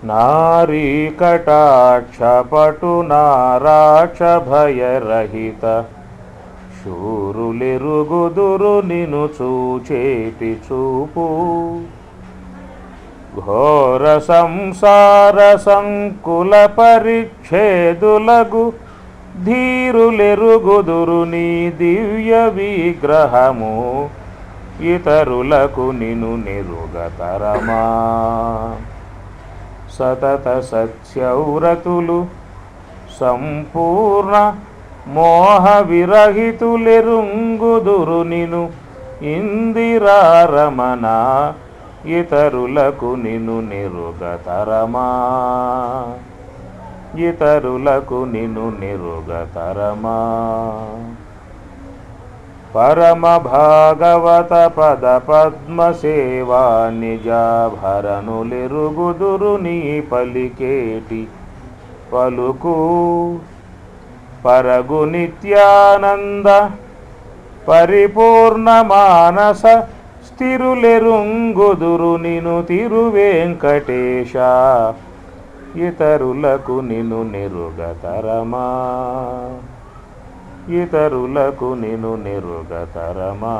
నారీ కటాక్ష పటు నారాక్ష భయరహిత శూరులెరుగుదురు నిను చూచేటి చూపు ఘోర సంసార సంకుల పరిచ్ఛేదులగు ధీరులెరుగుదురు నీ దివ్య విగ్రహము ఇతరులకు నిను నెరుగతరమా సతత సత్యవ్రతులు సంపూర్ణ మోహ విరహితులెరుంగుదురు నిను ఇందిరారమణ ఇతరులకు నిను నెరుగతరమా ఇతరులకు నిను నెరుగతరమా పరమ భాగవత పద పద్మ సేవా నిజాభరణులెరుగుదురు నీ పలికేటి పలుకు పరగు నిత్యానంద పరిపూర్ణ మానస స్థిరులెరుంగుదురు నిను తిరువేంకటేశ ఇతరులకు నిను నెరుగతరమా ఇతరులకు నిను నెరుగతరమా.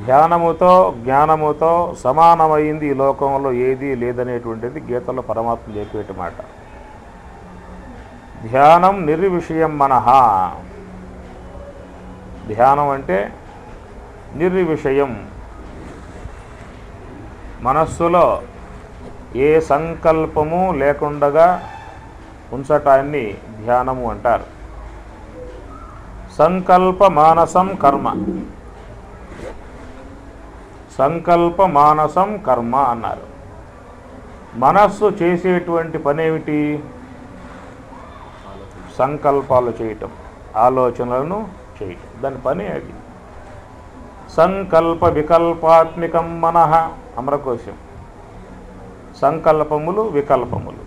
ధ్యానముతో జ్ఞానముతో సమానమైంది ఈ లోకంలో ఏదీ లేదనేటువంటిది గీతలో పరమాత్మ చెప్పేటి మాట. ధ్యానం నిర్విషయం మనః. ధ్యానం అంటే నిర్విషయం, మనస్సులో ఏ సంకల్పము లేకుండగా ఉంచటాన్ని ధ్యానము అంటారు. సంకల్ప మానసం కర్మ, సంకల్ప మానసం కర్మ అన్నారు. మనస్సు చేసేటువంటి పనేమిటి? సంకల్పాలు చేయటం, ఆలోచనలను చేయటం, దాని పని అది. సంకల్ప వికల్పాత్మికం మనః, అమరకోశం. సంకల్పములు వికల్పములు.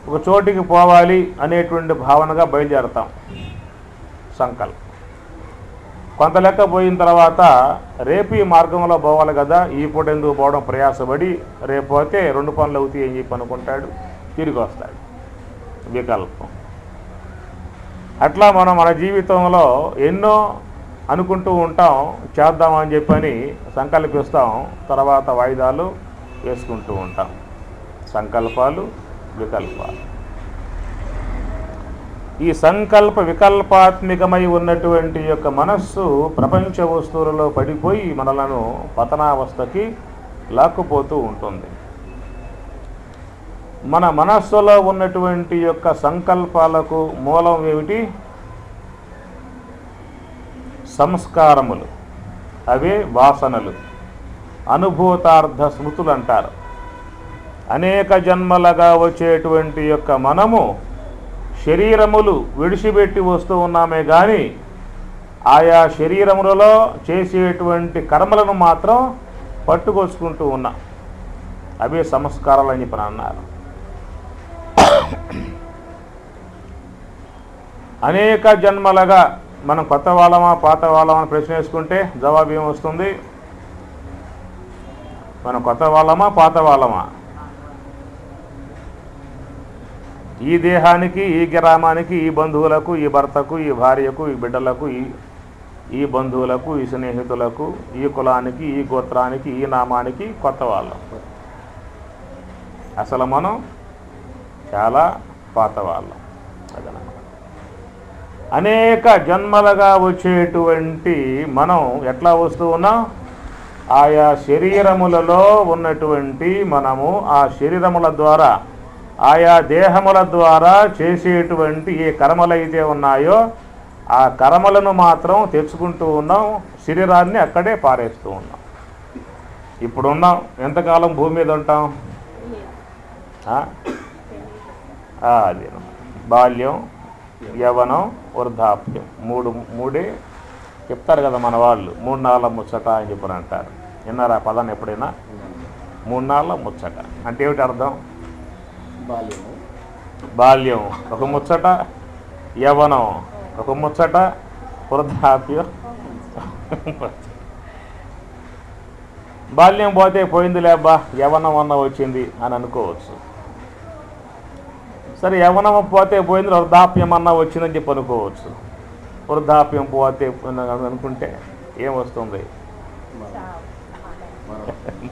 ఒక చోటికి పోవాలి అనేటువంటి భావనగా బయలుదేరతాం. సంకల్పం కొంత లెక్క పోయిన తర్వాత రేపు ఈ మార్గంలో పోవాలి కదా, ఈ పూట ఎందుకు పోవడం ప్రయాసపడి రేపు పోతే 2 పనులు అవుతాయి అని చెప్పి అనుకుంటాడు, తిరిగి వస్తాడు. వికల్పం. అట్లా మనం మన జీవితంలో ఎన్నో అనుకుంటూ ఉంటాం, చేద్దామని చెప్పని సంకల్పిస్తాం, తర్వాత వాయిదాలు వేసుకుంటూ ఉంటాం. సంకల్పాలు వికల్పాలు. ఈ సంకల్ప వికల్పాత్మికమై ఉన్నటువంటి యొక్క మనస్సు ప్రపంచ వస్తువులలో పడిపోయి మనలను పతనావస్థకి లాక్కుపోతూ ఉంటుంది. మన మనస్సులో ఉన్నటువంటి యొక్క సంకల్పాలకు మూలం ఏమిటి? సంస్కారములు, అవే వాసనలు, అనుభూతార్థ స్మృతులు అంటారు. అనేక జన్మలుగా వచ్చేటువంటి యొక్క మనము శరీరములు విడిచిపెట్టి వస్తూ ఉన్నామే కానీ ఆయా శరీరములలో చేసేటువంటి కర్మలను మాత్రం పట్టుకొచ్చుకుంటూ ఉన్నాం. అవే సంస్కారాలు అని చెప్పి అన్నారు. అనేక జన్మలుగా మనం కొత్త వాళ్ళమా పాత వాళ్ళమా అని ప్రశ్న వేసుకుంటే జవాబు ఏమొస్తుంది? మనం కొత్త వాళ్ళమా పాత వాళ్ళమా? ఈ దేహానికి, ఈ గ్రామానికి, ఈ బంధువులకు, ఈ భర్తకు, ఈ భార్యకు, ఈ బిడ్డలకు, ఈ బంధువులకు, ఈ స్నేహితులకు, ఈ కులానికి, ఈ గోత్రానికి, ఈ నామానికి కొత్త వాళ్ళం. అసలు మనం చాలా పాత వాళ్ళం. అదనమాట. అనేక జన్మలుగా వచ్చేటువంటి మనం ఎట్లా వస్తూ ఉన్నాం? ఆయా శరీరములలో ఉన్నటువంటి మనము ఆ శరీరముల ద్వారా, ఆయా దేహముల ద్వారా చేసేటువంటి ఏ కర్మలైతే ఉన్నాయో ఆ కర్మలను మాత్రం తెచ్చుకుంటూ ఉన్నాం, శరీరాన్ని అక్కడే పారేస్తూ ఉన్నాం. ఇప్పుడు ఉన్నాం, ఎంతకాలం భూమి మీద ఉంటాం? అది బాల్యం, యవ్వనం, వృద్ధాప్యం, మూడే చెప్తారు కదా మన వాళ్ళు. 3 నాళ్ళ ముచ్చట అని చెప్పని అంటారు. విన్నారా పదాన్ని ఎప్పుడైనా? 3 నాళ్ళ ముచ్చట అంటే ఏమిటి అర్థం? బాల్యం ఒక ముచ్చట, యవ్వనం ఒక ముచ్చట, వృద్ధాప్యం. బాల్యం పోతే పోయిందిలే అబ్బా యవ్వనం అన్న వచ్చింది అని అనుకోవచ్చు. సరే యవ్వనం పోతే పోయింది, వృద్ధాప్యం అన్న వచ్చిందని చెప్పి అనుకోవచ్చు. వృద్ధాప్యం పోతే అనుకుంటే ఏమొస్తుంది?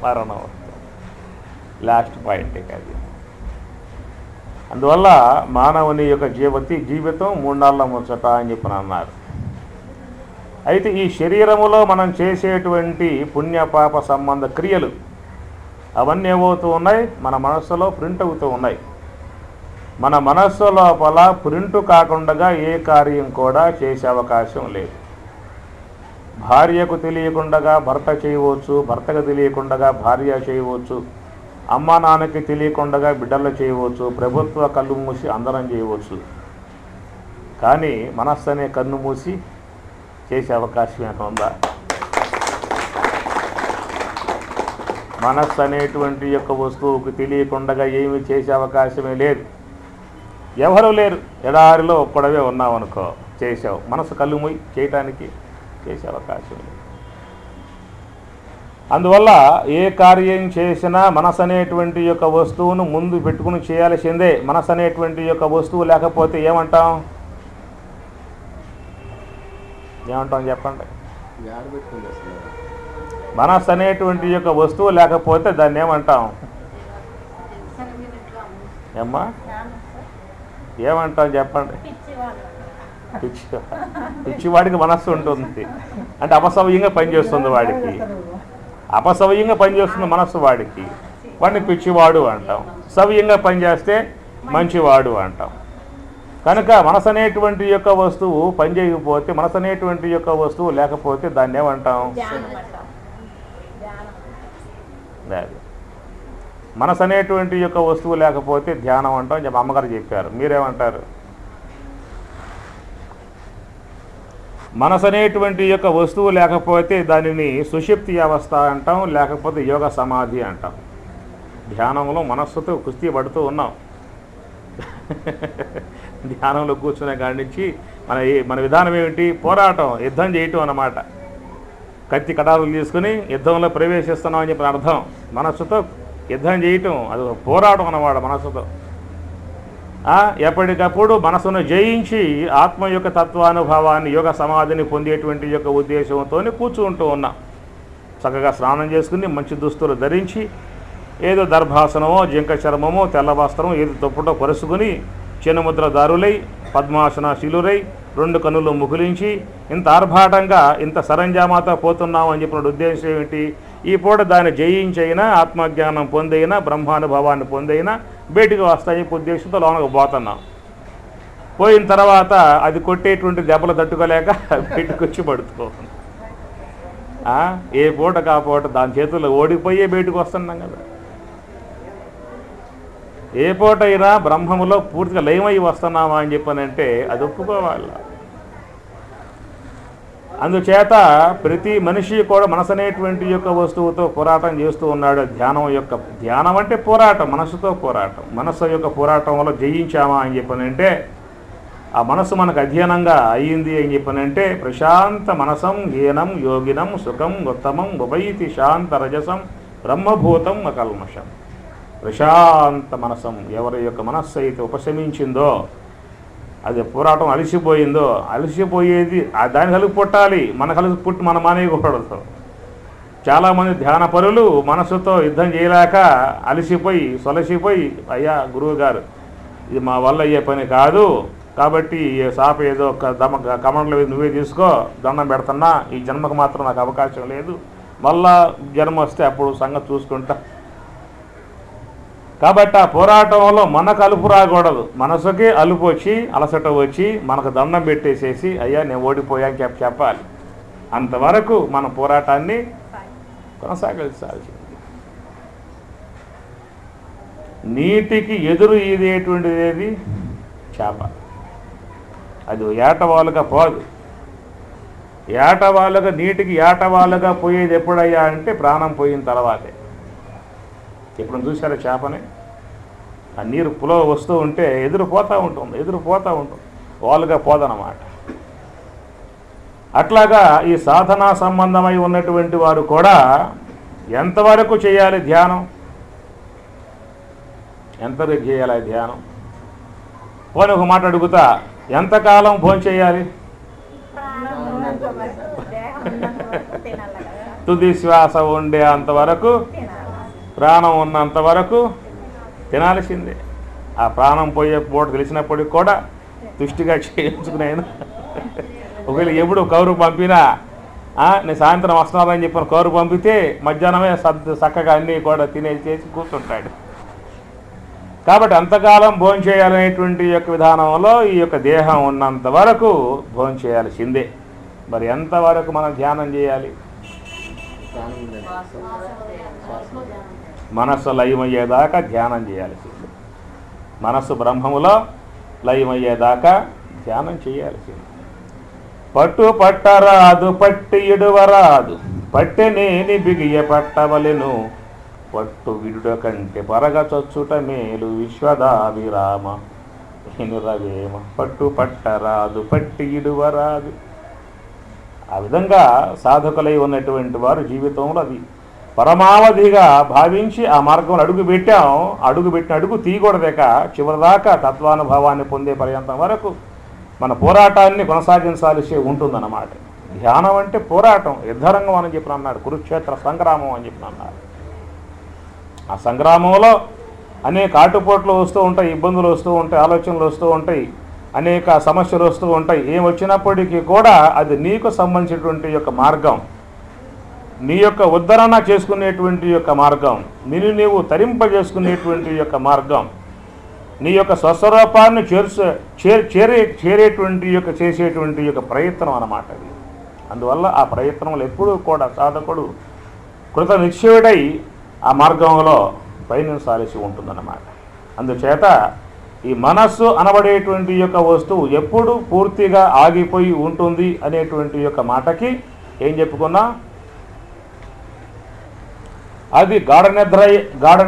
మరణం వస్తుంది. లాస్ట్ పాయింట్ అది. అందువల్ల మానవుని యొక్క జీవితం 3 నాళ్ళ ముచ్చట అని చెప్పి అన్నారు. అయితే ఈ శరీరములో మనం చేసేటువంటి పుణ్యపాప సంబంధ క్రియలు అవన్నీ ఏమవుతూ ఉన్నాయి? మన మనస్సులో ప్రింట్ అవుతూ ఉన్నాయి. మన మనస్సు లోపల ప్రింట్ కాకుండా ఏ కార్యం కూడా చేసే అవకాశం లేదు. భార్యకు తెలియకుండా భర్త చేయవచ్చు, భర్తకు తెలియకుండా భార్య చేయవచ్చు, అమ్మ నాన్నకి తెలియకుండా బిడ్డలు చేయవచ్చు, ప్రభుత్వ కళ్ళు మూసి అందరం చేయవచ్చు. కానీ మనస్సు అనే కన్ను మూసి చేసే అవకాశం ఏమైనా ఉందా? మనస్సు అనేటువంటి యొక్క వస్తువుకు తెలియకుండా ఏమి చేసే అవకాశమే లేదు. ఎవరు లేరు. ఎడారిలో ఒక్కడవే ఉన్నావు అనుకో, చేసావు. మనసు కళ్ళు మూయి చేయటానికి చేసే అవకాశం లేదు. అందువల్ల ఏ కార్యం చేసినా మనసు అనేటువంటి యొక్క వస్తువును ముందు పెట్టుకుని చేయాల్సిందే. మనసు అనేటువంటి యొక్క వస్తువు లేకపోతే ఏమంటాం? చెప్పండి. మనసు అనేటువంటి యొక్క వస్తువు లేకపోతే దాన్ని ఏమంటాం? ఏమ్మా ఏమంటాం చెప్పండి? పిచ్చివాడికి మనస్సు ఉంటుంది అంటే అపసవ్యంగా పనిచేస్తుంది. వాడికి అపసవ్యంగా పనిచేస్తుంది మనస్సు. వాడిని పిచ్చివాడు అంటాం. సవ్యంగా పనిచేస్తే మంచివాడు అంటాం. కనుక మనసు అనేటువంటి యొక్క వస్తువు పనిచేయకపోతే, మనసు అనేటువంటి యొక్క వస్తువు లేకపోతే దాన్ని ఏమంటాం? మనసు అనేటువంటి యొక్క వస్తువు లేకపోతే ధ్యానం అంటాం. అమ్మగారు చెప్పారు. మీరేమంటారు? మనసు అనేటువంటి యొక్క వస్తువు లేకపోతే దానిని సుషుప్తి అవస్థ అంటాం, లేకపోతే యోగ సమాధి అంటాం. ధ్యానంలో మనస్సుతో కుస్తీ పడుతూ ఉన్నాం. ధ్యానంలో కూర్చునే కాడి నుంచి మన విధానం ఏమిటి? పోరాటం, యుద్ధం చేయటం అన్నమాట. కత్తి కటారులు తీసుకుని యుద్ధంలో ప్రవేశిస్తున్నాం అని చెప్పిన అర్థం. మనస్సుతో యుద్ధం చేయటం, అది పోరాటం అన్నమాట. మనస్సుతో ఎప్పటికప్పుడు మనసును జయించి ఆత్మ యొక్క తత్వానుభవాన్ని, యోగ సమాధిని పొందేటువంటి యొక్క ఉద్దేశంతో కూర్చుంటూ ఉన్నాం. చక్కగా స్నానం చేసుకుని మంచి దుస్తులు ధరించి, ఏదో దర్భాసనమో, జింక చర్మమో, తెల్ల వస్త్రమో ఏదో దుప్పటో పరుచుకుని, చిన్నముద్రదారులై, పద్మాసనశీలురై, 2 కన్నులు ముకులించి, ఇంత ఆర్భాటంగా ఇంత సరంజామాతో పోతున్నాం అని చెప్పిన ఉద్దేశం ఏమిటి? ఈ పూట దాన్ని జయించైనా, ఆత్మజ్ఞానం పొందైనా, బ్రహ్మానుభవాన్ని పొందైనా బయటికి వస్తాయి ఉద్దేశంతో లోనకు పోతున్నాం. పోయిన తర్వాత అది కొట్టేటువంటి దెబ్బలు తట్టుకోలేక బయటకు వచ్చి పడుకోవాలి. ఏ పూట కాపూట దాని చేతుల్లో ఓడిపోయే బయటకు వస్తున్నాం కదా. ఏ పూట అయినా బ్రహ్మములో పూర్తిగా లయమై వస్తున్నామా అని చెప్పానంటే అది ఒప్పుకోవాలి. అందుచేత ప్రతి మనిషి కూడా మనసు అనేటువంటి యొక్క వస్తువుతో పోరాటం చేస్తూ ఉన్నాడు. ధ్యానం అంటే పోరాటం, మనసుతో పోరాటం. మనసు యొక్క పోరాటం వల్ల జయించామా అని చెప్పానంటే, ఆ మనసు మనకు అధ్యయనంగా అయ్యింది అని చెప్పానంటే, ప్రశాంత మనసం హీనం యోగినం సుఖం ఉత్తమం ఉపైతి శాంత రజసం బ్రహ్మభూతం అకల్మషం. ప్రశాంత మనసం ఎవరి యొక్క మనస్సు అయితే ఉపశమించిందో, అది పోరాటం అలసిపోయేది దాని కలిపి పుట్టాలి. మన కలిపి పుట్టి మన మానేయకూడదు. చాలామంది ధ్యాన పరులు మనసుతో యుద్ధం చేయలేక అలసిపోయి సొలసిపోయి, అయ్యా గురువు గారు ఇది మా వల్ల అయ్యే పని కాదు, కాబట్టి సాప ఏదో కమండలు నువ్వే తీసుకో, దండం పెడుతున్నా, ఈ జన్మకు మాత్రం నాకు అవకాశం లేదు, మళ్ళా జన్మ వస్తే అప్పుడు సంగతి చూసుకుంటా. కాబట్టి ఆ పోరాటంలో మనకు అలుపు రాకూడదు. మనసుకి అలుపు వచ్చి అలసట వచ్చి మనకు దండం పెట్టేసేసి అయ్యా నేను ఓడిపోయాని చెప్పాలి. అంతవరకు మన పోరాటాన్ని కొనసాగించాల్సింది. నీటికి ఎదురు ఈదేటువంటిది చేప. అది ఏటవాలుగా పోదు. నీటికి ఏటవాలుగా పోయేది ఎప్పుడయ్యా అంటే ప్రాణం పోయిన తర్వాతే. ఇప్పుడు చూసారా చేపని? ఆ నీరు పులో వస్తూ ఉంటే ఎదురుపోతూ ఉంటుంది, వాలుగా పోదన్నమాట. అట్లాగా ఈ సాధనా సంబంధమై ఉన్నటువంటి వారు కూడా ఎంతవరకు చేయాలి ధ్యానం? ఎంతవరకు చేయాలి ధ్యానం? పోనీ ఒక మాట అడుగుతా, ఎంతకాలం భోజనం చేయాలి? తుది శ్వాస ఉండే అంతవరకు, ప్రాణం ఉన్నంత వరకు తినాల్సిందే. ఆ ప్రాణం పోయే పూట తెలిసినప్పటికి కూడా తుష్టిగా చేయించుకుని ఆయన ఒకవేళ ఎప్పుడు కౌరు పంపినా నేను సాయంత్రం వస్తున్నానని చెప్పిన కౌరు పంపితే మధ్యాహ్నమే చక్కగా అన్నీ కూడా తినేసి కూర్చుంటాడు. కాబట్టి అంతకాలం భోజనం చేయాలనేటువంటి యొక్క విధానంలో ఈ యొక్క దేహం ఉన్నంత వరకు భోజనం చేయాల్సిందే. మరి ఎంతవరకు మనం ధ్యానం చేయాలి? మనస్సు లయమయ్యేదాకా ధ్యానం చేయాల్సిందే. మనస్సు బ్రహ్మములో లయమయ్యేదాకా ధ్యానం చేయాల్సిందే. పట్టు పట్టరాదు పట్టి ఇడువరాదు, పట్టెనేని బిగియ పట్టవలెను, పట్టు విడుడ కంటే పరగ చొచ్చుట మేలు విశ్వదాభిరామ హినురవేమ. పట్టు పట్టరాదు పట్టి ఇడువరాదు. ఆ విధంగా సాధకులై ఉన్నటువంటి వారు జీవితంలో అది పరమావధిగా భావించి ఆ మార్గంలో అడుగుపెట్టిన అడుగు తీయకూడదేక చివరిదాకా తత్వానుభవాన్ని పొందే పర్యంతం వరకు మన పోరాటాన్ని కొనసాగించాల్సి ఉంటుందన్నమాట. ధ్యానం అంటే పోరాటం, యుద్ధరంగం అని చెప్పిన అన్నాడు, కురుక్షేత్ర సంగ్రామం అని చెప్పిన అన్నాడు. ఆ సంగ్రామంలో అనేక ఆటుపోట్లు వస్తూ ఉంటాయి, ఇబ్బందులు వస్తూ ఉంటాయి, ఆలోచనలు వస్తూ ఉంటాయి, అనేక సమస్యలు వస్తూ ఉంటాయి. ఏం వచ్చినప్పటికీ కూడా అది నీకు సంబంధించినటువంటి యొక్క మార్గం, నీ యొక్క ఉద్ధరణ చేసుకునేటువంటి యొక్క మార్గం, నిన్ను నీవు తరింపజేసుకునేటువంటి యొక్క మార్గం, నీ యొక్క స్వస్వరూపాన్ని చేరేటువంటి యొక్క చేసేటువంటి యొక్క ప్రయత్నం అన్నమాట అది. అందువల్ల ఆ ప్రయత్నంలో ఎప్పుడూ కూడా సాధకుడు కృత నిశ్చయుడై ఆ మార్గంలో పయనించాల్సి ఉంటుందన్నమాట. అందుచేత ఈ మనస్సు అనబడేటువంటి యొక్క వస్తువు ఎప్పుడు పూర్తిగా ఆగిపోయి ఉంటుంది అనేటువంటి యొక్క మాటకి ఏం చెప్పుకున్నా, అది గాఢ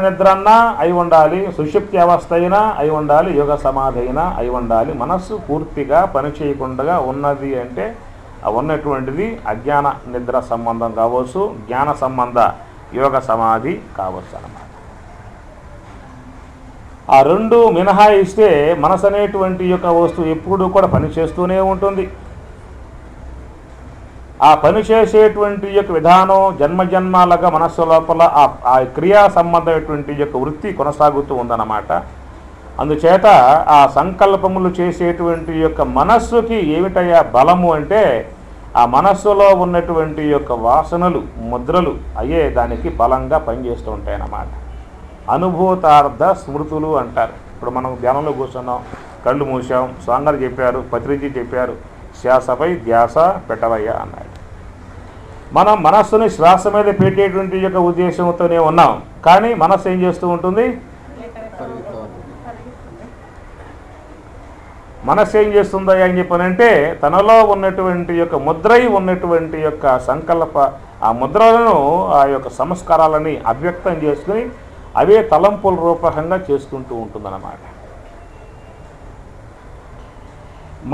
నిద్ర అన్నా అయి ఉండాలి, సుషుప్తి అవస్థ అయినా అయి ఉండాలి, యోగ సమాధి అయినా అయి ఉండాలి. మనస్సు పూర్తిగా పనిచేయకుండా ఉన్నది అంటే ఉన్నటువంటిది అజ్ఞాన నిద్ర సంబంధం కావచ్చు, జ్ఞాన సంబంధ యోగ సమాధి కావచ్చు అన్నమాట. ఆ రెండు మినహాయిస్తే మనసు అనేటువంటి యొక్క వస్తువు ఎప్పుడూ కూడా పనిచేస్తూనే ఉంటుంది. ఆ పని చేసేటువంటి యొక్క విధానం జన్మజన్మాలుగా మనస్సు లోపల ఆ క్రియా సంబంధమైనటువంటి యొక్క వృత్తి కొనసాగుతూ ఉందన్నమాట. అందుచేత ఆ సంకల్పములు చేసేటువంటి యొక్క మనస్సుకి ఏమిటయ్యా బలము అంటే, ఆ మనస్సులో ఉన్నటువంటి యొక్క వాసనలు, ముద్రలు అయ్యే దానికి బలంగా పనిచేస్తూ ఉంటాయన్నమాట. అనుభూతార్థ స్మృతులు అంటారు. ఇప్పుడు మనం ధ్యానంలో కూర్చున్నాం, కళ్ళు మూసాం, స్వామిగారు చెప్పారు, పత్రిజీ చెప్పారు, శ్వాసపై ధ్యాస పెట్టవయ్యా అన్నాడు. మనం మనస్సుని శ్వాస మీద పెట్టేటువంటి యొక్క ఉద్దేశంతోనే ఉన్నాం, కానీ మనస్సు ఏం చేస్తూ ఉంటుంది? మనస్సు ఏం చేస్తుందా అని చెప్పనంటే, తనలో ఉన్నటువంటి యొక్క ముద్రై ఉన్నటువంటి యొక్క సంకల్ప ఆ ముద్రలను, ఆ యొక్క సంస్కారాలని అవ్యక్తం చేసుకుని అవే తలంపుల రూపకంగా చేసుకుంటూ ఉంటుందన్నమాట.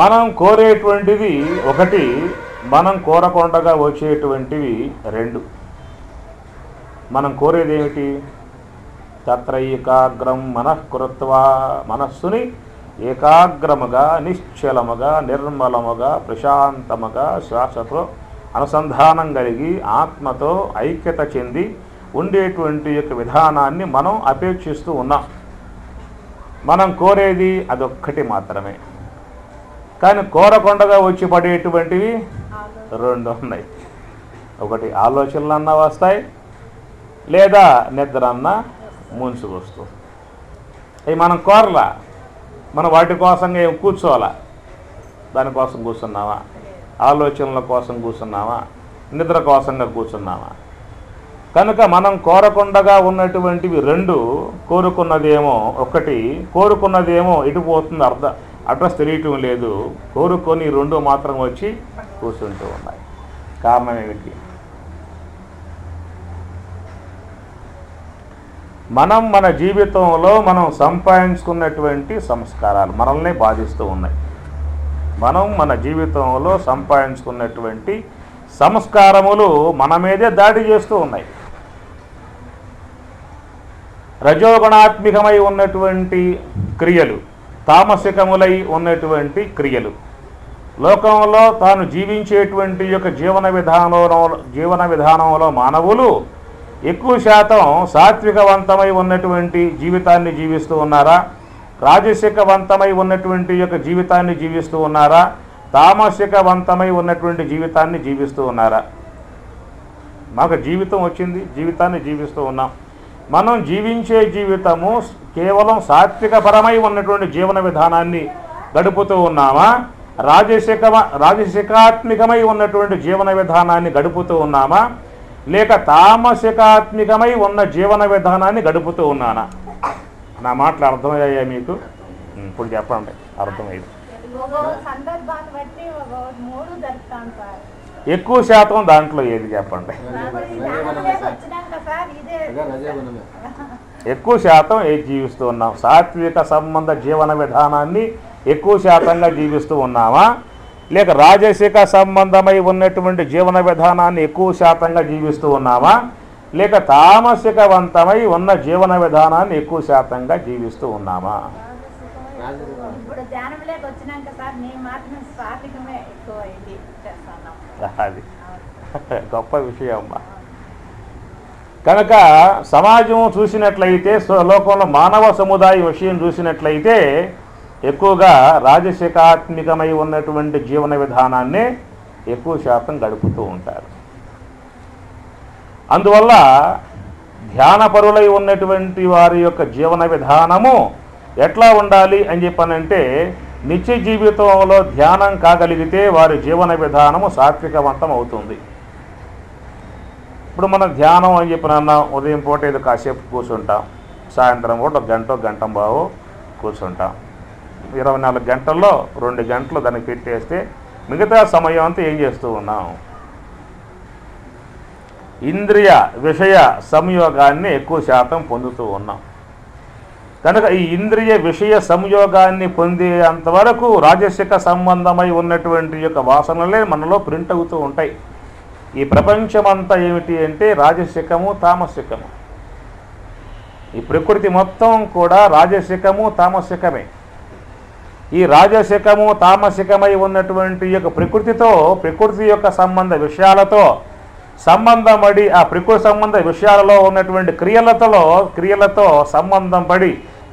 మనం కోరేటువంటిది ఒకటి, మనం కోరకుండగా వచ్చేటువంటివి రెండు. మనం కోరేది ఏమిటి? తత్రైకాగ్రం మనఃకృత్వా, మనస్సుని ఏకాగ్రముగా, నిశ్చలముగా, నిర్మలముగా, ప్రశాంతముగా శ్వాసతో అనుసంధానం కలిగి ఆత్మతో ఐక్యత చెంది ఉండేటువంటి యొక్క విధానాన్ని మనం అపేక్షిస్తూ ఉన్నాం. మనం కోరేది అదొక్కటి మాత్రమే, కానీ కోరకొండగా వచ్చి పడేటువంటివి రెండు ఉన్నాయి. ఒకటి ఆలోచనలు అన్నా వస్తాయి, లేదా నిద్ర అన్నా ముంచుకొస్తుంది. అవి మనం కోరలా, మనం వాటి కోసంగా ఏం కూర్చోవాలా? దానికోసం కూర్చున్నావా? ఆలోచనల కోసం కూర్చున్నావా? నిద్ర కోసంగా కూర్చున్నావా? కనుక మనం కోరకుండగా ఉన్నటువంటివి రెండు. కోరుకున్నదేమో ఒకటి, కోరుకున్నదేమో ఎటుపోతుంది అడ్రస్ తెలియటం లేదు. కోరుకొని రెండు మాత్రం వచ్చి కూర్చుంటూ ఉన్నాయి. కారణం ఏమిటి? మనం మన జీవితంలో మనం సంపాదించుకున్నటువంటి సంస్కారాలు మనల్ని బాధిస్తూ ఉన్నాయి. మనం మన జీవితంలో సంపాదించుకున్నటువంటి సంస్కారములు మన మీదే దాడి చేస్తూ ఉన్నాయి. రజోగుణాత్మికమై ఉన్నటువంటి క్రియలు, తామసికములై ఉన్నటువంటి క్రియలు, లోకంలో తాను జీవించేటువంటి యొక్క జీవన విధానంలో మానవులు ఎక్కువ శాతం సాత్వికవంతమై ఉన్నటువంటి జీవితాన్ని జీవిస్తూ ఉన్నారా, రాజసికవంతమై ఉన్నటువంటి యొక్క జీవితాన్ని జీవిస్తూ ఉన్నారా, తామసికవంతమై ఉన్నటువంటి జీవితాన్ని జీవిస్తూ ఉన్నారా? మాకు జీవితం వచ్చింది, జీవితాన్ని జీవిస్తూ ఉన్నాం. మనం జీవించే జీవితము కేవలం సాత్వికపరమై ఉన్నటువంటి జీవన విధానాన్ని గడుపుతూ ఉన్నామా, రాజసికాత్మికమై ఉన్నటువంటి జీవన విధానాన్ని గడుపుతూ ఉన్నామా, లేక తామసికాత్మికమై ఉన్న జీవన విధానాన్ని గడుపుతూ ఉన్నానా? నా మాటలు అర్థమయ్యాయా మీకు? ఇప్పుడు చెప్పండి, అర్థమైంది. ఎక్కువ శాతం దాంట్లో ఏది చెప్పండి? ఎక్కువ శాతం ఏది జీవిస్తూ ఉన్నాం? సాత్విక సంబంధ జీవన విధానాన్ని ఎక్కువ శాతంగా జీవిస్తూ ఉన్నామా, లేక రాజసిక సంబంధమై ఉన్నటువంటి జీవన విధానాన్ని ఎక్కువ శాతంగా జీవిస్తూ ఉన్నామా, లేక తామసికవంతమై ఉన్న జీవన విధానాన్ని ఎక్కువ శాతంగా జీవిస్తూ ఉన్నామా? అది గొప్ప విషయం అమ్మా. కనుక సమాజం చూసినట్లయితే, లోకంలో మానవ సముదాయం విషయం చూసినట్లయితే ఎక్కువగా రాజసికాత్మికమై ఉన్నటువంటి జీవన విధానాన్నే ఎక్కువ శాతం గడుపుతూ ఉంటారు. అందువల్ల ధ్యానపరులై ఉన్నటువంటి వారి యొక్క జీవన విధానము ఎట్లా ఉండాలి అని చెప్పానంటే, నిత్య జీవితంలో ధ్యానం కాగలిగితే వారి జీవన విధానము సాత్వికవంతం అవుతుంది. ఇప్పుడు మనం ధ్యానం అని చెప్పినాం, ఉదయం పూట ఏదో కాసేపు కూర్చుంటాం, సాయంత్రం పూట గంట బావు కూర్చుంటాం. 24 గంటల్లో 2 గంటలు దానికి పెట్టేస్తే మిగతా సమయం అంతా ఏం చేస్తూ ఉన్నాం? ఇంద్రియ విషయ సంయోగాన్ని ఎక్కువ శాతం పొందుతూ ఉన్నాం. కనుక ఈ ఇంద్రియ విషయ సంయోగాన్ని పొందేంతవరకు రాజసిక సంబంధమై ఉన్నటువంటి యొక్క వాసనలే మనలో ప్రింట్ అవుతూ ఉంటాయి. ఈ ప్రపంచమంతా ఏమిటి అంటే రాజసికము, తామసికము. ఈ ప్రకృతి మొత్తం కూడా రాజసికము, తామసికమే. ఈ రాజసికము, తామసికమై ఉన్నటువంటి యొక్క ప్రకృతి యొక్క సంబంధ విషయాలతో సంబంధం పడి, ఆ ప్రకృతి సంబంధ విషయాలలో ఉన్నటువంటి క్రియలతో సంబంధం పడి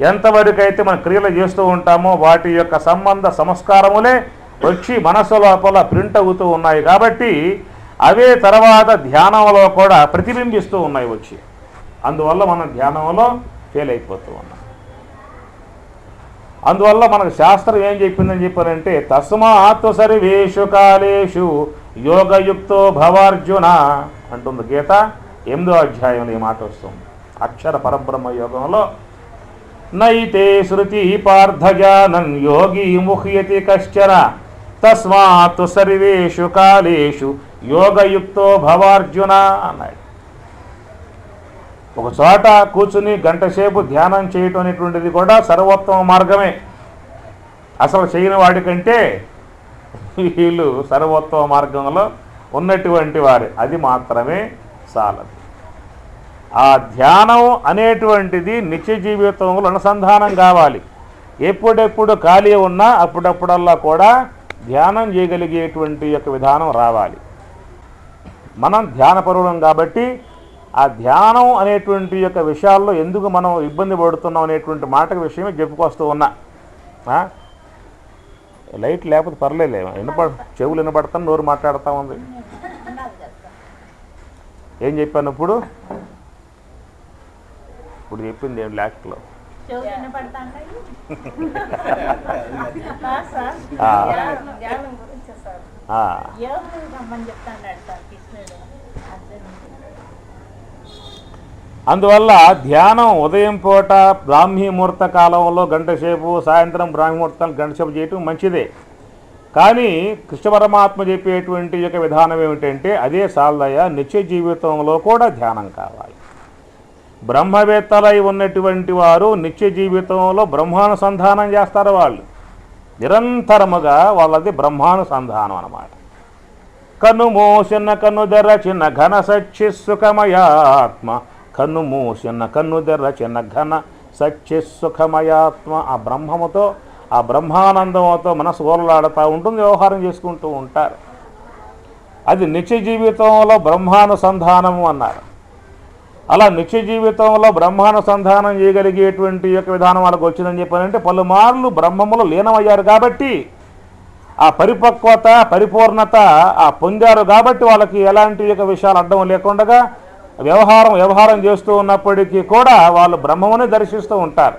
ఎంతవరకైతే మనం క్రియలు చేస్తూ ఉంటామో వాటి యొక్క సంబంధ సంస్కారములే వచ్చి మనసు లోపల ప్రింట్ అవుతూ ఉన్నాయి. కాబట్టి అవే తర్వాత ధ్యానంలో కూడా ప్రతిబింబిస్తూ ఉన్నాయి వచ్చి. అందువల్ల మనం ధ్యానంలో ఫెయిల్ అయిపోతూ ఉన్నాం. అందువల్ల మనకు శాస్త్రం ఏం చెప్పిందని చెప్పారంటే, తస్మాత్ సర్వేషు కాలేషు యోగయుక్తో భవార్జున అంటుంది గీత 8వ అధ్యాయంలో ఈ మాట వస్తుంది. అక్షర పరబ్రహ్మ యోగంలో నైతే శృతి పార్థజ్ఞానం యోగి ముహ్యతి కశ్చన తస్మాత్ సర్వేషు కాలేషు యోగయుక్తో భవార్జున అన్నాడు. ఒక చోట కూర్చుని గంట సేపు ధ్యానం చేయటం అనేటువంటిది కూడా సర్వోత్తమ మార్గమే. అసలు చేయని వాడికంటే వీళ్ళు సర్వోత్తమ మార్గంలో ఉన్నటువంటి వారు. అది మాత్రమే చాలదు. ఆ ధ్యానం అనేటువంటిది నిత్య జీవితంలో అనుసంధానం కావాలి. ఎప్పుడెప్పుడు ఖాళీ ఉన్నా అప్పుడప్పుడల్లా కూడా ధ్యానం చేయగలిగేటువంటి యొక్క విధానం రావాలి. మనం ధ్యానపరులం కాబట్టి ఆ ధ్యానం అనేటువంటి యొక్క విషయాల్లో ఎందుకు మనం ఇబ్బంది పడుతున్నాం అనేటువంటి మాట విషయమే చెప్పుకొస్తూ ఉన్నా. లైట్ లేకపోతే పర్లేదు, చెవులు వినపడతాను, నోరు మాట్లాడుతూ ఉంది. ఏం చెప్పాను ఇప్పుడు చెప్పింది ఏం లాస్ట్లో అందువల్ల ధ్యానం ఉదయం పూట బ్రాహ్మీ ముహూర్త కాలంలో గంట సేపు, సాయంత్రం బ్రాహ్మీ ముహూర్తాలు గంట సేపు చేయటం మంచిదే. కానీ కృష్ణ పరమాత్మ చెప్పేటువంటి యొక్క విధానం ఏమిటంటే, అదే సాల్దయ నిత్య జీవితంలో కూడా ధ్యానం కావాలి. బ్రహ్మవేత్తలై ఉన్నటువంటి వారు నిత్య జీవితంలో బ్రహ్మానుసంధానం చేస్తారు. వాళ్ళు నిరంతరముగా వాళ్ళది బ్రహ్మానుసంధానం అన్నమాట. కను మోసిన కను దరచిన ఘన సచ్చి సుఖమయాత్మ కన్ను మూసిన కన్ను తెర్ర చిన్న ఘన సత్య సుఖమయాత్మ ఆ బ్రహ్మముతో ఆ బ్రహ్మానందంతో మనసు ఓరలాడుతూ ఉంటుంది, వ్యవహారం చేసుకుంటూ ఉంటారు. అది నిత్య జీవితంలో బ్రహ్మానుసంధానము అన్నారు. అలా నిత్య జీవితంలో బ్రహ్మానుసంధానం చేయగలిగేటువంటి యొక్క విధానం వాళ్ళకు వచ్చిందని చెప్పానంటే పలుమార్లు బ్రహ్మములు లీనమయ్యారు కాబట్టి ఆ పరిపక్వత పరిపూర్ణత ఆ పొందారు కాబట్టి వాళ్ళకి ఎలాంటి యొక్క విషయాలు అడ్డం లేకుండా వ్యవహారం చేస్తూ ఉన్నప్పటికీ కూడా వాళ్ళు బ్రహ్మమునే దర్శిస్తూ ఉంటారు.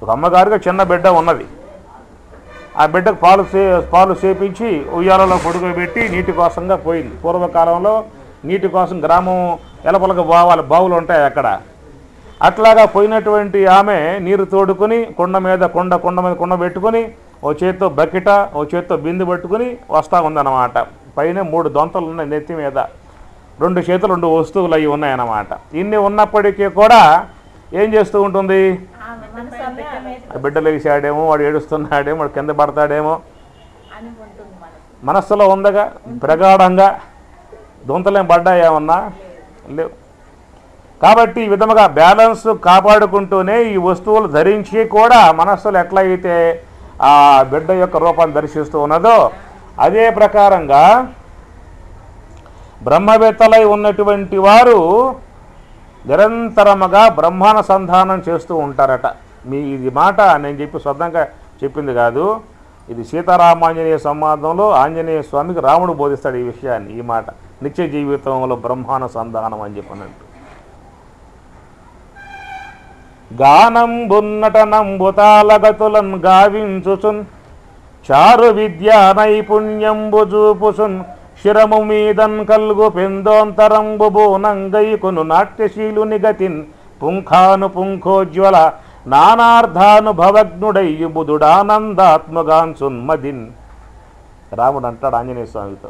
ఒక అమ్మగారికి చిన్న బిడ్డ ఉన్నది. ఆ బిడ్డకు పాలు సేపించి ఉయ్యాలలో పడుకోబెట్టి నీటి కోసంగా పోయింది. పూర్వకాలంలో నీటి కోసం గ్రామం ఎలపలకు బావులు ఉంటాయి అక్కడ. అట్లాగా పోయినటువంటి ఆమె నీరు తోడుకుని కొండ పెట్టుకుని ఓ చేత్తో బకెట ఓ చేత్తో బిందు పట్టుకుని వస్తూ ఉందన్నమాట. పైన 3 దొంతలు ఉన్నాయి నెత్తి మీద, 2 చేతులు 2 వస్తువులు అవి ఉన్నాయన్నమాట. ఇన్ని ఉన్నప్పటికీ కూడా ఏం చేస్తూ ఉంటుంది, బిడ్డ లేచాడేమో, వాడు ఏడుస్తున్నాడేమో, వాడు కింద పడతాడేమో మనస్సులో ఉందగా. ప్రగాఢంగా దొంతలేం పడ్డాయేమన్నా లేవు. కాబట్టి ఈ విధముగా బ్యాలెన్స్ కాపాడుకుంటూనే ఈ వస్తువులు ధరించి కూడా మనస్సులో ఎట్లయితే ఆ బిడ్డ యొక్క రూపాన్ని దర్శిస్తూ ఉన్నదో అదే ప్రకారంగా బ్రహ్మవేత్తలై ఉన్నటువంటి వారు నిరంతరముగా బ్రహ్మానుసంధానం చేస్తూ ఉంటారట. ఇది మాట నేను స్వతంగా చెప్పింది కాదు. ఇది సీతారామాంజనేయ సంవాదంలో ఆంజనేయ స్వామికి రాముడు బోధిస్తాడు ఈ విషయాన్ని. ఈ మాట నిత్య జీవితంలో బ్రహ్మానుసంధానం అని చెప్పినట్టు. గానంబున్నటనంబుతాలగతులన్ గావించుచున్ చారు విద్యా నైపుణ్యంబు చూపుచున్ శిరము మీదన్ కల్గు పెందోంతరంబు బోనంగైకును నాట్యశీలుని గతిన్ పుంఖాను పుంఖోజ్వల నానార్థానుభవజ్ఞుడయ్యు బుధుడానందాత్మగాన్సున్మదిన్. రాముడు అంటాడు ఆంజనేయ స్వామితో,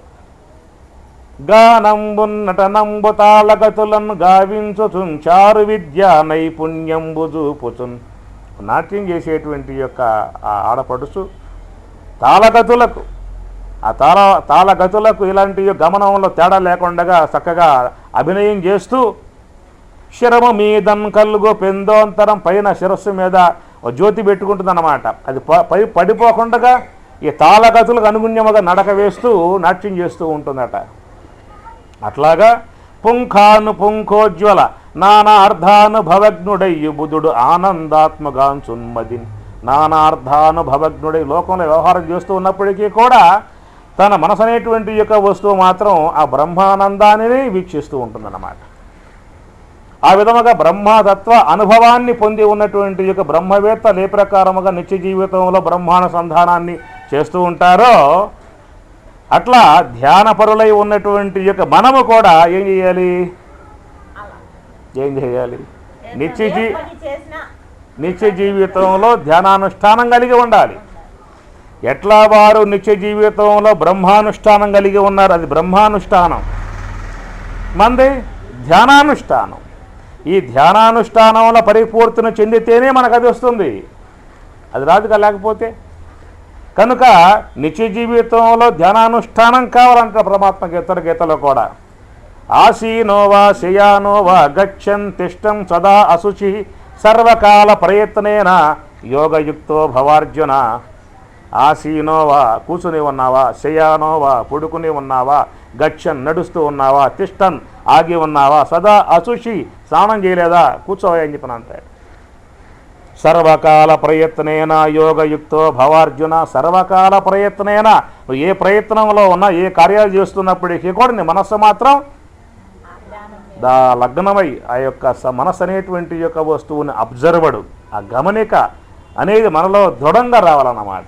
గానంబున్నటనంబుతాలగతులను గావించుచున్ చారు విద్యా నైపుణ్యంబు చూపుచున్. నాట్యం చేసేటువంటి యొక్క ఆ ఆడపడుచు తాళగతులకు తాళగతులకు ఇలాంటి గమనంలో తేడా లేకుండా చక్కగా అభినయం చేస్తూ శిరము మీదన్ కలుగు పెందోంతరం పైన శిరస్సు మీద జ్యోతి పెట్టుకుంటుందన్నమాట. అది పడిపోకుండా ఈ తాళగతులకు అనుగుణ్యముగా నడక వేస్తూ నాట్యం చేస్తూ ఉంటుందట. అట్లాగా పుంఖాను పుంఖోజ్వల నానార్థానుభవజ్ఞుడయ్యు బుధుడు ఆనందాత్మగాన్సున్మదిన్. నానార్థానుభవజ్ఞుడై లోకంలో వ్యవహారం చేస్తూ ఉన్నప్పటికీ కూడా తన మనసు అనేటువంటి యొక్క వస్తువు మాత్రం ఆ బ్రహ్మానందాన్ని వీక్షిస్తూ ఉంటుందన్నమాట. ఆ విధముగా బ్రహ్మతత్వ అనుభవాన్ని పొంది ఉన్నటువంటి యొక్క బ్రహ్మవేత్తలు ఏ ప్రకారముగా నిత్య జీవితంలో బ్రహ్మానుసంధానాన్ని చేస్తూ ఉంటారో అట్లా ధ్యానపరులై ఉన్నటువంటి యొక్క మనము కూడా ఏం చేయాలి నిత్య జీవితంలో ధ్యానానుష్ఠానం కలిగి ఉండాలి. ఎట్లా వారు నిత్య జీవితంలో బ్రహ్మానుష్ఠానం కలిగి ఉన్నారు, అది బ్రహ్మానుష్ఠానం. మంది ధ్యానానుష్ఠానం. ఈ ధ్యానానుష్ఠానంలో పరిపూర్తిని చెందితేనే మనకు అది వస్తుంది, అది రాదుగా లేకపోతే. కనుక నిత్య జీవితంలో ధ్యానానుష్ఠానం కావాలంట పరమాత్మ గీతలో కూడా. ఆసీనోవా శయానోవా గచ్చన్ తిష్టం సదా అశుచి సర్వకాల ప్రయత్నేన యోగయుక్తో భవార్జున. ఆసీనోవా కూర్చుని ఉన్నావా, శయానోవా పడుకుని ఉన్నావా, గచ్చన్ నడుస్తూ ఉన్నావా, తిష్టన్ ఆగి ఉన్నావా, సదా అశుచి స్నానం చేయలేదా, కూర్చోవా అని చెప్పిన అంటాడు. సర్వకాల ప్రయత్నేన యోగయుక్తో భవార్జున. సర్వకాల ప్రయత్నేన నువ్వు ఏ ప్రయత్నంలో ఉన్నా, ఏ కార్యాలు చేస్తున్నప్పటికీ కూడా నీ మనస్సు మాత్రం లగ్నమై ఆ యొక్క మనస్సు అనేటువంటి యొక్క వస్తువుని అబ్జర్వడు, ఆ గమనిక అనేది మనలో దృఢంగా రావాలన్నమాట.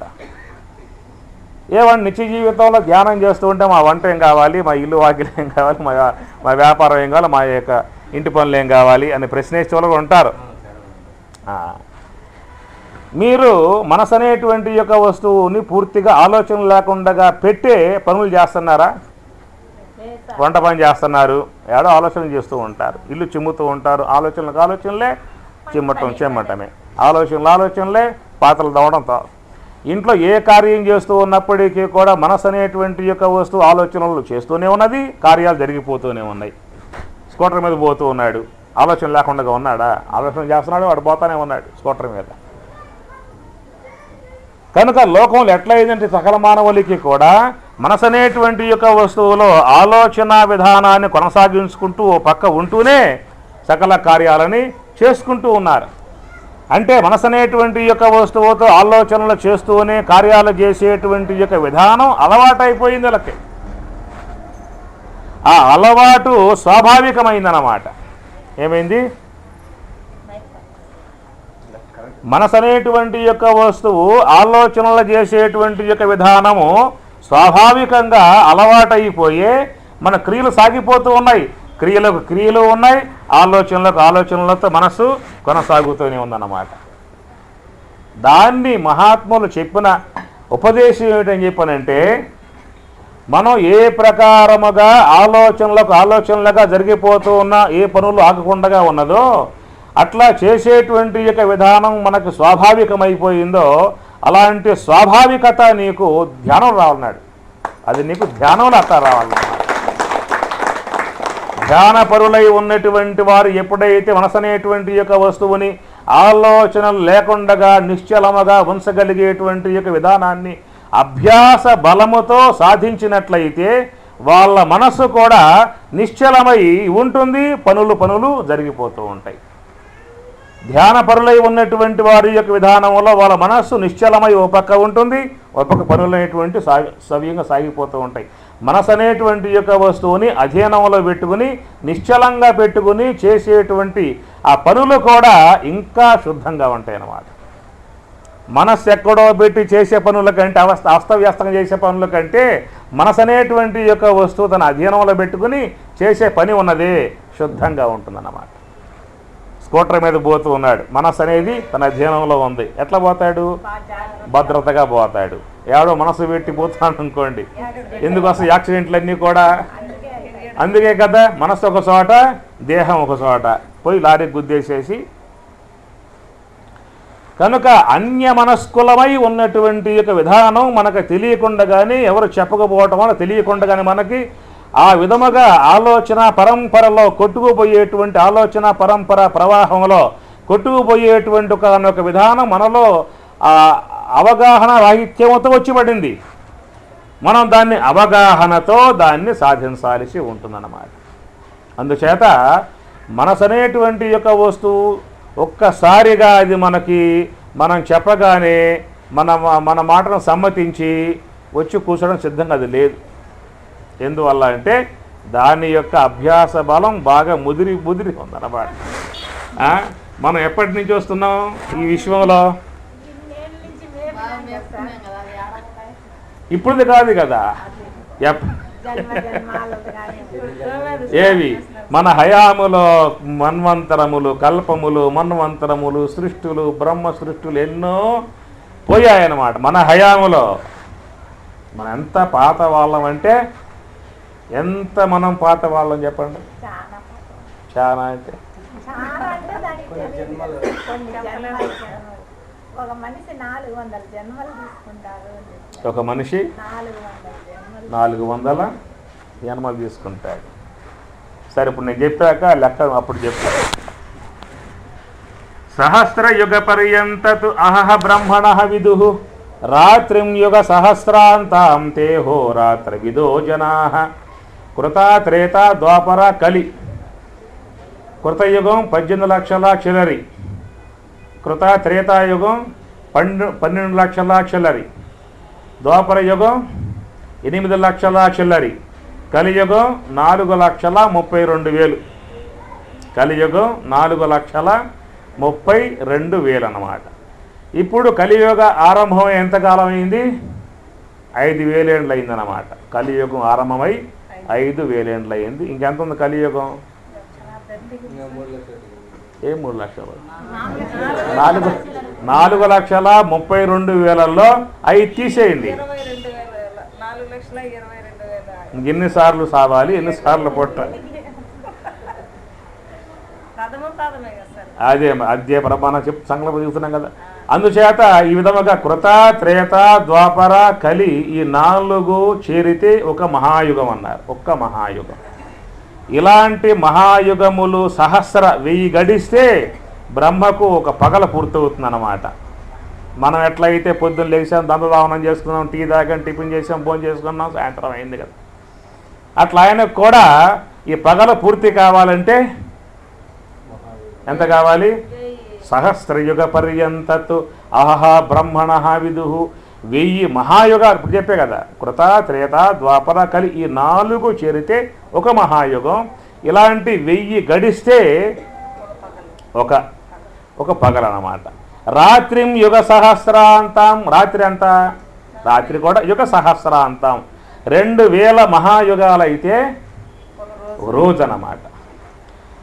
ఏమన్నా నిత్య జీవితంలో ధ్యానం చేస్తూ ఉంటే మా వంట ఏం కావాలి, మా ఇల్లు వాకిలు ఏం కావాలి, మా వ్యాపారం ఏం కావాలి, మా యొక్క ఇంటి పనులు ఏం కావాలి అని ప్రశ్నించే వాళ్ళు ఉంటారు. మీరు మనసు అనేటువంటి యొక్క వస్తువుని పూర్తిగా ఆలోచన లేకుండా పెట్టే పనులు చేస్తున్నారా? వంట పని చేస్తున్నారు, ఏడో ఆలోచన చేస్తూ ఉంటారు, ఇల్లు చిమ్ముతూ ఉంటారు, ఆలోచనలే చెమ్మటమే, ఆలోచనలే పాత్రలు తవ్వడంతో. ఇంట్లో ఏ కార్యం చేస్తూ ఉన్నప్పటికీ కూడా మనసు అనేటువంటి యొక్క వస్తువు ఆలోచనలు చేస్తూనే ఉన్నది, కార్యాలు జరిగిపోతూనే ఉన్నాయి. స్కూటర్ మీద పోతూ ఉన్నాడు, ఆలోచన లేకుండా ఉన్నాడా? ఆలోచన చేస్తున్నాడు, వాడు పోతానే ఉన్నాడు స్కూటర్ మీద. కనుక లోకంలో ఎట్లయిందంటే సకల మానవులకి కూడా మనసు అనేటువంటి యొక్క వస్తువులో ఆలోచన విధానాన్ని కొనసాగించుకుంటూ ఓ పక్క ఉంటూనే సకల కార్యాలని చేసుకుంటూ ఉన్నారు. అంటే మనసు అనేటువంటి యొక్క వస్తువుతో ఆలోచనలు చేస్తూనే కార్యాలు చేసేటువంటి యొక్క విధానం అలవాటైపోయింది వాళ్ళకి. ఆ అలవాటు స్వాభావికమైందన్నమాట. ఏమైంది? మనసు అనేటువంటి యొక్క వస్తువు ఆలోచనలు చేసేటువంటి యొక్క విధానము స్వాభావికంగా అలవాటైపోయే మన క్రియలు సాగిపోతూ ఉన్నాయి. క్రియలకు క్రియలు ఉన్నాయి, ఆలోచనలకు ఆలోచనలతో మనసు కొనసాగుతూనే ఉందన్నమాట. దాన్ని మహాత్ములు చెప్పిన ఉపదేశం ఏమిటని చెప్పానంటే, మనం ఏ ప్రకారముగా ఆలోచనలుగా జరిగిపోతూ ఉన్న ఏ పనులు ఆగకుండా ఉన్నదో అట్లా చేసేటువంటి యొక్క విధానం మనకు స్వాభావికమైపోయిందో అలాంటి స్వాభావికత నీకు ధ్యానం రావాలన్నాడు. అది నీకు ధ్యానంలో అట్లా రావాలన్నమాట. ధ్యానపరులై ఉన్నటువంటి వారు ఎప్పుడైతే మనసు అనేటువంటి యొక్క వస్తువుని ఆలోచనలు లేకుండా నిశ్చలముగా ఉంచగలిగేటువంటి యొక్క విధానాన్ని అభ్యాస బలముతో సాధించినట్లయితే వాళ్ళ మనస్సు కూడా నిశ్చలమై ఉంటుంది, పనులు జరిగిపోతూ ఉంటాయి. ధ్యానపరులై ఉన్నటువంటి వారి యొక్క విధానంలో వాళ్ళ మనస్సు నిశ్చలమై ఓ పక్క ఉంటుంది, ఓ పక్క పనులు అనేటువంటి సవ్యంగా సాగిపోతూ ఉంటాయి. మనసు అనేటువంటి యొక్క వస్తువుని అధీనంలో పెట్టుకుని నిశ్చలంగా పెట్టుకుని చేసేటువంటి ఆ పనులు కూడా ఇంకా శుద్ధంగా ఉంటాయి అన్నమాట. మనస్సు ఎక్కడో పెట్టి చేసే పనుల కంటే అస్తవ్యస్తంగా చేసే పనుల కంటే మనసు అనేటువంటి యొక్క వస్తువు తన అధీనంలో పెట్టుకుని చేసే పని ఉన్నదే శుద్ధంగా ఉంటుందన్నమాట. స్కూటర్ మీద పోతూ ఉన్నాడు, మనసు అనేది తన అధీనంలో ఉంది. ఎట్లా పోతాడు? భద్రతగా పోతాడు. ఎవడో మనసు పెట్టి పోతున్నాడు అనుకోండి, ఎందుకోసం యాక్సిడెంట్లన్నీ కూడా అందుకే కదా. మనసు ఒక చోట, దేహం ఒక చోట పోయి లారీ గుద్దేసేసి. కనుక అన్యమనస్కులమై ఉన్నటువంటి యొక్క విధానం మనకు తెలియకుండా కానీ ఎవరు చెప్పకపోవటం వల్ల తెలియకుండా కానీ మనకి ఆ విధముగా ఆలోచన పరంపరలో కొట్టుకుపోయేటువంటి ఆలోచన పరంపర ప్రవాహంలో కొట్టుకుపోయేటువంటి ఒక విధానం మనలో అవగాహన రాహిత్యంతో వచ్చి పడింది. మనం దాన్ని అవగాహనతో దాన్ని సాధించాల్సి ఉంటుందన్నమాట. అందుచేత మనసు అనేటువంటి యొక్క వస్తువు ఒక్కసారిగా అది మనం చెప్పగానే మన మాటను సమ్మతించి వచ్చి కూర్చోడం సిద్ధంగా అది లేదు. ఎందువల్ల అంటే దాని యొక్క అభ్యాస బలం బాగా ముదిరి ఉందన్నమాట. మనం ఎప్పటి నుంచి వస్తున్నాం ఈ విశ్వంలో? ఇప్పుడుది కాదు కదా. ఏవి మన హయాములో మన్వంతరములు, కల్పములు, మన్వంతరములు, సృష్టులు, బ్రహ్మ సృష్టులు ఎన్నో పోయాయన్నమాట మన హయాములో. మనం ఎంత పాత వాళ్ళం అంటే ఎంత మనం పాత వాళ్ళం చెప్పండి. చాలా అంటే ఒక మనిషి 400 జన్మలు తీసుకుంటాడు. సరే, ఇప్పుడు నేను చెప్పాక లెక్క అప్పుడు చెప్తాను. సహస్రయుగ పర్యంతతు అహహ బ్రహ్మణ విదు రాత్రిం యుగ సహస్రాంతాం తే హోరాత్ర విదో జనా కృతా త్రేత ద్వాపర కలి. కృతయుగం 18 లక్షల చిల్లరి, కృత త్రేతాయుగం 12 లక్షల చిల్లరి, ద్వాపర యుగం 8 లక్షల చిల్లరి, కలియుగం 4,32,000. కలియుగం 4,32,000 అన్నమాట. ఇప్పుడు కలియుగ ఆరంభం ఎంతకాలం అయింది? 5,000 ఏండ్లు అయిందన్నమాట. కలియుగం ఆరంభమై 5,000 ఏండ్లు అయింది. ఇంకెంత ఉంది కలియుగం? 3 లక్షలు. 4,32,000లో 5 తీసేయండి. ఎన్నిసార్లు సావాలి, ఎన్నిసార్లు పుట్టాలి? అదే ప్రమాణం సంకల్పం చూస్తున్నాం కదా. అందుచేత ఈ విధముగా కృత త్రేత ద్వాపర కలి ఈ 4 చేరితే ఒక మహాయుగం అన్నారు. ఒక్క మహాయుగం. ఇలాంటి మహాయుగములు సహస్ర 1000 గడిస్తే బ్రహ్మకు ఒక పగల పూర్తవుతుందన్నమాట. మనం ఎట్లయితే పొద్దున్న లేచాం, దండదావనం చేసుకున్నాం, టీ తాగాం, టిఫిన్ చేసాం, భోజనం చేసుకున్నాం, సాయంత్రం అయింది కదా, అట్లా ఆయనకు కూడా ఈ పగల పూర్తి కావాలంటే ఎంత కావాలి? సహస్రయుగ పర్యంతత్ అహహ బ్రహ్మణ విదు 1000 మహాయుగాలు. ఇప్పుడు చెప్పే కదా, కృత, త్రేత, ద్వాపర, కలి, ఈ 4 చేరితే ఒక మహాయుగం. ఇలాంటి 1000 గడిస్తే ఒక పగల అన్నమాట. రాత్రిం యుగ సహస్రాంతం. రాత్రి అంతా, రాత్రి కూడా యుగ సహస్రాంతం. 2000 మహాయుగాలు అయితే రోజు అన్నమాట.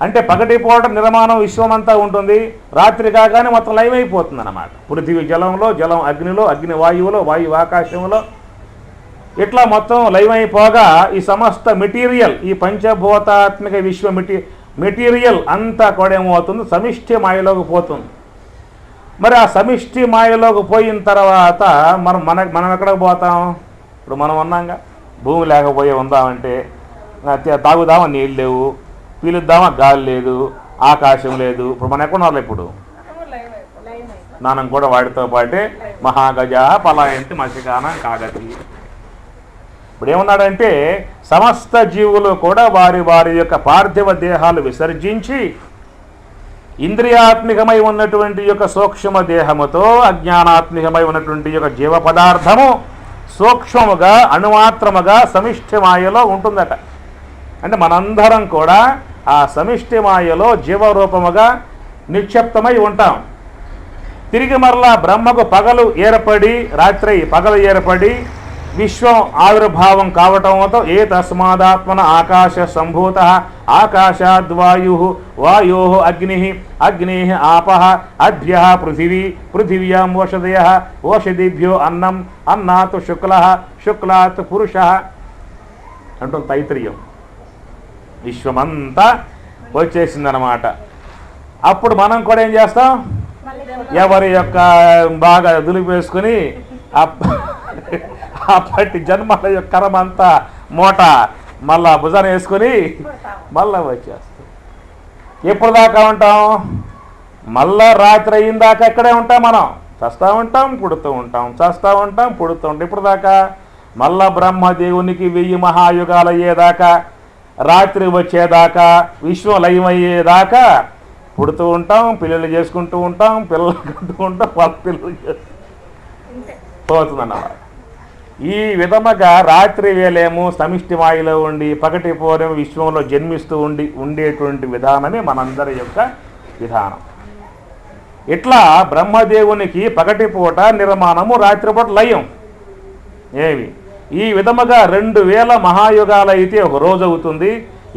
అంటే పగటి పూట నిర్మాణం విశ్వమంతా ఉంటుంది, రాత్రి కాగానే మొత్తం లయమైపోతుంది అన్నమాట. పృథివీ జలంలో, జలం అగ్నిలో, అగ్ని వాయువులో, వాయువు ఆకాశంలో, ఇట్లా మొత్తం లయమైపోగా ఈ సమస్త మెటీరియల్, ఈ పంచభూతాత్మిక విశ్వ మెటీరియల్ అంతా కూడా ఏమవుతుంది? సమిష్టి మాయలోకి పోతుంది. మరి ఆ సమిష్టి మాయలోకి పోయిన తర్వాత మనం ఎక్కడికి పోతాం? ఇప్పుడు మనం ఉన్నాంగా, భూమి లేకపోయే ఉందామంటే తాగుదామా నీళ్ళు లేవు, పీలుద్దామా గాలి లేదు, ఆకాశం లేదు. ఇప్పుడు మనం ఎక్కడున్నారు? ఇప్పుడు స్నానం కూడా వాటితో పాటే మహాగజ పలాయంతి మసికానం కాగతి. ఇప్పుడు ఏమన్నాడంటే సమస్త జీవులు కూడా వారి వారి యొక్క పార్థివ దేహాలు విసర్జించి ఇంద్రియాత్మికమై ఉన్నటువంటి యొక్క సూక్ష్మ దేహముతో అజ్ఞానాత్మికమై ఉన్నటువంటి యొక్క జీవ పదార్థము సూక్ష్మముగా అణుమాత్రముగా సమిష్టి మాయలో ఉంటుందట. అంటే మనందరం కూడా ఆ సమిష్టి మాయలో జీవరూపముగా నిక్షిప్తమై ఉంటాం. తిరిగి మరలా బ్రహ్మకు పగలు ఏర్పడి, రాత్రి పగలు ఏర్పడి విశ్వం ఆవిర్భావం కావటంతో ఏ తస్మాదాత్మన ఆకాశ సంభూత ఆకాశాద్వాయు వాయో అగ్ని అగ్ని ఆపః అభ్య పృథివీ పృథివ్యాం ఓషధయ ఓషధిభ్యో అన్నం అన్నాత్ శుక్ల శుక్లాత్ పురుష అంటుంది తైత్రీయం. విశ్వమంతా వచ్చేసిందనమాట. అప్పుడు మనం కూడా ఏం చేస్తాం? ఎవరి యొక్క బాగా దులిపేసుకుని అప్పటి జన్మల యొక్క కరమంతా మూట మళ్ళా భుజాన వేసుకొని మళ్ళా వచ్చేస్తాం. ఎప్పుడు దాకా ఉంటాం? మళ్ళా రాత్రి అయిన దాకా ఎక్కడే ఉంటాం. మనం చస్తూ ఉంటాం, పుడుతూ ఉంటాం, చస్తూ ఉంటాం, పుడుతూ ఉంటాం. ఇప్పుడు దాకా మళ్ళా బ్రహ్మదేవునికి 1000 మహాయుగాలు అయ్యేదాకా, రాత్రి వచ్చేదాకా, విశ్వం లయమయ్యేదాకా పుడుతూ ఉంటాం, పిల్లలు చేసుకుంటూ ఉంటాం, పిల్లలు కంటూ ఉంటాం, వాళ్ళ పిల్లలు పోతుందన్నమాట. ఈ విధముగా రాత్రి వేలేమో సమిష్టి మాయలో ఉండి పగటి పూర్వం విశ్వంలో జన్మిస్తూ ఉండేటువంటి విధానమే మనందరి యొక్క విధానం. ఇట్లా బ్రహ్మదేవునికి పగటి పూట నిర్మాణము, రాత్రిపూట లయం. ఏమి ఈ విధముగా 2000 మహాయుగాలు అయితే ఒక రోజు అవుతుంది.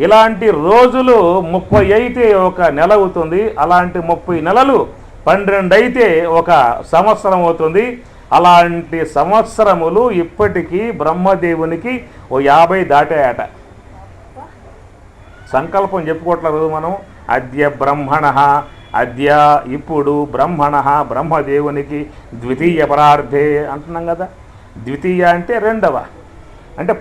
ఇలాంటి రోజులు 30 అయితే ఒక నెల అవుతుంది. అలాంటి 30 నెలలు 12 అయితే ఒక సంవత్సరం అవుతుంది. అలాంటి సంవత్సరములు ఇప్పటికీ బ్రహ్మదేవునికి 50 దాటాయట. సంకల్పం చెప్పుకోవట్లేదు మనం. అద్య బ్రహ్మణ, అద్య ఇప్పుడు బ్రహ్మణ, బ్రహ్మదేవునికి ద్వితీయ పరార్థే అంటున్నాం కదా. ద్వితీయ అంటే రెండవ, అంటే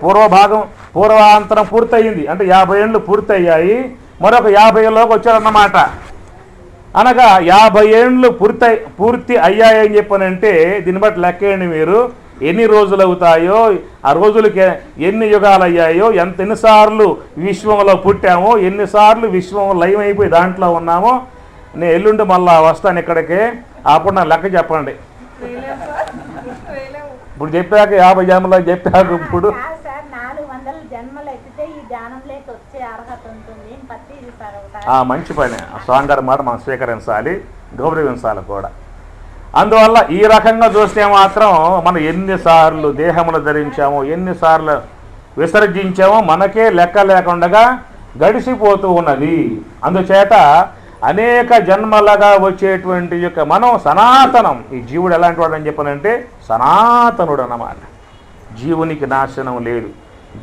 పూర్వాంతరం పూర్తయింది. అంటే 50 ఏళ్ళు పూర్తయ్యాయి, మరొక 50 ఏళ్ళలోకి వచ్చారన్నమాట. అనగా 50 ఏళ్ళు పూర్తి అయ్యాయని చెప్పనంటే దీన్ని బట్టి లెక్కేయండి మీరు. ఎన్ని రోజులు అవుతాయో, ఆ రోజులకి ఎన్ని యుగాలు అయ్యాయో, ఎన్నిసార్లు విశ్వంలో పుట్టామో, ఎన్నిసార్లు విశ్వం లయమైపోయి దాంట్లో ఉన్నామో. నేను ఎల్లుండి మళ్ళా వస్తాను ఇక్కడికి, అప్పుడు నాకు లెక్క చెప్పండి. ఇప్పుడు చెప్పాక 50 జన్మలు చెప్పాక ఇప్పుడు మంచి పని. స్వామి గారి మాట మనం స్వీకరించాలి, గౌరవించాలి కూడా. అందువల్ల ఈ రకంగా చూస్తే మాత్రం మనం ఎన్నిసార్లు దేహములు ధరించామో, ఎన్నిసార్లు విసర్జించామో మనకే లెక్క లేకుండా గడిచిపోతూ ఉన్నది. అందుచేత అనేక జన్మలుగా వచ్చేటువంటి యొక్క మనం సనాతనం. ఈ జీవుడు ఎలాంటి వాడు అని చెప్పనంటే సనాతనుడు అన్నమాట. జీవునికి నాశనం లేదు.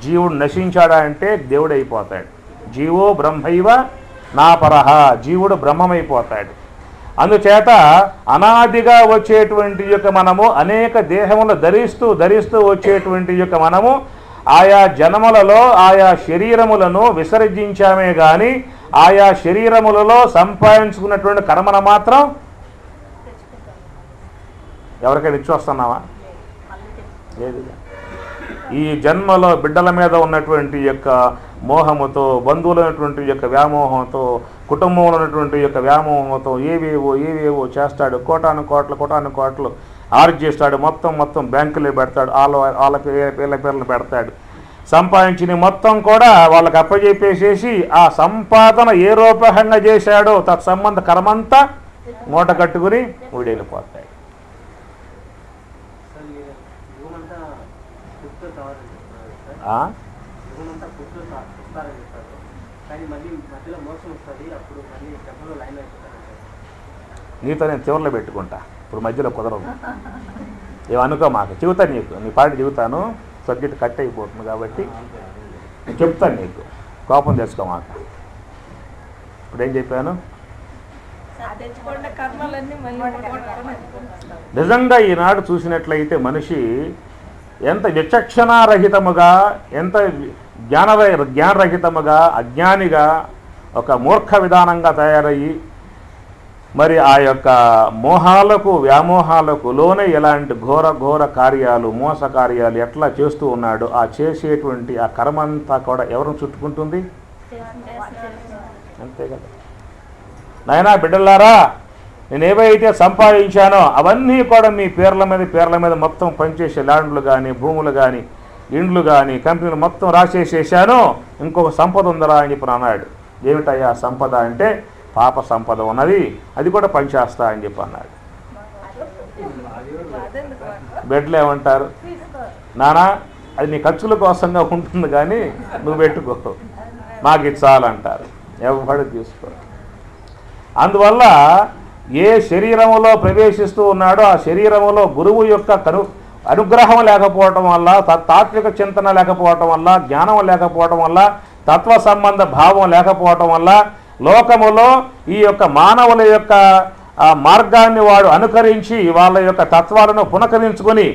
జీవుడు నశించాడా అంటే దేవుడు అయిపోతాడు. జీవో బ్రహ్మైవ నాపరహ, జీవుడు బ్రహ్మమైపోతాడు. అందుచేత అనాదిగా వచ్చేటువంటి యొక్క మనము అనేక దేహములు ధరిస్తూ వచ్చేటువంటి యొక్క మనము ఆయా జన్మలలో ఆయా శరీరములను విసర్జించామే కానీ ఆయా శరీరములలో సంపాదించుకున్నటువంటి కర్మను మాత్రం ఎవరికైనా ఇచ్చి వస్తున్నావా? లేదు. ఈ జన్మలో బిడ్డల మీద ఉన్నటువంటి యొక్క మోహముతో, బంధువులైనటువంటి యొక్క వ్యామోహంతో, కుటుంబంలో ఉన్నటువంటి యొక్క వ్యామోహంతో ఏవేవో చేస్తాడు. కోటాను కోట్లు ఆర్జిస్తాడు. మొత్తం బ్యాంకులో పెడతాడు. వాళ్ళ పేర్లను పెడతాడు. సంపాదించిన మొత్తం కూడా వాళ్ళకి అప్పచెప్పేసేసి ఆ సంపాదన ఏ రూపకంగా చేశాడో తత్సంబంధ కర్మంతా మూట కట్టుకుని ఊడెళ్ళిపోతాయి. నీతో నేను చివరిలో పెట్టుకుంటా, ఇప్పుడు మధ్యలో కుదరదు. ఏమనుకో మాకు, చెబుతా నీకు, నీ పాటి చెబుతాను. సబ్జెక్ట్ కట్ అయిపోతుంది కాబట్టి చెప్తాను నీకు, కోపం తెచ్చుకో మాకు. ఇప్పుడు ఏం చెప్పాను? నిజంగా ఈనాడు చూసినట్లయితే మనిషి ఎంత విచక్షణారహితముగా, ఎంత జ్ఞానరహితముగా, అజ్ఞానిగా, ఒక మూర్ఖ విధానంగా తయారయ్యి మరి ఆ యొక్క మోహాలకు వ్యామోహాలకు లోనే ఎలాంటి ఘోర కార్యాలు, మోస కార్యాలు ఎట్లా చేస్తూ ఉన్నాడు. ఆ చేసేటువంటి ఆ కర్మంతా కూడా ఎవరిని చుట్టుకుంటుంది? అంతే కదా. నాయనా బిడ్డలారా, నేను ఏవైతే సంపాదించానో అవన్నీ కూడా మీ పేర్ల మీద మొత్తం పనిచేసే ల్యాండ్లు కానీ, భూములు కానీ, ఇండ్లు కానీ, కంపెనీలు మొత్తం రాసేసేసాను. ఇంకొక సంపద ఉందరా అని చెప్పి అన్నాడు. ఏమిటయ్యా సంపద అంటే, పాప సంపద ఉన్నది, అది కూడా పనిచేస్తా అని చెప్పి అన్నాడు. బెడ్లు ఏమంటారు? నానా అది నీ ఖర్చుల కోసంగా ఉంటుంది కానీ నువ్వు పెట్టుకో, మాకు ఇది చాలంటారు. ఎవరు తీసుకో. అందువల్ల ఏ శరీరములో ప్రవేశిస్తూ ఉన్నాడో ఆ శరీరములో గురువు యొక్క అనుగ్రహం లేకపోవటం వల్ల, తాత్విక చింతన లేకపోవటం వల్ల, జ్ఞానం లేకపోవటం వల్ల, తత్వ సంబంధ భావం లేకపోవటం వల్ల లోకములో ఈ యొక్క మానవుల యొక్క మార్గాన్ని వాడు అనుకరించి వాళ్ళ యొక్క తత్వాలను పునకరించుకొని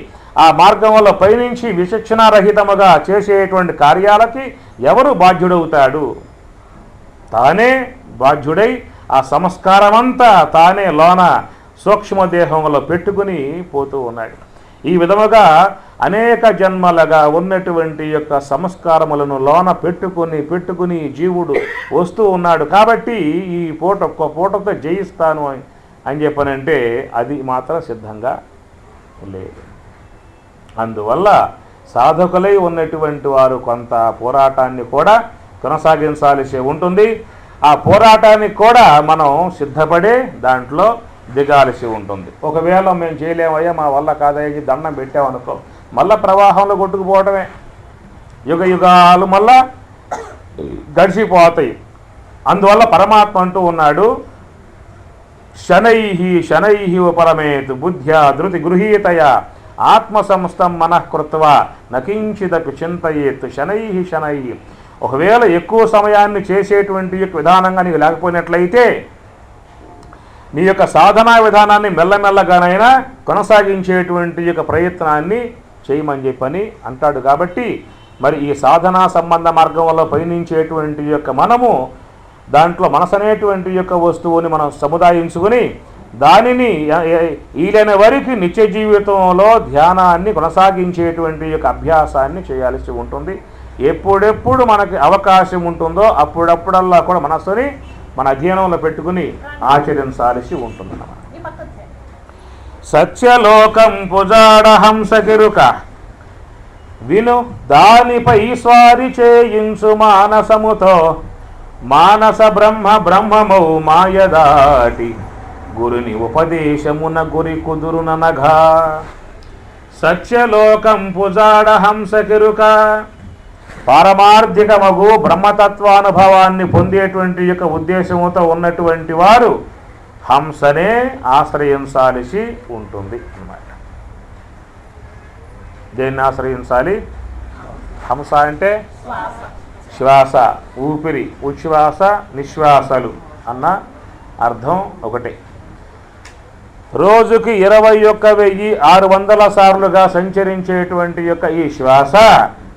ఆ మార్గంలో పయనించి విచక్షణారహితముగా చేసేటువంటి కార్యాలకి ఎవరు బాధ్యుడవుతాడు? తానే బాధ్యుడై ఆ సంస్కారమంతా తానే లోన సూక్ష్మదేహంలో పెట్టుకుని పోతూ ఉన్నాడు. ఈ విధముగా అనేక జన్మలుగా ఉన్నటువంటి యొక్క సంస్కారములను లోన పెట్టుకుని జీవుడు వస్తూ ఉన్నాడు. కాబట్టి ఈ పూటతో జయిస్తాను అని చెప్పనంటే అది మాత్రం సిద్ధంగా లేదు. అందువల్ల సాధకులై ఉన్నటువంటి వారు కొంత పోరాటాన్ని కూడా కొనసాగించాల్సి ఉంటుంది. ఆ పోరాటానికి కూడా మనం సిద్ధపడే దాంట్లో దిగాల్సి ఉంటుంది. ఒకవేళ మేము చేయలేమయ్యా, మా వల్ల కాదయ్యి దండం పెట్టామనుకో, మళ్ళా ప్రవాహంలో కొట్టుకుపోవటమే. యుగాలు మళ్ళా గడిచిపోతాయి. అందువల్ల పరమాత్మ అంటూ ఉన్నాడు, శనై పరమేత్ బుద్ధ్యా ధృతి గృహీతయ ఆత్మసంస్థం మనఃకృత్వా నకించిదపి చింతయేత్ శనై. ఒకవేళ ఎక్కువ సమయాన్ని చేసేటువంటి విధానంగా నీకు లేకపోయినట్లయితే నీ యొక్క సాధనా విధానాన్ని మెల్లమెల్లగానైనా కొనసాగించేటువంటి యొక్క ప్రయత్నాన్ని చేయమని చెప్పని అంటాడు. కాబట్టి మరి ఈ సాధనా సంబంధ మార్గం వల్ల పయనించేటువంటి యొక్క మనము దాంట్లో మనసు అనేటువంటి యొక్క వస్తువుని మనం సముదాయించుకుని దానిని ఈలైన వరకు నిత్య జీవితంలో ధ్యానాన్ని కొనసాగించేటువంటి యొక్క అభ్యాసాన్ని చేయాల్సి ఉంటుంది. ఎప్పుడెప్పుడు మనకి అవకాశం ఉంటుందో అప్పుడప్పుడల్లా కూడా మనసుని మన అధ్యయనంలో పెట్టుకుని ఆచరించాల్సి ఉంటుందన్నమాట. సత్యలోకం పుజాడ హంసకిరుక విను దానిపై స్వారి చేయించు మానసముతో మానస బ్రహ్మమౌ మాయదాటి గురుని ఉపదేశమున గురి కుదురుననఘా. సత్యలోకం పుజాడ హంసకిరుక పారమార్థికమగు బ్రహ్మతత్వానుభవాన్ని పొందేటువంటి యొక్క ఉద్దేశంతో ఉన్నటువంటి వారు హంసనే ఆశ్రయించాల్సి ఉంటుంది అన్నమాట. దేన్ని ఆశ్రయించాలి? హంస అంటే శ్వాస, ఊపిరి, ఉచ్ఛ్వాస నిశ్వాసలు అన్న అర్థం ఒకటే. రోజుకి 21,600 సార్లుగా సంచరించేటువంటి యొక్క ఈ శ్వాస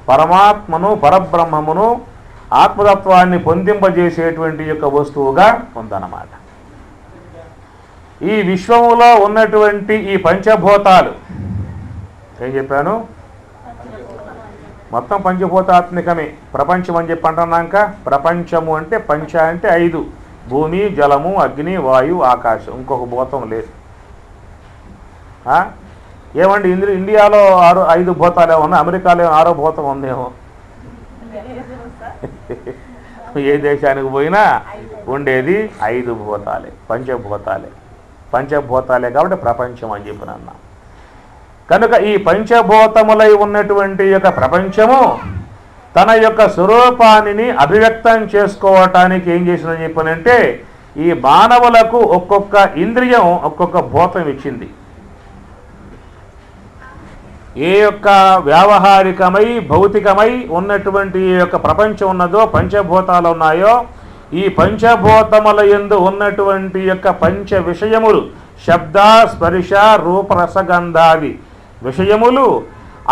పరమాత్మను, పరబ్రహ్మమును, ఆత్మతత్వాన్ని పొందింపజేసేటువంటి యొక్క వస్తువుగా ఉందన్నమాట. ఈ విశ్వములో ఉన్నటువంటి ఈ పంచభూతాలు ఏం చెప్పాను? మొత్తం పంచభూతాత్మికమే. ప్రపంచం అని చెప్పి అంటున్నాక, ప్రపంచము అంటే పంచ అంటే 5: భూమి, జలము, అగ్ని, వాయువు, ఆకాశం. ఇంకొక భూతం లేదు. ఏమండి ఇండియాలో 5 భూతాలే ఉన్నాయి, అమెరికాలో 6వ భూతం ఉందేమో. ఏ దేశానికి పోయినా ఉండేది 5 భూతాలే, పంచభూతాలే. పంచభూతాలే కాబట్టి ప్రపంచం అని చెప్పిన అన్నా. కనుక ఈ పంచభూతములై ఉన్నటువంటి యొక్క ప్రపంచము తన యొక్క స్వరూపాన్ని అభివ్యక్తం చేసుకోవటానికి ఏం చేసిందని చెప్పనంటే, ఈ మానవులకు ఒక్కొక్క ఇంద్రియం, ఒక్కొక్క భూతం ఇచ్చింది. ఏ యొక్క వ్యావహారికమై భౌతికమై ఉన్నటువంటి ఈ యొక్క ప్రపంచం ఉన్నదో, పంచభూతాలు ఉన్నాయో, ఈ పంచభూతముల యందు ఉన్నటువంటి యొక్క పంచ విషయములు, శబ్ద, స్పర్శ, రూప, రసగంధాది విషయములు,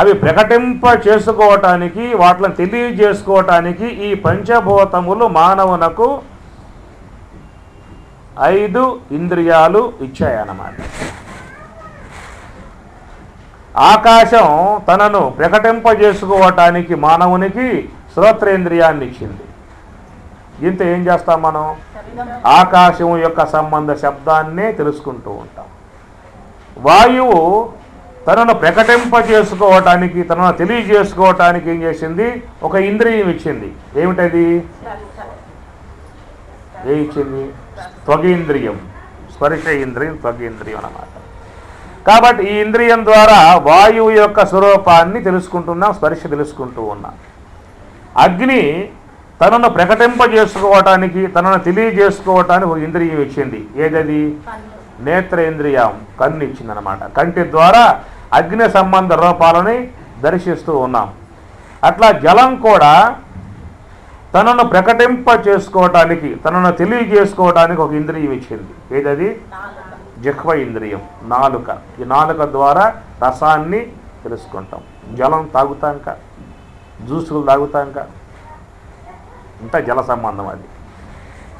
అవి ప్రకటింప చేసుకోవటానికి, వాటిని తెలియజేసుకోవటానికి ఈ పంచభూతములు మానవునకు 5 ఇంద్రియాలు ఇచ్చాయన్నమాట. ఆకాశం తనను ప్రకటింపజేసుకోవటానికి మానవునికి శ్రోత్రేంద్రియాన్ని ఇచ్చింది. ఇంత ఏం చేస్తాం మనం? ఆకాశం యొక్క సంబంధ శబ్దాన్నే తెలుసుకుంటూ ఉంటాం. వాయువు తనను ప్రకటింపజేసుకోవటానికి, తనను తెలియజేసుకోవటానికి ఏం చేసింది? ఒక ఇంద్రియం ఇచ్చింది. ఏమిటది? ఏ ఇచ్చింది? త్వగేంద్రియం, స్పర్శ ఇంద్రియం, త్వగేంద్రియం అన్నమాట. కాబట్టి ఈ ఇంద్రియం ద్వారా వాయువు యొక్క స్వరూపాన్ని తెలుసుకుంటున్నాం, స్పర్శ తెలుసుకుంటూ ఉన్నాం. అగ్ని తనను ప్రకటింపజేసుకోవటానికి, తనను తెలియజేసుకోవటానికి ఒక ఇంద్రియం ఇచ్చింది. ఏదది? నేత్రేంద్రియం, కన్ను ఇచ్చిందనమాట. కంటి ద్వారా అగ్ని సంబంధ రూపాలని దర్శిస్తూ ఉన్నాం. అట్లా జలం కూడా తనను ప్రకటింప చేసుకోవటానికి, తనను తెలియజేసుకోవటానికి ఒక ఇంద్రియం ఇచ్చింది. ఏదది? జిహ్వ ఇంద్రియం, నాలుక. ఈ నాలుక ద్వారా రసాన్ని తెలుసుకుంటాం. జలం తాగుతాంక, జ్యూసులు తాగుతాంక, ఇంత జల సంబంధం అది.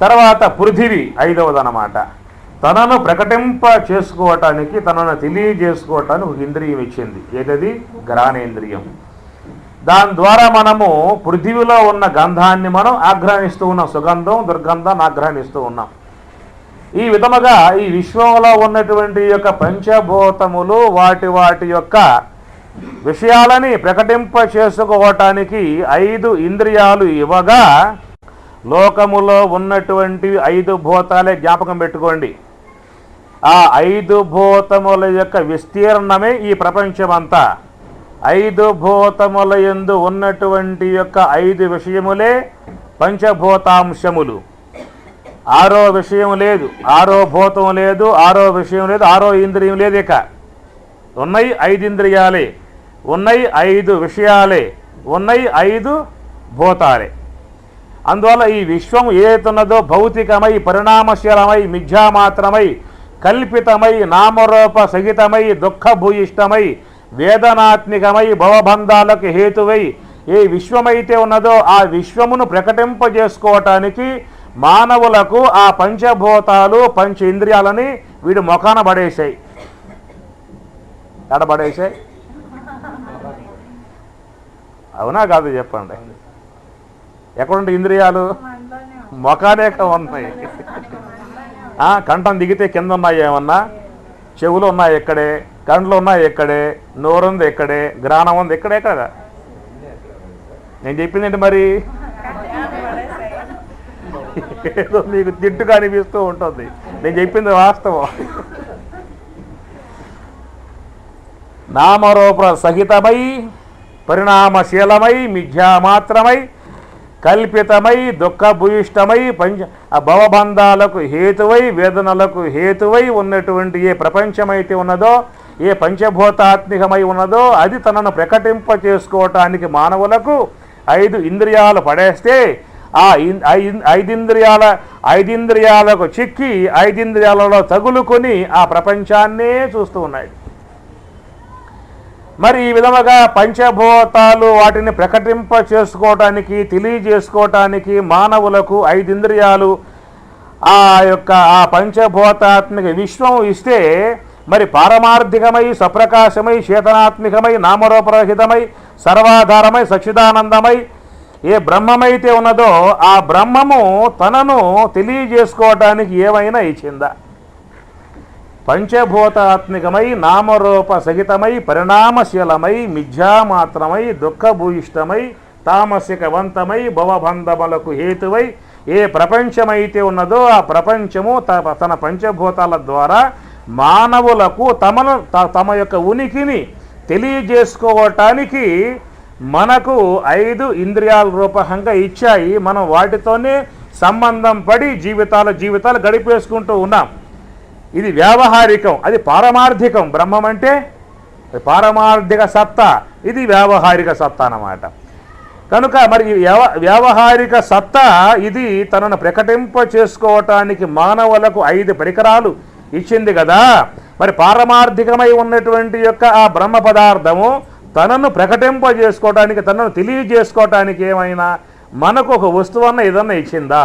తర్వాత పృథివీ 5వదన్నమాట. తనను ప్రకటింప చేసుకోవటానికి, తనను తెలియజేసుకోవటానికి ఒక ఇంద్రియం ఇచ్చింది. ఏదది? ఘ్రాణేంద్రియం. దాని ద్వారా మనము పృథివీలో ఉన్న గంధాన్ని మనం ఆగ్రహిస్తూ ఉన్నాం. సుగంధం, దుర్గంధాన్ని ఆగ్రహిస్తూ ఉన్నాం. ఈ విధముగా ఈ విశ్వంలో ఉన్నటువంటి యొక్క పంచభూతములు వాటి యొక్క విషయాలని ప్రకటింప చేసుకోవటానికి 5 ఇంద్రియాలు ఇవ్వగా, లోకములో ఉన్నటువంటి 5 భూతాలే జ్ఞాపకం పెట్టుకోండి. ఆ 5 భూతముల యొక్క విస్తీర్ణమే ఈ ప్రపంచమంతా. 5 భూతముల యందు ఉన్నటువంటి యొక్క 5 విషయములే పంచభూతాంశములు. 6వ విషయం లేదు, 6వ భూతం లేదు, 6వ విషయం లేదు, 6వ ఇంద్రియం లేదు. ఇక ఉన్నాయి 5 ఇంద్రియాలే, ఉన్నాయి 5 విషయాలే, ఉన్నాయి 5 భూతాలే. అందువల్ల ఈ విశ్వం ఏదైతున్నదో భౌతికమై, పరిణామశీలమై, మిథ్యామాత్రమై, కల్పితమై, నామరూప సహితమై, దుఃఖభూయిష్టమై, వేదనాత్మికమై, భవబంధాలకు హేతువై ఏ విశ్వమైతే ఉన్నదో ఆ విశ్వమును ప్రకటింపజేసుకోవటానికి మానవులకు ఆ పంచభూతాలు, పంచ ఇంద్రియాలని వీడు మొఖాన పడేశాయి. ఎడబడేశాయి? అవునా కాదు చెప్పండి. ఎక్కడుంటే ఇంద్రియాలు? మొఖానే ఉన్నాయి. కంఠం దిగితే కింద ఉన్నాయి ఏమన్నా, చెవులు ఉన్నాయి ఎక్కడే, కండ్లు ఉన్నాయి ఎక్కడే, నోరుంది ఎక్కడే, గ్రాణం ఉంది ఎక్కడే కదా. నేను చెప్పిందేంటి మరి? ఏదో మీకు తిట్టుగా అనిపిస్తూ ఉంటుంది. నేను చెప్పింది వాస్తవం. నామరూప సహితమై, పరిణామశీలమై, మిథ్యామాత్రమై, కల్పితమై, దుఃఖభూయిష్టమై, భవబంధాలకు హేతువై, వేదనలకు హేతువై ఉన్నటువంటి ఏ ప్రపంచమైతే ఉన్నదో, ఏ పంచభూతాత్మికమై ఉన్నదో అది తనను ప్రకటింప చేసుకోవటానికి మానవులకు 5 ఇంద్రియాలు పడేస్తే ఆ 5 ఇంద్రియాలకు చిక్కి 5 ఇంద్రియాలలో తగులుకొని ఆ ప్రపంచాన్నే చూస్తూ ఉన్నాడు. మరి ఈ విధముగా పంచభూతాలు వాటిని ప్రకటింప చేసుకోవటానికి, తెలియజేసుకోవటానికి మానవులకు 5 ఇంద్రియాలు ఆ పంచభూతాత్మిక విశ్వం ఇస్తే, మరి పారమార్థికమై, సప్రకాశమై, చేతనాత్మికమై, నామరూపరహితమై, సర్వాధారమై, సచ్చిదానందమై ఏ బ్రహ్మమైతే ఉన్నదో ఆ బ్రహ్మము తనను తెలియజేసుకోవటానికి ఏమైనా ఇచ్చిందా? పంచభూతాత్మికమై, నామరూప సహితమై, పరిణామశీలమై, మిథ్యామాత్రమై, దుఃఖభూయిష్టమై, తామసికవంతమై, భవబంధములకు హేతువై ఏ ప్రపంచమైతే ఉన్నదో ఆ ప్రపంచము తన పంచభూతాల ద్వారా మానవులకు తమ యొక్క ఉనికిని తెలియజేసుకోవటానికి మనకు 5 ఇంద్రియాల రూపకంగా ఇచ్చాయి. మనం వాటితోనే సంబంధం పడి జీవితాలు గడిపేసుకుంటూ ఉన్నాం. ఇది వ్యావహారికం, అది పారమార్థికం. బ్రహ్మం అంటే పారమార్థిక సత్తా, ఇది వ్యావహారిక సత్తా అన్నమాట. కనుక మరి వ్యావహారిక సత్తా ఇది తనను ప్రకటింప చేసుకోవటానికి మానవులకు 5 పరికరాలు ఇచ్చింది కదా. మరి పారమార్థికమై ఉన్నటువంటి యొక్క ఆ బ్రహ్మ పదార్థము తనను ప్రకటింప చేసుకోవటానికి, తనను తెలియజేసుకోవటానికి ఏమైనా మనకు ఒక వస్తువన్న ఏదన్నా ఇచ్చిందా?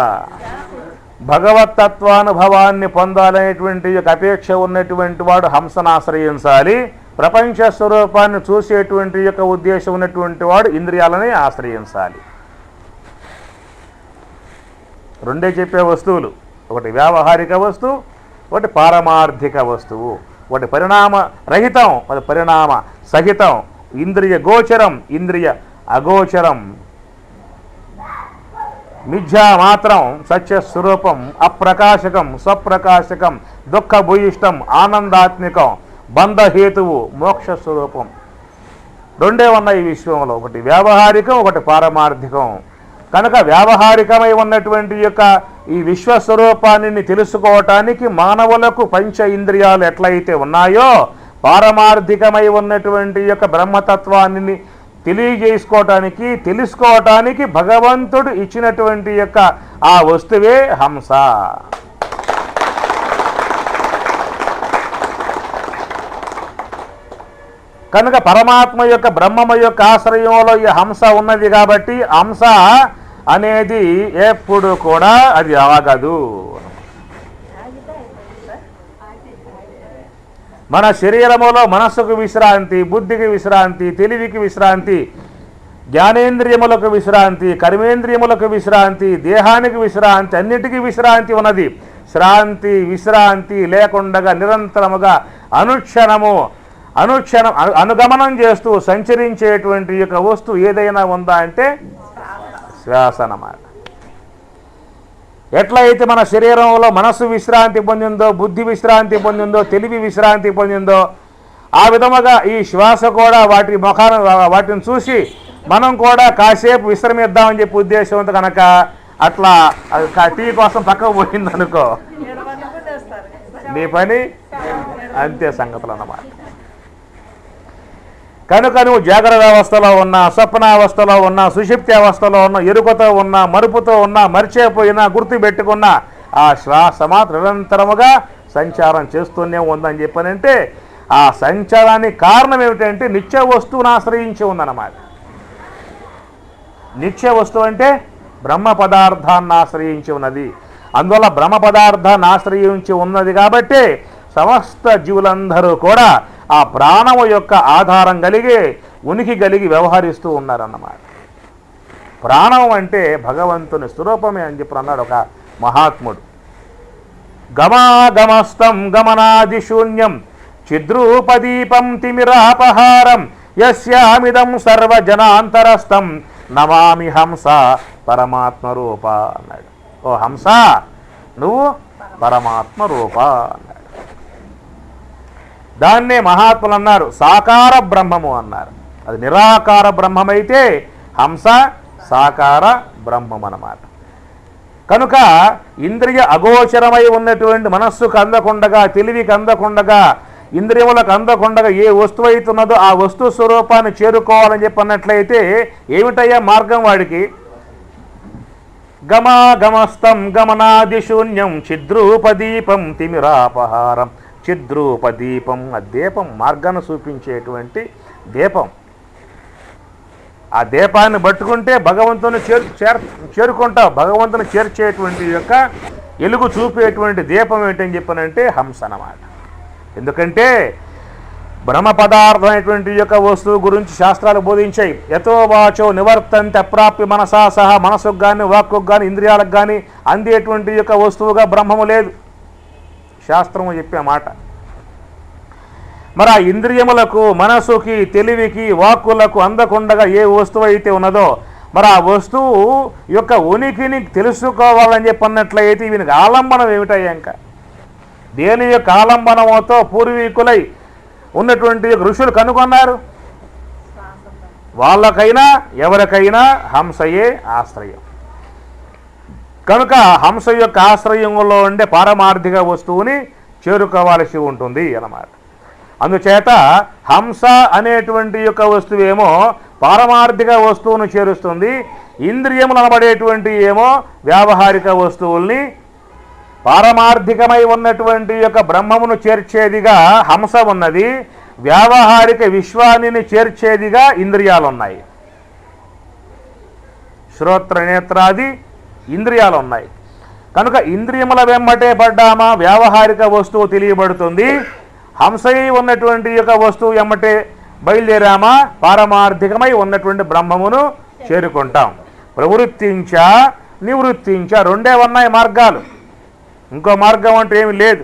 భగవత్తత్వానుభవాన్ని పొందాలనేటువంటి అపేక్ష ఉన్నటువంటి వాడు హంసను ఆశ్రయించాలి. ప్రపంచ స్వరూపాన్ని చూసేటువంటి యొక్క ఉద్దేశం ఉన్నటువంటి వాడు ఇంద్రియాలని ఆశ్రయించాలి. రెండే చెప్పే వస్తువులు, ఒకటి వ్యావహారిక వస్తువు, ఒకటి పారమార్థిక వస్తువు. ఒకటి పరిణామ రహితం, ఒకటి పరిణామ సహితం. ఇంద్రియ గోచరం, ఇంద్రియ అగోచరం. మిథ్యా మాత్రం, సత్యస్వరూపం, అప్రకాశకం, స్వప్రకాశకం, దుఃఖభూయిష్టం, ఆనందాత్మికం, బంధహేతువు, మోక్షస్వరూపం. రెండే ఉన్నాయి ఈ విశ్వంలో, ఒకటి వ్యావహారికం, ఒకటి పారమార్థికం. కనుక వ్యావహారికమై ఉన్నటువంటి యొక్క ఈ విశ్వస్వరూపాన్ని తెలుసుకోవటానికి మానవులకు పంచ ఇంద్రియాలు ఎట్లయితే ఉన్నాయో, పారమార్థికమై ఉన్నటువంటి యొక్క బ్రహ్మతత్వాన్ని తెలుసుకోవటానికి భగవంతుడు ఇచ్చినటువంటి యొక్క ఆ వస్తువే హంస. కనుక పరమాత్మ యొక్క బ్రహ్మము యొక్క ఆశ్రయంలో ఈ హంస ఉన్నది కాబట్టి హంస అనేది ఎప్పుడు కూడా అది ఆగదు. మన శరీరములో మనస్సుకు విశ్రాంతి, బుద్ధికి విశ్రాంతి, తెలివికి విశ్రాంతి, జ్ఞానేంద్రియములకు విశ్రాంతి, కర్మేంద్రియములకు విశ్రాంతి, దేహానికి విశ్రాంతి, అన్నిటికీ విశ్రాంతి ఉన్నది. శ్రాంతి విశ్రాంతి లేకుండా నిరంతరముగా అనుగమనం చేస్తూ సంచరించేటువంటి యొక్క వస్తువు ఏదైనా ఉందా అంటే శ్వాస అన్నమాట. ఎట్లయితే మన శరీరంలో మనస్సు విశ్రాంతి పొందిందో, బుద్ధి విశ్రాంతి పొందిందో, తెలివి విశ్రాంతి పొందిందో, ఆ విధముగా ఈ శ్వాస కూడా వాటిని చూసి మనం కూడా కాసేపు విశ్రమిద్దామని చెప్పి ఉద్దేశంతో కనుక అట్లా టీ కోసం పక్కకు పోయిందనుకో, నీ పని అంతే సంగతులు అన్నమాట. కనుక నువ్వు జాగ్రత్త అవస్థలో ఉన్నా, స్వప్నావస్థలో ఉన్నా, సుషుప్తి అవస్థలో ఉన్నా, ఎరుకతో ఉన్నా, మరుపుతో ఉన్నా, మరిచేపోయినా, గుర్తుపెట్టుకున్నా ఆ శ్వాస మాత్రం నిరంతరముగా సంచారం చేస్తూనే ఉందని చెప్పనంటే ఆ సంచారానికి కారణం ఏమిటంటే నిత్య వస్తువును ఆశ్రయించి ఉందన్నమాట. నిత్య వస్తువు అంటే బ్రహ్మ పదార్థాన్ని ఆశ్రయించి ఉన్నది. అందువల్ల బ్రహ్మ పదార్థాన్ని ఆశ్రయించి ఉన్నది కాబట్టి సమస్త జీవులందరూ కూడా ఆ ప్రాణము యొక్క ఆధారం ఉనికి కలిగి వ్యవహరిస్తూ ఉన్నారన్నమాట. ప్రాణం అంటే భగవంతుని స్వరూపమే అని చెప్పి అన్నాడు ఒక మహాత్ముడు. గమాగమస్తం గమనాది శూన్యం చిద్రూపదీపం తిమిరాపహారం యస్యామిదం సర్వజనాంతరస్థం నమామి హంస పరమాత్మ రూప అన్నాడు. ఓ హంస, నువ్వు పరమాత్మ రూప అన్నాడు. దాన్నే మహాత్ములు అన్నారు సాకార బ్రహ్మము అన్నారు. అది నిరాకార బ్రహ్మమైతే హంస సాకార బ్రహ్మం అన్నమాట. కనుక ఇంద్రియ అగోచరమై ఉన్నటువంటి మనస్సుకు అందకుండగా, తెలివికి అందకుండగా, ఇంద్రియములకు అందకుండగా ఏ వస్తువు అవుతున్నదో ఆ వస్తు స్వరూపాన్ని చేరుకోవాలని చెప్పి అన్నట్లయితే ఏమిటయ్యా మార్గం వాడికి? గమాగమస్తం గమనాది శూన్యం చిద్రూపదీపం తిమిరాపహారం. చిద్రూపదీపం, ఆ దీపం మార్గాన్ని చూపించేటువంటి దీపం. ఆ దీపాన్ని పట్టుకుంటే భగవంతుని చేరుకుంటావు. భగవంతుని చేర్చేటువంటి యొక్క ఎలుగు చూపేటువంటి దీపం ఏంటని చెప్పనంటే హంస అన్నమాట. ఎందుకంటే బ్రహ్మ పదార్థం అనేటువంటి యొక్క వస్తువు గురించి శాస్త్రాలు బోధించాయి. యతో వాచో నివర్తంతే అప్రాప్య మనసా సహా, మనసుకు కానీ వాక్కుకు కానీ ఇంద్రియాలకు కానీ అందేటువంటి యొక్క వస్తువుగా బ్రహ్మము లేదు, శాస్త్రము చెప్పే మాట. మరి ఆ ఇంద్రియములకు, మనసుకి, తెలివికి, వాక్కులకు అందకుండగా ఏ వస్తువు అయితే ఉన్నదో మరి ఆ వస్తువు యొక్క ఉనికిని తెలుసుకోవాలని చెప్పన్నట్లయితే వీనికి ఆలంబనం ఏమిటయ్యా? ఇంకా దేని యొక్క ఆలంబనమోతో పూర్వీకులై ఉన్నటువంటి ఋషులు కనుగొన్నారు. వాళ్ళకైనా ఎవరికైనా హంసయే ఆశ్రయం. కనుక హంస యొక్క ఆశ్రయంలో ఉండే పారమార్థిక వస్తువుని చేరుకోవాల్సి ఉంటుంది అన్నమాట. అందుచేత హంస అనేటువంటి యొక్క వస్తువేమో పారమార్థిక వస్తువును చేరుస్తుంది, ఇంద్రియములు అనబడేటువంటి ఏమో వ్యావహారిక వస్తువుల్ని, పారమార్థికమై ఉన్నటువంటి యొక్క బ్రహ్మమును చేర్చేదిగా హంస ఉన్నది, వ్యావహారిక విశ్వాన్ని చేర్చేదిగా ఇంద్రియాలు ఉన్నాయి. శ్రోత్ర నేత్రాది ఇంద్రియాలు ఉన్నాయి. కనుక ఇంద్రియముల వెంబటే పడ్డామా వ్యావహారిక వస్తువు తెలియబడుతుంది, హంసై ఉన్నటువంటి యొక్క వస్తువు ఎమ్మటే బయలుదేరామా పారమార్థికమై ఉన్నటువంటి బ్రహ్మమును చేరుకుంటాం. ప్రవృత్తించ నివృత్తించ రెండే ఉన్నాయి మార్గాలు, ఇంకో మార్గం అంటే ఏమి లేదు.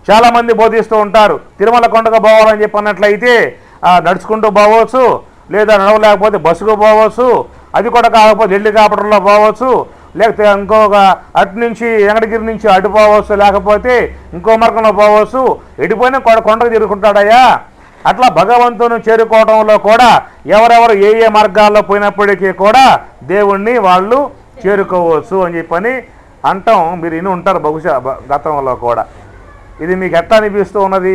చాలామంది బోధిస్తూ ఉంటారు తిరుమల కొండకు పోవాలని చెప్పన్నట్లయితే నడుచుకుంటూ పోవచ్చు, లేదా నడవలేకపోతే బస్సుకు పోవచ్చు, అది కూడా కాకపోతే హెలికాప్టర్లో పోవచ్చు, లేకపోతే ఇంకొక అటు నుంచి వెంకటగిరి నుంచి అటు పోవచ్చు, లేకపోతే ఇంకో మార్గంలో పోవచ్చు. ఎడిపోయినా కొండకు తిరుగుకుంటాడయ్యా. అట్లా భగవంతుని చేరుకోవడంలో కూడా ఎవరెవరు ఏ ఏ మార్గాల్లో పోయినప్పటికీ కూడా దేవుణ్ణి వాళ్ళు చేరుకోవచ్చు అని చెప్పని అంటాం. మీరు ఇన్ని ఉంటారు బహుశా గతంలో కూడా. ఇది మీకు ఎట్లా అనిపిస్తూ ఉన్నది?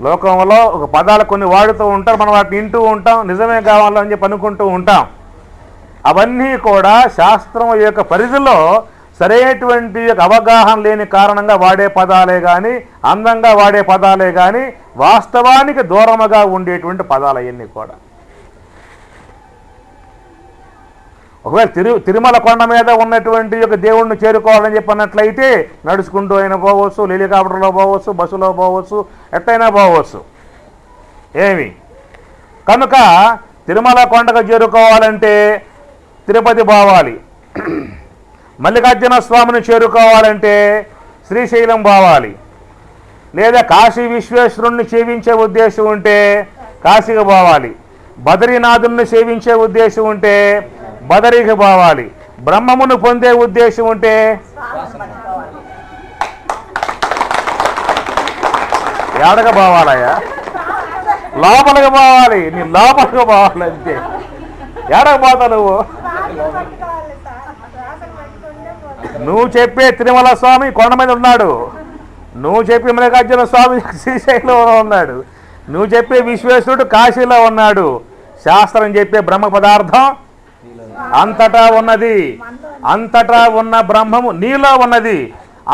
లోకంలో ఒక పదాలు కొన్ని వాడుతూ ఉంటారు, మనం వాటిని వింటూ ఉంటాం, నిజమే కావాలని చెప్పి అనుకుంటూ ఉంటాం. అవన్నీ కూడా శాస్త్రం యొక్క పరిధిలో సరైనటువంటి అవగాహన లేని కారణంగా వాడే పదాలే కానీ, అందంగా వాడే పదాలే కానీ, వాస్తవానికి దూరముగా ఉండేటువంటి పదాలు అవన్నీ కూడా. ఒకవేళ తిరుమల కొండ మీద ఉన్నటువంటి యొక్క దేవుణ్ణి చేరుకోవాలని చెప్పన్నట్లయితే నడుచుకుంటూ అయినా పోవచ్చు, హెలికాప్టర్లో పోవచ్చు, బస్సులో పోవచ్చు, ఎట్టయినా పోవచ్చు. ఏమి కనుక తిరుమల కొండకు చేరుకోవాలంటే తిరుపతి పోవాలి, మల్లికార్జున స్వామిని చేరుకోవాలంటే శ్రీశైలం పోవాలి, లేదా కాశీ విశ్వేశ్వరుణ్ణి సేవించే ఉద్దేశం ఉంటే కాశీకి పోవాలి, బదరీనాథుని సేవించే ఉద్దేశం ఉంటే బదరికి పోవాలి, బ్రహ్మమును పొందే ఉద్దేశం ఉంటే ఏడగా పోవాలయ్యా? లోపలికి పోవాలి. నీ లోపలికి పోవాలంటే ఏడకు పోతా నువ్వు చెప్పే తిరుమల స్వామి కొండ మీద ఉన్నాడు, నువ్వు చెప్పే మల్లికార్జున స్వామి శ్రీశైలంలో ఉన్నాడు, నువ్వు చెప్పే విశ్వేశ్వరుడు కాశీలో ఉన్నాడు. శాస్త్రం చెప్పే బ్రహ్మ పదార్థం అంతటా ఉన్నది. అంతటా ఉన్న బ్రహ్మము నీలో ఉన్నది.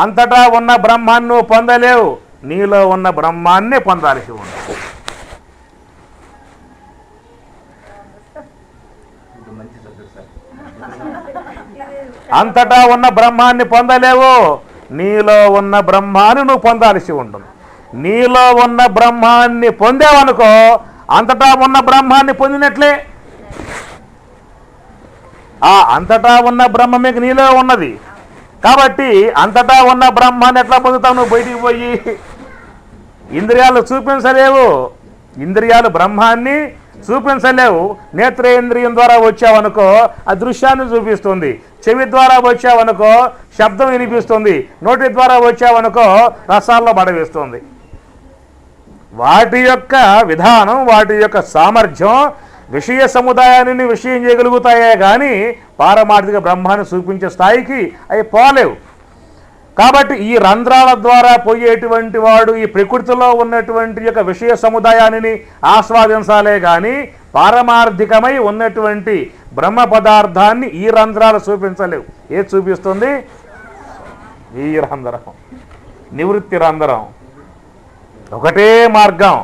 అంతటా ఉన్న బ్రహ్మాన్ని నువ్వు పొందలేవు, నీలో ఉన్న బ్రహ్మాన్నే పొందాల్సి ఉంది. అంతటా ఉన్న బ్రహ్మాన్ని పొందలేవు, నీలో ఉన్న బ్రహ్మాన్ని నువ్వు పొందాల్సి ఉంటుంది. నీలో ఉన్న బ్రహ్మాన్ని పొందేవనుకో అంతటా ఉన్న బ్రహ్మాన్ని పొందినట్లే. ఆ అంతటా ఉన్న బ్రహ్మ మీకు నీలో ఉన్నది కాబట్టి అంతటా ఉన్న బ్రహ్మాన్ని ఎట్లా పొందుతావు? నువ్వు బయటికి పోయి ఇంద్రియాలు చూపించలేవు, ఇంద్రియాలు బ్రహ్మాన్ని చూపించలేవు. నేత్రేంద్రియం ద్వారా వచ్చావనుకో ఆ దృశ్యాన్ని చూపిస్తుంది, చెవి ద్వారా వచ్చావనుకో శబ్దం వినిపిస్తుంది, నోటి ద్వారా వచ్చావనుకో రసాల్లో పడవేస్తుంది. వాటి యొక్క విధానం, వాటి యొక్క సామర్థ్యం విషయ సముదాయాన్ని విషయం చేయగలుగుతాయే కానీ పారమార్థిక బ్రహ్మాన్ని చూపించే స్థాయికి అవి పోలేవు. కాబట్టి ఈ రంధ్రాల ద్వారా పోయేటువంటి వాడు ఈ ప్రకృతిలో ఉన్నటువంటి యొక్క విషయ సముదాయాన్ని ఆస్వాదించాలే కానీ పారమార్థికమై ఉన్నటువంటి బ్రహ్మ పదార్థాన్ని ఈ రంధ్రాలు చూపించలేవు. ఏది చూపిస్తుంది? ఈ రంధ్రం, నివృత్తి రంధ్రం. ఒకటే మార్గం,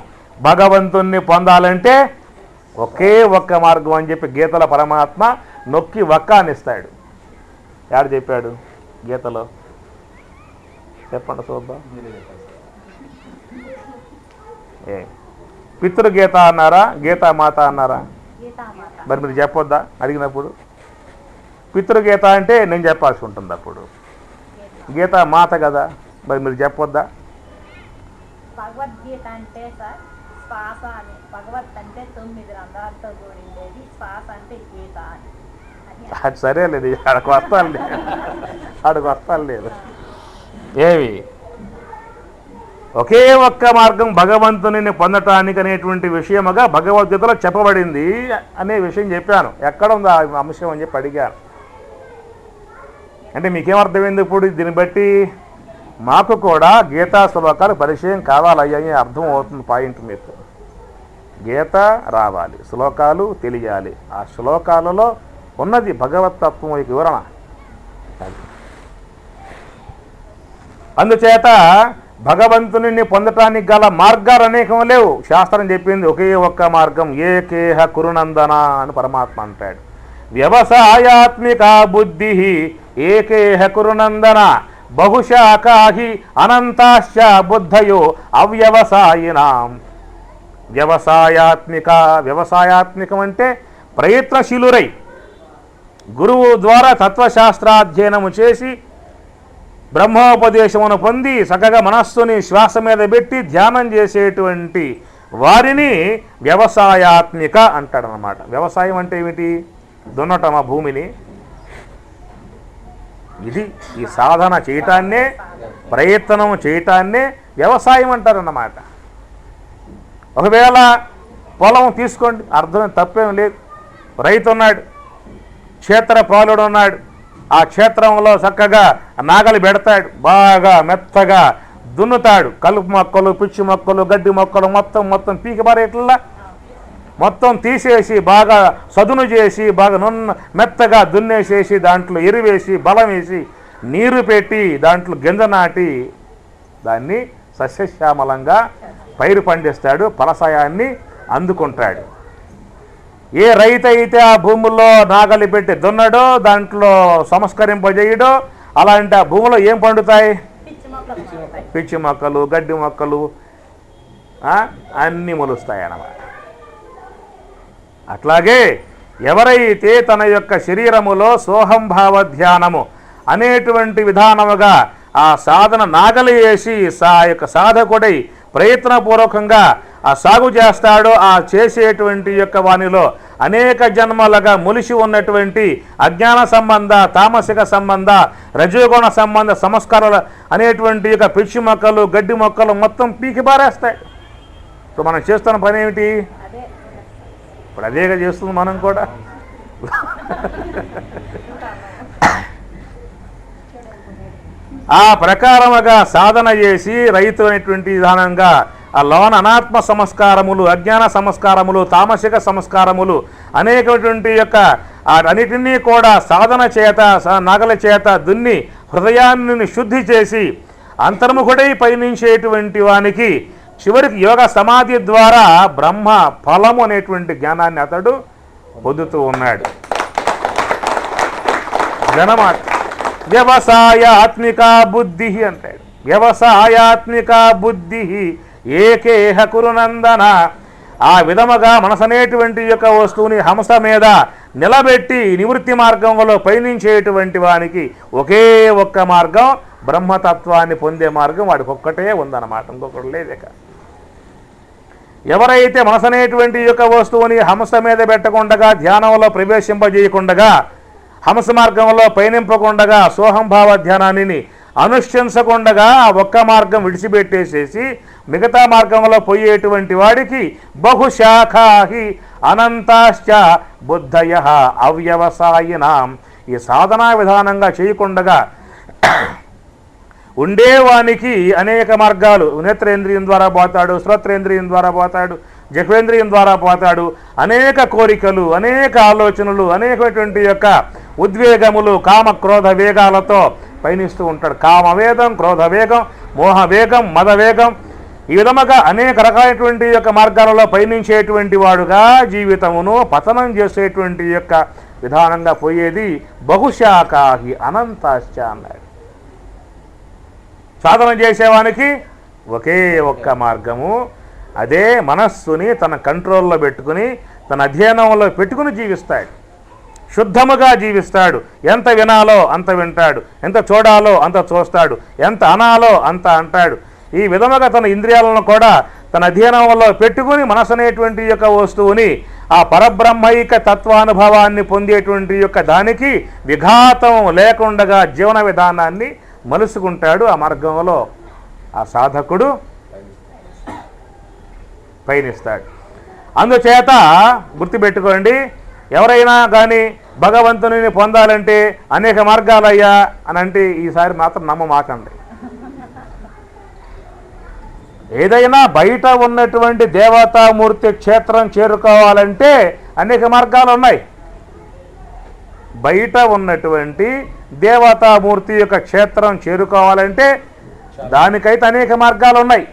భగవంతుణ్ణి పొందాలంటే ఒకే ఒక్క మార్గం అని చెప్పి గీతలో పరమాత్మ నొక్కి వక్కానిస్తాడు. ఎవరు చెప్పాడు గీతలో? చెప్పండి చూద్దాం. ఏ పితృగీత అన్నారా, గీతామాత అన్నారా? మరి మీరు చెప్పొద్దా అడిగినప్పుడు? పితృగీత అంటే నేను చెప్పాల్సి ఉంటుంది, అప్పుడు గీత మాత కదా, మరి మీరు చెప్పొద్దా? భగవద్గీత అంటే సార్ శ్వాస అని, భగవత్ అంటే 9 రంధ్రాలతో కూడిండేది, శ్వాస అంటే గీత అని. అది సరేలేదు, అక్కడికి వస్తాను లేదు. ఏవి ఒకే ఒక్క మార్గం భగవంతుని పొందటానికి అనేటువంటి విషయముగా భగవద్గీతలో చెప్పబడింది అనే విషయం చెప్పాను. ఎక్కడ ఉంది ఆ అంశం అని చెప్పి అడిగాను. అంటే మీకేమర్థమైంది ఇప్పుడు? దీన్ని బట్టి మాకు కూడా గీతా శ్లోకాలు పరిచయం కావాలయ్యని అర్థం అవుతుంది. పాయింట్ మీకు గీత రావాలి, శ్లోకాలు తెలియాలి, ఆ శ్లోకాలలో ఉన్నది భగవతత్వం యొక్క వివరణ. అందుచేత భగవంతుని పొందటానికి గల మార్గాలు అనేకం లేవు. శాస్త్రం చెప్పింది ఒకే ఒక్క మార్గం, ఏకేహ కురునందన అని పరమాత్మ అంటాడు. వ్యవసాయాత్మిక బుద్ధి ఏకేహ కురునందన బహుశాఖాహి అనంతాశ్చ బుద్ధయో అవ్యవసాయినాం. వ్యవసాయాత్మికం అంటే ప్రయత్నశీలురై గురువు ద్వారా తత్వశాస్త్రాధ్యయనము చేసి బ్రహ్మోపదేశమును పొంది చక్కగా మనస్సుని శ్వాస మీద పెట్టి ధ్యానం చేసేటువంటి వారిని వ్యవసాయాత్మిక అంటాడనమాట. వ్యవసాయం అంటే ఏమిటి? దున్నటం ఆ భూమిని. ఇది ఈ సాధన చేయటాన్నే, ప్రయత్నం చేయటాన్నే వ్యవసాయం అంటారన్నమాట. ఒకవేళ పొలం తీసుకోండి, అర్థం తప్పేం లేదు. రైతు ఉన్నాడు, క్షేత్రపాలుడు ఉన్నాడు, ఆ క్షేత్రంలో చక్కగా నాగలి పెడతాడు, బాగా మెత్తగా దున్నుతాడు. కలుపు మొక్కలు, పిచ్చి మొక్కలు, గడ్డి మొక్కలు మొత్తం పీకిపారేట్లా మొత్తం తీసేసి బాగా సదును చేసి బాగా మెత్తగా దున్నేసేసి దాంట్లో ఎరువేసి బలం వేసి నీరు పెట్టి దాంట్లో గింజ నాటి దాన్ని సస్యశ్యామలంగా పైరు పండిస్తాడు, ఫలసాయాన్ని అందుకుంటాడు. ఏ రైతు అయితే ఆ భూముల్లో నాగలి పెట్టి దున్నడో, దాంట్లో సంస్కరింపజేయడో, అలాంటి ఆ భూమిలో ఏం పండుతాయి? పిచ్చి మొక్కలు, గడ్డి మొక్కలు అన్నీ మొలుస్తాయి అన్నమాట. అట్లాగే ఎవరైతే తన యొక్క శరీరములో సోహంభావ ధ్యానము అనేటువంటి విధానముగా ఆ సాధన నాగలి వేసి ఆ యొక్క సాధకుడై ప్రయత్నపూర్వకంగా ఆ సాగు చేస్తాడో, ఆ చేసేటువంటి యొక్క వానిలో అనేక జన్మలుగా మొలిసి ఉన్నటువంటి అజ్ఞాన సంబంధ, తామసిక సంబంధ, రజోగుణ సంబంధ సంస్కారాలు అనేటువంటి యొక్క పిచ్చి మొక్కలు, గడ్డి మొక్కలు మొత్తం పీకి పారేస్తాయి. ఇప్పుడు మనం చేస్తున్న పని ఏమిటి? ఇప్పుడు అదేగా చేస్తుంది మనం కూడా. ఆ ప్రకారముగా సాధన చేసి రైతు అనేటువంటి విధానంగా ఆ లోన అనాత్మ సంస్కారములు, అజ్ఞాన సంస్కారములు, తామసిక సంస్కారములు అనేకటువంటి యొక్క అన్నిటినీ కూడా సాధన చేత, నాగల చేత దున్ని హృదయాన్ని శుద్ధి చేసి అంతర్ముఖుడై పయనించేటువంటి వానికి చివరికి యోగ సమాధి ద్వారా బ్రహ్మ ఫలము అనేటువంటి జ్ఞానాన్ని అతడు పొందుతూ ఉన్నాడు. జనమాట వ్యవసాయాత్మిక బుద్ధి అంటాడు. వ్యవసాయాత్మిక బుద్ధి ఏకేహ కురునందన. ఆ విధముగా మనసనేటువంటి యొక్క వస్తువుని హంస మీద నిలబెట్టి నివృత్తి మార్గంలో పయనించేటువంటి వానికి ఒకే ఒక్క మార్గం, బ్రహ్మతత్వాన్ని పొందే మార్గం వాడికి ఒక్కటే ఉందన్నమాట, ఇంకొకటి లేదేక. ఎవరైతే మనసనేటువంటి యొక్క వస్తువుని హంస మీద పెట్టకుండగా, ధ్యానంలో ప్రవేశింపజేయకుండగా, హంస మార్గంలో పయనింపకుండగా, సోహంభావ ధ్యానాన్ని అనుష్ఠించకుండగా ఒక్క మార్గం విడిచిపెట్టేసేసి మిగతా మార్గంలో పోయేటువంటి వాడికి బహుశాఖాహి అనంతాశ్చ బుద్ధయ అవ్యవసాయినాం. ఈ సాధనా విధానంగా చేయకుండగా ఉండేవానికి అనేక మార్గాలు, నేత్రేంద్రియం ద్వారా పోతాడు, శ్రోత్రేంద్రియం ద్వారా పోతాడు, జహ్వేంద్రియం ద్వారా పోతాడు. అనేక కోరికలు, అనేక ఆలోచనలు, అనేకటువంటి యొక్క ఉద్వేగములు, కామ క్రోధ వేగాలతో పయనిస్తూ ఉంటాడు. కామవేగం, క్రోధవేగం, మోహవేగం, మదవేగం, ఈ విధముగా అనేక రకాలైనటువంటి యొక్క మార్గాలలో పయనించేటువంటి వాడుగా జీవితమును పతనం చేసేటువంటి యొక్క విధానంగా పోయేది బహుశాఖాహి అనంతాశ్చ అన్నాడు. సాధన చేసేవానికి ఒకే ఒక్క మార్గము, అదే మనస్సుని తన కంట్రోల్లో పెట్టుకుని తన అధ్యయనంలో పెట్టుకుని జీవిస్తాడు, శుద్ధముగా జీవిస్తాడు. ఎంత వినాలో అంత వింటాడు, ఎంత చూడాలో అంత చూస్తాడు, ఎంత అనాలో అంత అంటాడు. ఈ విధముగా తన ఇంద్రియాలను కూడా తన అధ్యయనంలో పెట్టుకుని మనసు అనేటువంటి యొక్క వస్తువుని ఆ పరబ్రహ్మైక తత్వానుభవాన్ని పొందేటువంటి యొక్క దానికి విఘాతం లేకుండా జీవన విధానాన్ని మలుసుకుంటాడు. ఆ మార్గంలో ఆ సాధకుడు పయనిస్తాడు. అందుచేత గుర్తుపెట్టుకోండి, ఎవరైనా కానీ భగవంతుని పొందాలంటే అనేక మార్గాలయ్యా అని అంటే ఈసారి మాత్రం నమ్మమాకండి. ఏదైనా బయట ఉన్నటువంటి దేవతామూర్తి క్షేత్రం చేరుకోవాలంటే అనేక మార్గాలు ఉన్నాయి. బయట ఉన్నటువంటి దేవతామూర్తి యొక్క క్షేత్రం చేరుకోవాలంటే దానికైతే అనేక మార్గాలు ఉన్నాయి.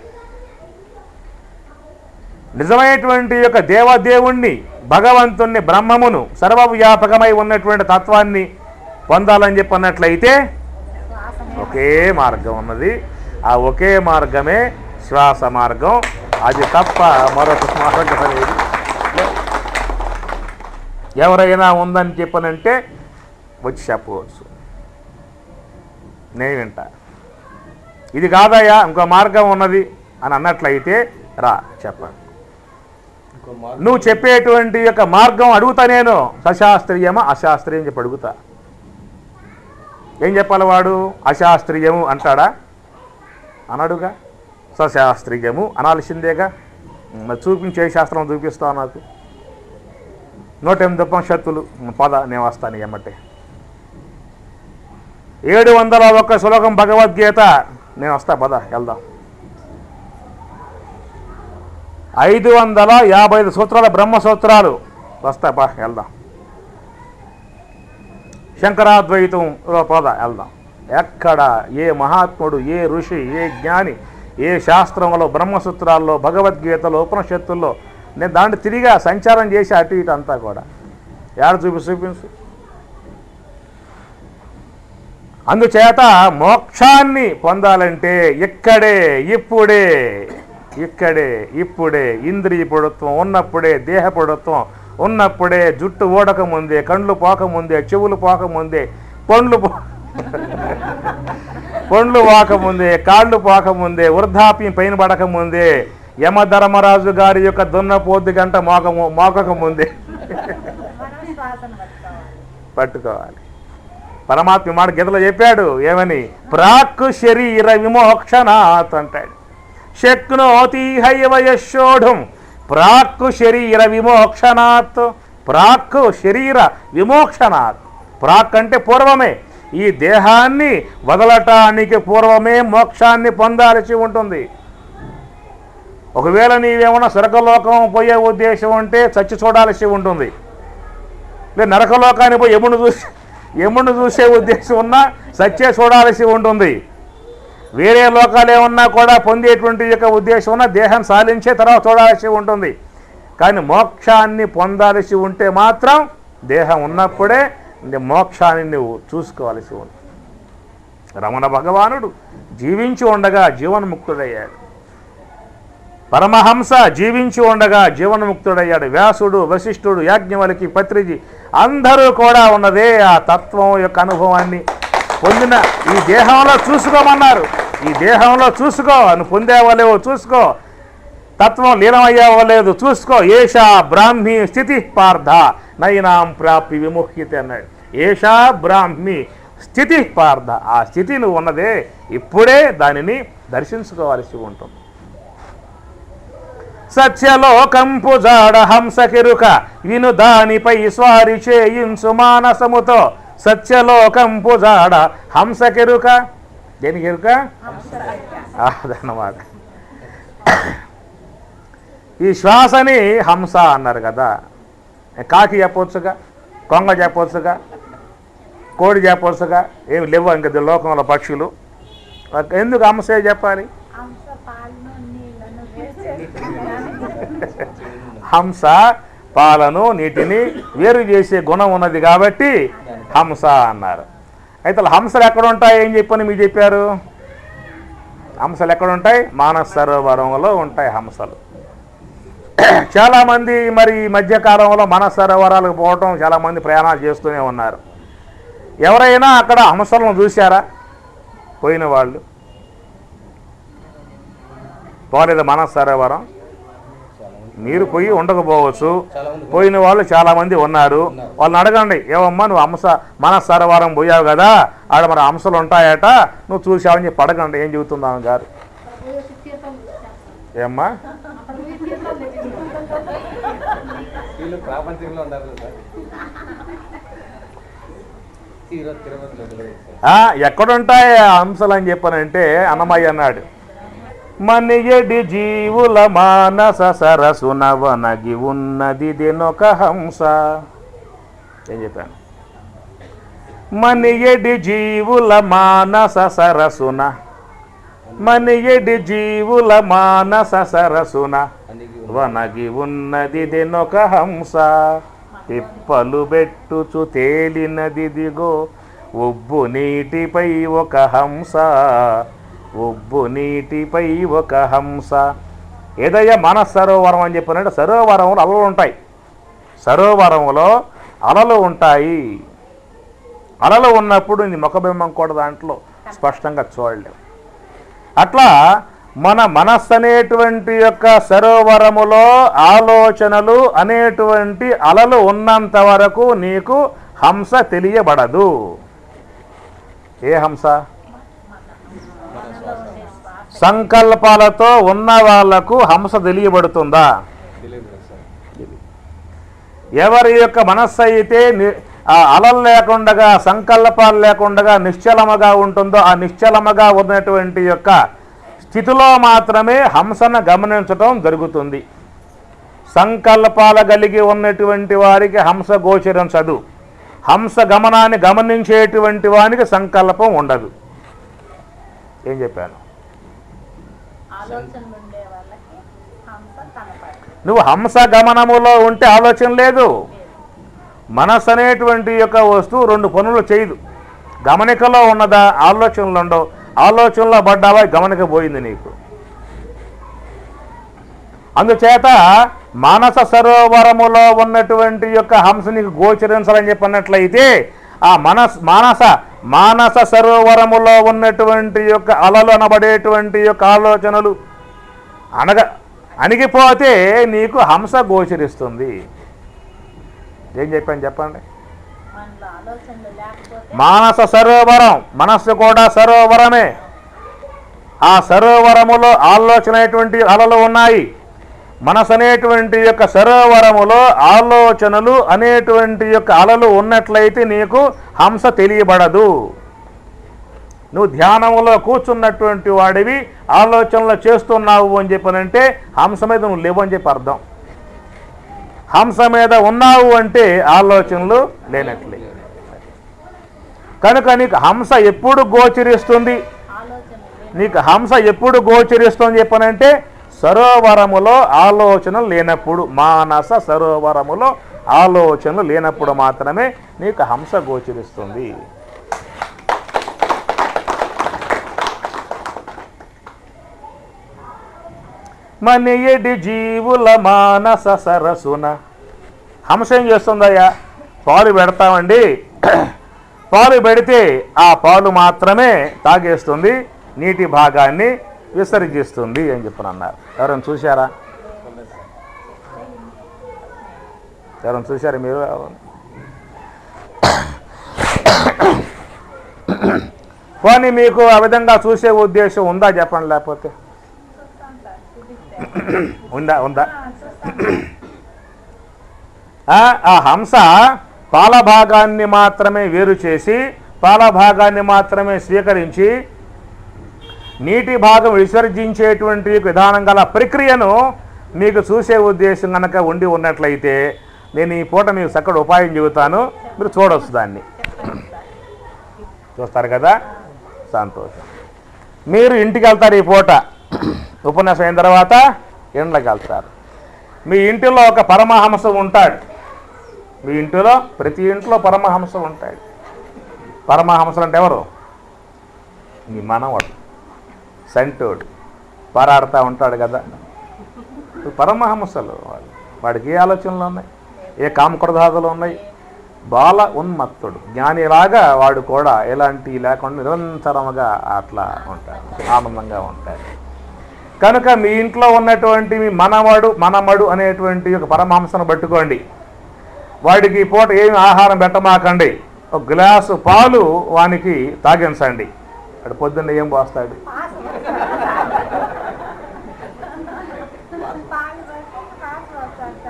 నిజమైనటువంటి యొక్క దేవదేవుణ్ణి, భగవంతుణ్ణి, బ్రహ్మమును, సర్వవ్యాపకమై ఉన్నటువంటి తత్వాన్ని పొందాలని చెప్పన్నట్లయితే ఒకే మార్గం ఉన్నది. ఆ ఒకే మార్గమే శ్వాస మార్గం. అది తప్ప మరొక మార్గం అనేది ఎవరైనా ఉందని చెప్పనంటే వచ్చి చెప్పవచ్చు, నేను వింటా. ఇది కాదయ్యా ఇంకో మార్గం ఉన్నది అని అన్నట్లయితే రా చెప్పండి. నువ్వు చెప్పేటువంటి యొక్క మార్గం అడుగుతా, నేను సశాస్త్రీయమా అశాస్త్రీయం చెప్పి అడుగుతా. ఏం చెప్పాలి వాడు? అశాస్త్రీయము అంటాడా? అనడుగా. సశాస్త్రీయము అనాల్సిందేగా. చూపించే శాస్త్రం చూపిస్తావు నాకు. 108 ఉపనిషత్తులు పద, నేను వస్తాను ఎమ్మటే. 701 శ్లోకం భగవద్గీత, నేను వస్తా పద వెళ్దాం. 555 సూత్రాల బ్రహ్మసూత్రాలు వస్తా పా వెళ్దాం. శంకరాద్వైతం పద వెళ్దాం. ఎక్కడ ఏ మహాత్ముడు, ఏ ఋషి, ఏ జ్ఞాని, ఏ శాస్త్రంలో, బ్రహ్మసూత్రాల్లో, భగవద్గీతలో, ఉపనిషత్తుల్లో నేను దాంట్లో తిరిగా సంచారం చేసి అటు ఇటు అంతా కూడా యాడ చూపించు. అందుచేత మోక్షాన్ని పొందాలంటే ఇక్కడే ఇప్పుడే ఇంద్రియ పొడుత్వం ఉన్నప్పుడే, దేహ పొడుత్వం ఉన్నప్పుడే, జుట్టు ఊడకముందే, కండ్లు పోకముందే, చెవులు పోకముందే, పండ్లు పోకముందే, కాళ్ళు పోకముందే, వృద్ధాప్యం పైన పడకముందే, యమధర్మరాజు గారి యొక్క దున్నపోద్ది గంట మోకకముందే పట్టుకోవాలి. పరమాత్మ మాట గీతలో చెప్పాడు ఏమని? ప్రాక్ శరీర విమోక్షనాత్ అంటాడు. శక్నోతి హైవ యశోఢం ప్రాక్ శరీర విమోక్షనాత్. ప్రాక్ శరీర విమోక్షనాత్. ప్రాక్ అంటే పూర్వమే. ఈ దేహాన్ని వదలటానికి పూర్వమే మోక్షాన్ని పొందాల్సి ఉంటుంది. ఒకవేళ నీవేమన్నా స్వర్గలోకం పోయే ఉద్దేశం ఉంటే చచ్చి చూడాల్సి ఉంటుంది. లేదు నరకలోకాన్ని పోయి యముడిని చూసే ఉద్దేశం ఉన్నా సత్యే చూడాల్సి ఉంటుంది. వేరే లోకాలు ఏమన్నా కూడా పొందేటువంటి యొక్క ఉద్దేశం ఉన్నా దేహం సాధించే తర్వాత చూడాల్సి ఉంటుంది. కానీ మోక్షాన్ని పొందాల్సి ఉంటే మాత్రం దేహం ఉన్నప్పుడే మోక్షాన్ని నువ్వు చూసుకోవాల్సి ఉంది. రమణ భగవానుడు జీవించి ఉండగా జీవన్ముక్తుడయ్యాడు. పరమహంస జీవించి ఉండగా జీవన్ముక్తుడయ్యాడు. వ్యాసుడు, వశిష్ఠుడు, యాజ్ఞవల్కి, పత్రిజీ అందరూ కూడా ఉన్నదే ఆ తత్వం యొక్క అనుభవాన్ని పొందిన ఈ దేహంలో చూసుకోమన్నారు. ఈ దేహంలో చూసుకో, నువ్వు పొందేవలేవో చూసుకో, తత్వం లీనమయ్యావో లేదు చూసుకో. ఏషా బ్రాహ్మీ స్థితి పార్థ నైనాం ప్రాప్తి విముఖ్యత అన్నాడు. ఏషా బ్రాహ్మీ స్థితి పార్థ. ఆ స్థితి నువ్వు ఉన్నదే ఇప్పుడే దానిని దర్శించుకోవాల్సి ఉంటుంది. సత్యలోకంపు జాడ హంసకెరుక విను దానిపై స్వారి చేయించు మానసముతో. సత్యలోకంపు జాడ హంసకెరుక, దేనికి ఎరుక? అదన్నమాట. ఈ శ్వాసని హంస అన్నారు కదా. కాకి చెప్పవచ్చుగా, కొంగ చెప్పవచ్చుగా, కోడి చెప్పవచ్చుగా, ఏమి లేవు ఇంకా లోకంలో పక్షులు. ఎందుకు హంసే చెప్పాలి? హంస పాలను నీటిని వేరు చేసే గుణం ఉన్నది కాబట్టి హంస అన్నారు. అయితే హంసలు ఎక్కడ ఉంటాయి ఏం చెప్పని మీకు చెప్పారు? హంసలు ఎక్కడ ఉంటాయి? మానస సరోవరంలో ఉంటాయి హంసలు. చాలామంది మరి ఈ మధ్యకాలంలో మానస సరోవరాలకు పోవటం చాలామంది ప్రయాణాలు చేస్తూనే ఉన్నారు. ఎవరైనా అక్కడ హంసలను చూశారా? పోయిన వాళ్ళు పోలేదు మానస సరోవరం. మీరు పోయి ఉండకపోవచ్చు, పోయిన వాళ్ళు చాలామంది ఉన్నారు. వాళ్ళని అడగండి, ఏమమ్మా నువ్వు మానస సరోవరం పోయావు కదా, ఆడ మరి హంసలు ఉంటాయట, నువ్వు చూసావని చెప్పి అడగండి. ఏం చెబుతుంది ఆమె గారు? ఏమ్మా ఎక్కడుంటాయి హంసలు అని చెప్పానంటే అన్నమయ్య అన్నాడు, మనియడి జీవుల మానస సరసున వనగి ఉన్నది దెనొక హంస. ఏం చెప్పాను? మనియడి జీవుల మానస సరసున, మనియడి జీవుల మానస సరసున వనగి ఉన్నది దెనొక హంస. తిప్పలు బెట్టుచు తేలినది దిగో ఉబ్బు నీటిపై ఒక హంస, ఉబ్బు నీటిపై ఒక హంస. ఏదయ్యా మానస సరోవరం అని చెప్పినట్టు సరోవరంలో అలలు ఉంటాయి. సరోవరంలో అలలు ఉంటాయి. అలలు ఉన్నప్పుడు నీ ముఖబింబం కూడా దాంట్లో స్పష్టంగా చూడలేవు. అట్లా మన మనస్సు అనేటువంటి యొక్క సరోవరములో ఆలోచనలు అనేటువంటి అలలు ఉన్నంత వరకు నీకు హంస తెలియబడదు. ఏ హంస? సంకల్పాలతో ఉన్న వాళ్లకు హంస తెలియబడుతుందా? ఎవరి యొక్క మనస్సు అయితే అలలు లేకుండా సంకల్పాలు లేకుండా నిశ్చలముగా ఉంటుందో ఆ నిశ్చలముగా ఉన్నటువంటి యొక్క స్థితిలో మాత్రమే హంసను గమనించటం జరుగుతుంది. సంకల్పాలు కలిగి ఉన్నటువంటి వారికి హంస గోచరించదు. హంస గమనాన్ని గమనించేటువంటి వానికి సంకల్పం ఉండదు. ఏం చెప్పాను? నువ్వు హంస గమనములో ఉంటే ఆలోచన లేదు. మనస్సు అనేటువంటి యొక్క వస్తువు రెండు పనులు చేయదు. గమనికలో ఉన్నదా? ఆలోచనలు ఉండవు. ఆలోచనలో పడ్డావా? గమనిక పోయింది నీకు. అందుచేత మానస సరోవరములో ఉన్నటువంటి యొక్క హంస నీకు గోచరించాలని చెప్పినట్లయితే ఆ మానస సరోవరములో ఉన్నటువంటి యొక్క అలలు అనబడేటువంటి యొక్క ఆలోచనలు అణిగిపోతే నీకు హంస గోచరిస్తుంది. ఏం చెప్పాను చెప్పండి? మానస సరోవరం, మనస్సు కూడా సరోవరమే. ఆ సరోవరములో ఆలోచన అనేటువంటి అలలు ఉన్నాయి. మనసు అనేటువంటి యొక్క సరోవరములో ఆలోచనలు అనేటువంటి యొక్క అలలు ఉన్నట్లయితే నీకు హంస తెలియబడదు. నువ్వు ధ్యానములో కూర్చున్నటువంటి వాడివి ఆలోచనలు చేస్తున్నావు అని చెప్పనంటే హంస మీద నువ్వు లేవు అని చెప్పి అర్థం. హంస మీద ఉన్నావు అంటే ఆలోచనలు లేనట్లే. కనుక నీకు హంస ఎప్పుడు గోచరిస్తుంది? నీకు హంస ఎప్పుడు గోచరిస్తుంది చెప్పనంటే సరోవరములో ఆలోచనలు లేనప్పుడు, మానస సరోవరములో ఆలోచనలు లేనప్పుడు మాత్రమే నీకు హంస గోచరిస్తుంది. మనియడి జీవుల మానస సరసున. హంస ఏం చేస్తుందయ్యా? పాలు పెడతామండి. పాలు పెడితే ఆ పాలు మాత్రమే తాగేస్తుంది, నీటి భాగాన్ని విసర్జిస్తుంది అని చెప్పనన్నారు. ఎవరైనా చూశారా? ఎవరైనా చూశారా మీరు? పోనీ మీకు ఆ విధంగా చూసే ఉద్దేశం ఉందా చెప్పండి. లేకపోతే ఉందా? ఆ హంస పాల భాగాన్ని మాత్రమే వేరు చేసి పాల భాగాన్ని మాత్రమే స్వీకరించి నీటి భాగం విసర్జించేటువంటి విధానం గల ప్రక్రియను మీకు చూసే ఉద్దేశం కనుక ఉండి ఉన్నట్లయితే నేను ఈ పూట మీకు చక్కటి ఉపాయం చెబుతాను, మీరు చూడవచ్చు. దాన్ని చూస్తారు కదా, సంతోషం. మీరు ఇంటికి వెళ్తారు ఈ పూట ఉపన్యాసం అయిన తర్వాత ఎండ్లకి వెళ్తారు. మీ ఇంటిలో ఒక పరమహంస ఉంటాడు. మీ ఇంటిలో ప్రతి ఇంట్లో పరమహంస ఉంటాడు. పరమహంసలు అంటే ఎవరు? మీ మనవాడు, సంటోడు, పారాడుతూ ఉంటాడు కదా, పరమహంసలు. వాడికి ఏ ఆలోచనలు ఉన్నాయి, ఏ కామక్రోధాదులు ఉన్నాయి? బాల ఉన్మత్తుడు, జ్ఞానిలాగా వాడు కూడా ఎలాంటి లేకుండా నిరంతరముగా అట్లా ఉంటాడు, ఆనందంగా ఉంటాడు. కనుక మీ ఇంట్లో ఉన్నటువంటి మీ మనమడు అనేటువంటి ఒక పరమహంసను పట్టుకోండి. వాడికి పూట ఏమి ఆహారం పెట్టమాకండి. ఒక గ్లాసు పాలు వానికి తాగించండి. వాడు పొద్దున్న ఏం పోస్తాడు?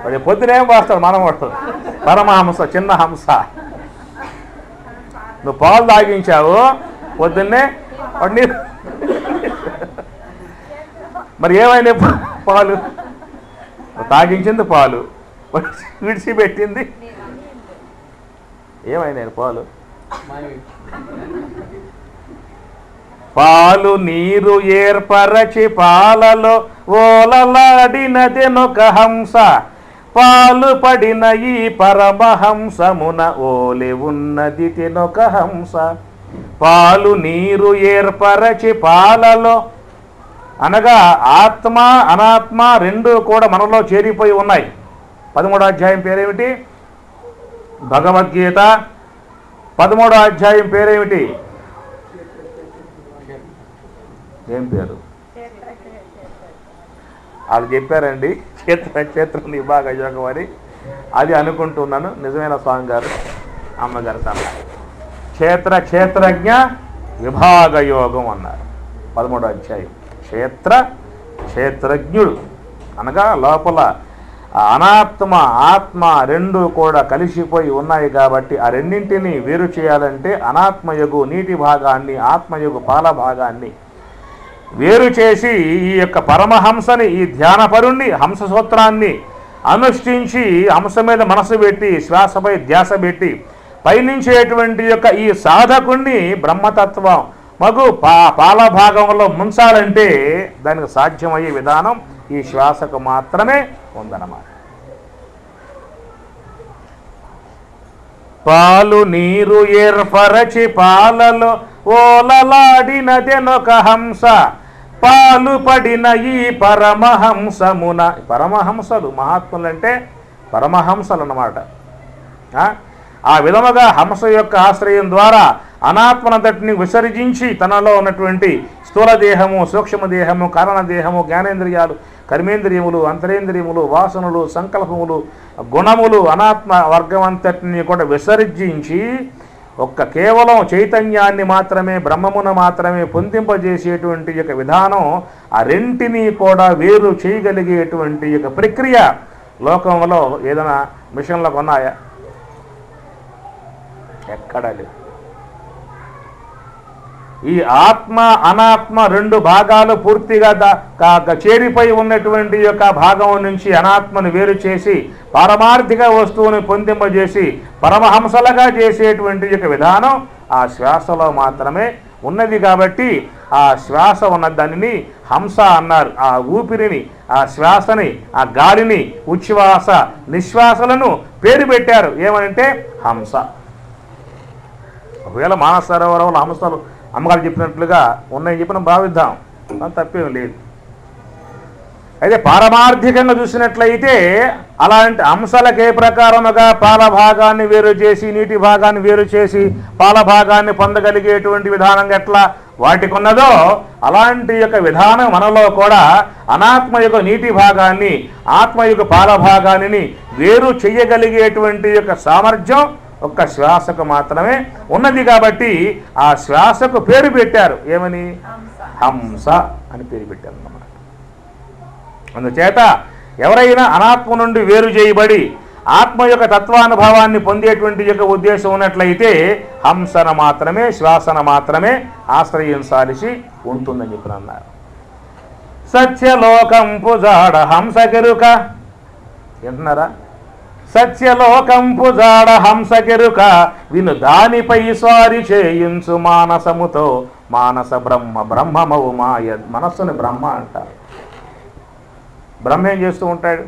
వాడు పొద్దున ఏం పోస్తాడు? మనమడు, పరమహంస, చిన్న హంస. నువ్వు పాలు తాగించావు పొద్దున్నే, వాడిని మరి ఏమైనా పాలు? తాగించింది పాలు, విడిచిపెట్టింది ఏమైనా పాలు? పాలు నీరు ఏర్పరచి పాలలో ఓలలాడినదెనొక హంస, పాలు పడిన ఈ పరమహంసమున ఓలి ఉన్నది తెనొక హంస. పాలు నీరు ఏర్పరచి పాలలో అనగా ఆత్మ అనాత్మ రెండు కూడా మనలో చేరిపోయి ఉన్నాయి. 13వ అధ్యాయం పేరేమిటి? భగవద్గీత 13వ అధ్యాయం పేరేమిటి? ఏం పేరు? వాళ్ళు చెప్పారండి, క్షేత్రం విభాగ యోగం అని. అది అనుకుంటున్నాను. నిజమైన స్వామి గారు, అమ్మగారు తన క్షేత్రజ్ఞ విభాగ యోగం అన్నారు 13వ అధ్యాయం. క్షేత్రజ్ఞుడు అనగా లోపల అనాత్మ ఆత్మ రెండు కూడా కలిసిపోయి ఉన్నాయి కాబట్టి ఆ రెండింటినీ వేరు చేయాలంటే అనాత్మయుగు నీటి భాగాన్ని, ఆత్మయుగు పాల భాగాన్ని వేరు చేసి ఈ యొక్క పరమహంసని, ఈ ధ్యానపరుణ్ణి, హంస సూత్రాన్ని అనుష్ఠించి హంస మీద మనసు పెట్టి శ్వాసపై ధ్యాస పెట్టి పయనించేటువంటి యొక్క ఈ సాధకుణ్ణి బ్రహ్మతత్వం మగు పాల భాగంలో ముంచాలంటే దానికి సాధ్యమయ్యే విధానం ఈ శ్వాసకు మాత్రమే ఉందన్నమాట. పాలు నీరు ఏర్పరచి పాలలో ఓలలాడినదెనొక హంస, పాలు పడిన ఈ పరమహంసమున. పరమహంసలు మహాత్ములు అంటే పరమహంసలు అన్నమాట. ఆ విధముగా హంస యొక్క ఆశ్రయం ద్వారా అనాత్మనంతటిని విసర్జించి తనలో ఉన్నటువంటి స్థూల దేహము, సూక్ష్మదేహము, కారణదేహము, జ్ఞానేంద్రియాలు, కర్మేంద్రియములు, అంతరేంద్రియములు, వాసనలు, సంకల్పములు, గుణములు, అనాత్మ వర్గం అంతటిని కూడా విసర్జించి కేవలం చైతన్యాన్ని మాత్రమే, బ్రహ్మమున మాత్రమే పొందింపజేసేటువంటి యొక్క విధానం, ఆ రెంటిని కూడా వేరు చేయగలిగేటువంటి యొక్క ప్రక్రియ లోకంలో ఏదైనా మిషన్లకు ఉన్నాయా? ఎక్కడా లేదు. ఈ ఆత్మ అనాత్మ రెండు భాగాలు పూర్తిగా చేరిపోయి ఉన్నటువంటి యొక్క భాగం నుంచి అనాత్మను వేరు చేసి పారమార్థిక వస్తువుని పొందింపజేసి పరమహంసలుగా చేసేటువంటి యొక్క విధానం ఆ శ్వాసలో మాత్రమే ఉన్నది. కాబట్టి ఆ శ్వాస ఉన్న దానిని హంస అన్నారు. ఆ ఊపిరిని, ఆ శ్వాసని, ఆ గాలిని, ఉచ్ఛ్వాస నిశ్వాసలను పేరు పెట్టారు. ఏమనంటే హంస. ఒకవేళ మానస సరోవరంలో హంసలు అమ్మగారు చెప్పినట్లుగా ఉన్నాయని చెప్పి భావిద్దాం, తప్పేం లేదు. అయితే పారమార్థికంగా చూసినట్లయితే అలాంటి అంశాలకు ఏ ప్రకారముగా పాల భాగాన్ని వేరు చేసి నీటి భాగాన్ని వేరు చేసి పాల భాగాన్ని పొందగలిగేటువంటి విధానం ఎట్లా వాటికి ఉన్నదో అలాంటి యొక్క విధానం మనలో కూడా అనాత్మయుగ నీటి భాగాన్ని, ఆత్మయుగ పాల భాగాన్ని వేరు చేయగలిగేటువంటి యొక్క సామర్థ్యం ఒక్క శ్వాసకు మాత్రమే ఉన్నది. కాబట్టి ఆ శ్వాసకు పేరు పెట్టారు. ఏమని? హంస అని పేరు పెట్టారు అన్నమాట. అందుచేత ఎవరైనా అనాత్మ నుండి వేరు చేయబడి ఆత్మ యొక్క తత్వానుభవాన్ని పొందేటువంటి యొక్క ఉద్దేశం ఉన్నట్లయితే హంసన మాత్రమే, శ్వాసన మాత్రమే ఆశ్రయించాల్సి ఉంటుందని చెప్పి అన్నారు. సత్యలోకంపు జాడ హంసకెరుక. వింటున్నారా? సత్యలోకంపు జాడ హంసకెరుక, విను దానిపై స్వారి చేయించు మానసముతో. మానస బ్రహ్మ బ్రహ్మమవు మాయ. మనస్సుని బ్రహ్మ అంటారు. బ్రహ్మ ఏం చేస్తూ ఉంటాడు?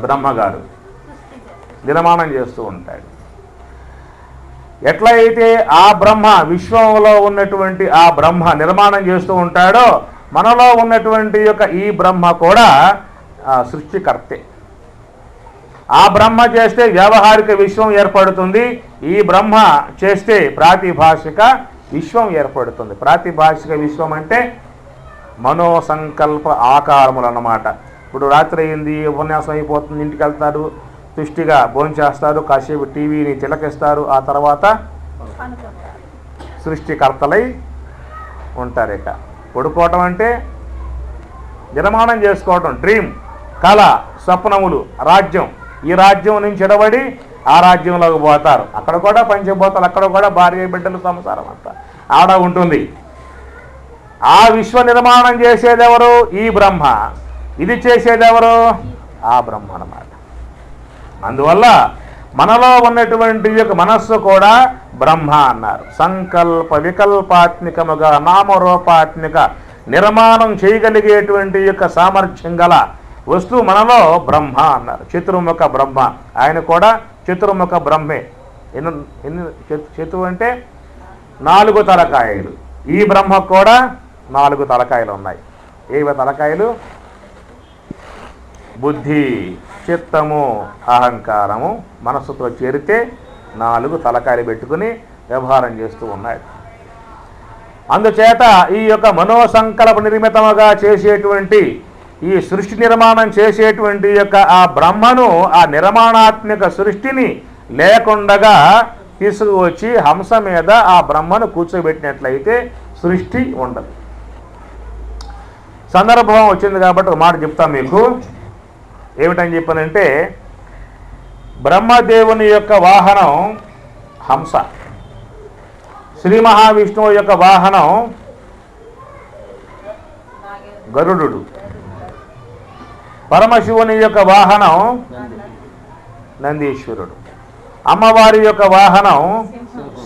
బ్రహ్మగారు నిర్మాణం చేస్తూ ఉంటాడు. ఎట్లయితే ఆ బ్రహ్మ విశ్వంలో ఉన్నటువంటి ఆ బ్రహ్మ నిర్మాణం చేస్తూ ఉంటాడో మనలో ఉన్నటువంటి యొక్క ఈ బ్రహ్మ కూడా సృష్టికర్తే. ఆ బ్రహ్మ చేస్తే వ్యావహారిక విశ్వం ఏర్పడుతుంది, ఈ బ్రహ్మ చేస్తే ప్రాతిభాషిక విశ్వం ఏర్పడుతుంది. ప్రాతిభాషిక విశ్వం అంటే మనోసంకల్ప ఆకారములు అన్నమాట. ఇప్పుడు రాత్రి అయింది, ఉపన్యాసం అయిపోతుంది, ఇంటికి వెళ్తారు, తుష్టిగా భోంచేస్తారు, కాసేపు టీవీని తిలకిస్తారు, ఆ తర్వాత సృష్టికర్తలై ఉంటారు. ఇక పడుకోవటం అంటే నిర్మాణం చేసుకోవటం, డ్రీమ్, కళ, స్వప్నములు, రాజ్యం. ఈ రాజ్యం నుంచి ఎడబడి ఆ రాజ్యంలోకి పోతారు. అక్కడ కూడా పంచభూతాలు, అక్కడ కూడా భార్య బిడ్డలు, సంసారం అంతా ఆడ ఉంటుంది. ఆ విశ్వ నిర్మాణం చేసేదెవరు? ఈ బ్రహ్మ. ఇది చేసేదెవరు? ఆ బ్రహ్మ అన్నమాట. అందువల్ల మనలో ఉన్నటువంటి యొక్క మనస్సు కూడా బ్రహ్మ అన్నారు. సంకల్ప వికల్పాత్మికముగా నామరూపాత్మిక నిర్మాణం చేయగలిగేటువంటి యొక్క సామర్థ్యం గల వస్తువు మనలో బ్రహ్మ అన్నారు. చతుర్ముఖ బ్రహ్మ, ఆయన కూడా చతుర్ముఖ బ్రహ్మే. ఎన్ని చతువు అంటే 4 తలకాయలు. ఈ బ్రహ్మ కూడా 4 తలకాయలు ఉన్నాయి. ఏవి తలకాయలు? బుద్ధి, చిత్తము, అహంకారము మనస్సుతో చేరితే 4 తలకాయలు పెట్టుకుని వ్యవహారం చేస్తూ ఉన్నాడు. అందుచేత ఈ యొక్క మనోసంకల్ప నిర్మితముగా చేసేటువంటి ఈ సృష్టి నిర్మాణం చేసేటువంటి యొక్క ఆ బ్రహ్మను, ఆ నిర్మాణాత్మక సృష్టిని లేకుండగా తీసుకువచ్చి హంస మీద ఆ బ్రహ్మను కూర్చోబెట్టినట్లయితే సృష్టి ఉండదు. సందర్భం వచ్చింది కాబట్టి ఒక మాట చెప్తాను మీకు. ఏమిటని చెప్పానంటే, బ్రహ్మదేవుని యొక్క వాహనం హంస, శ్రీ మహావిష్ణువు యొక్క వాహనం గరుడు, పరమశివుని యొక్క వాహనం నందీశ్వరుడు, అమ్మవారి యొక్క వాహనం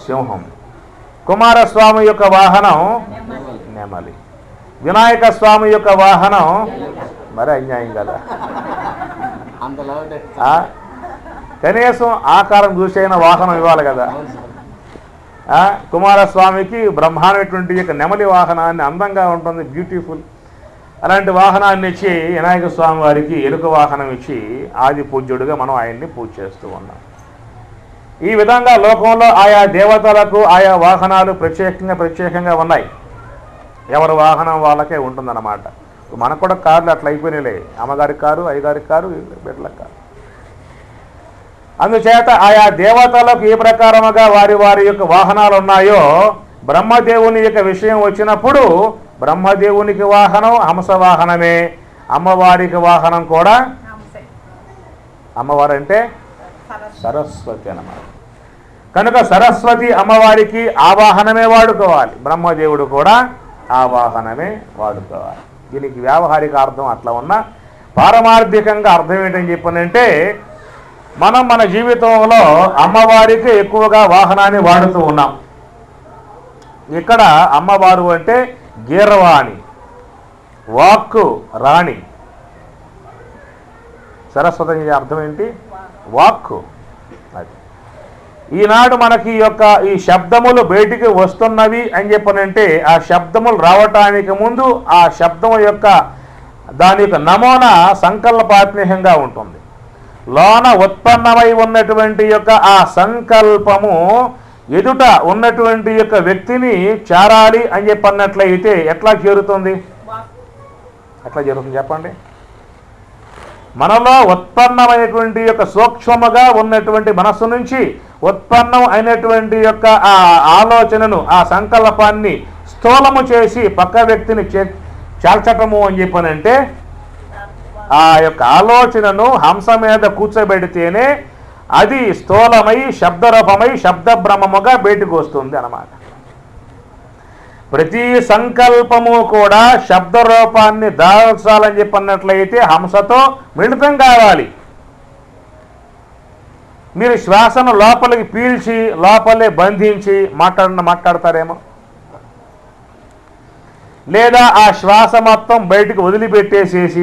సింహం, కుమారస్వామి యొక్క వాహనం నెమలి, వినాయక స్వామి యొక్క వాహనం మరి అన్యాయం కదా. కనీసం ఆకారం చూసైన వాహనం ఇవ్వాలి కదా. కుమారస్వామికి బ్రహ్మాండమైనటువంటి యొక్క నెమలి వాహనాన్ని, అందంగా ఉంటుంది, బ్యూటిఫుల్. అలాంటి వాహనాన్ని ఇచ్చి వినాయక స్వామి వారికి ఎలుక వాహనం ఇచ్చి ఆది పూజ్యుడిగా మనం ఆయన్ని పూజ చేస్తూ ఉన్నాం. ఈ విధంగా లోకంలో ఆయా దేవతలకు ఆయా వాహనాలు ప్రత్యేకంగా ఉన్నాయి. ఎవరి వాహనం వాళ్ళకే ఉంటుందన్నమాట. మనకు కూడా కార్లు అట్లా అయిపోయినాయి. అమ్మగారి కారు, అయ్యగారి కారు, బిడ్డల కారు. అందుచేత ఆయా దేవతలకు ఏ ప్రకారముగా వారి యొక్క వాహనాలు ఉన్నాయో, బ్రహ్మదేవుని యొక్క విషయం వచ్చినప్పుడు బ్రహ్మదేవునికి వాహనం హంస వాహనమే, అమ్మవారికి వాహనం కూడా. అమ్మవారు అంటే సరస్వతి అన్నమాట. కనుక సరస్వతి అమ్మవారికి ఆ వాహనమే వాడుకోవాలి, బ్రహ్మదేవుడు కూడా ఆ వాహనమే వాడుకోవాలి. దీనికి వ్యావహారిక అర్థం అట్లా ఉన్నా పారమార్థికంగా అర్థం ఏంటని చెప్పనంటే, మనం మన జీవితంలో అమ్మవారికి ఎక్కువగా వాహనాన్ని వాడుతూ ఉన్నాం. ఇక్కడ అమ్మవారు అంటే గీర్వాణి, వాక్కు రాణి. సరస్వతి అర్థం ఏంటి? వాక్కు. అది ఈనాడు మనకి ఈ శబ్దములు బయటికి వస్తున్నవి అని చెప్పనంటే, ఆ శబ్దములు రావటానికి ముందు ఆ శబ్దం యొక్క దాని యొక్క నమూనా సంకల్పాత్మకంగా ఉంటుంది. లోన ఉత్పన్నమై ఉన్నటువంటి యొక్క ఆ సంకల్పము ఎదుట ఉన్నటువంటి యొక్క వ్యక్తిని చేరాలి అని చెప్పన్నట్లయితే ఎట్లా చేరుతుంది? ఎట్లా చేరుతుంది చెప్పండి. మనలో ఉత్పన్నమైనటువంటి యొక్క సూక్ష్మముగా ఉన్నటువంటి మనస్సు నుంచి ఉత్పన్నం అయినటువంటి యొక్క ఆ ఆలోచనను, ఆ సంకల్పాన్ని స్థూలము చేసి పక్క వ్యక్తిని చేల్చటము అని చెప్పనంటే, ఆ యొక్క ఆలోచనను హంస మీద కూర్చోబెడితేనే అది స్థూలమై శబ్దరూపమై శబ్దబ్రహ్మముగా బయటకు వస్తుంది అన్నమాట. ప్రతి సంకల్పము కూడా శబ్దరూపాన్ని దాల్చాలని చెప్పన్నట్లయితే హంసతో మిళితం కావాలి. మీరు శ్వాసను లోపలికి పీల్చి లోపలే బంధించి మాట్లాడతారేమో. లేదా ఆ శ్వాస మొత్తం బయటికి వదిలిపెట్టేసేసి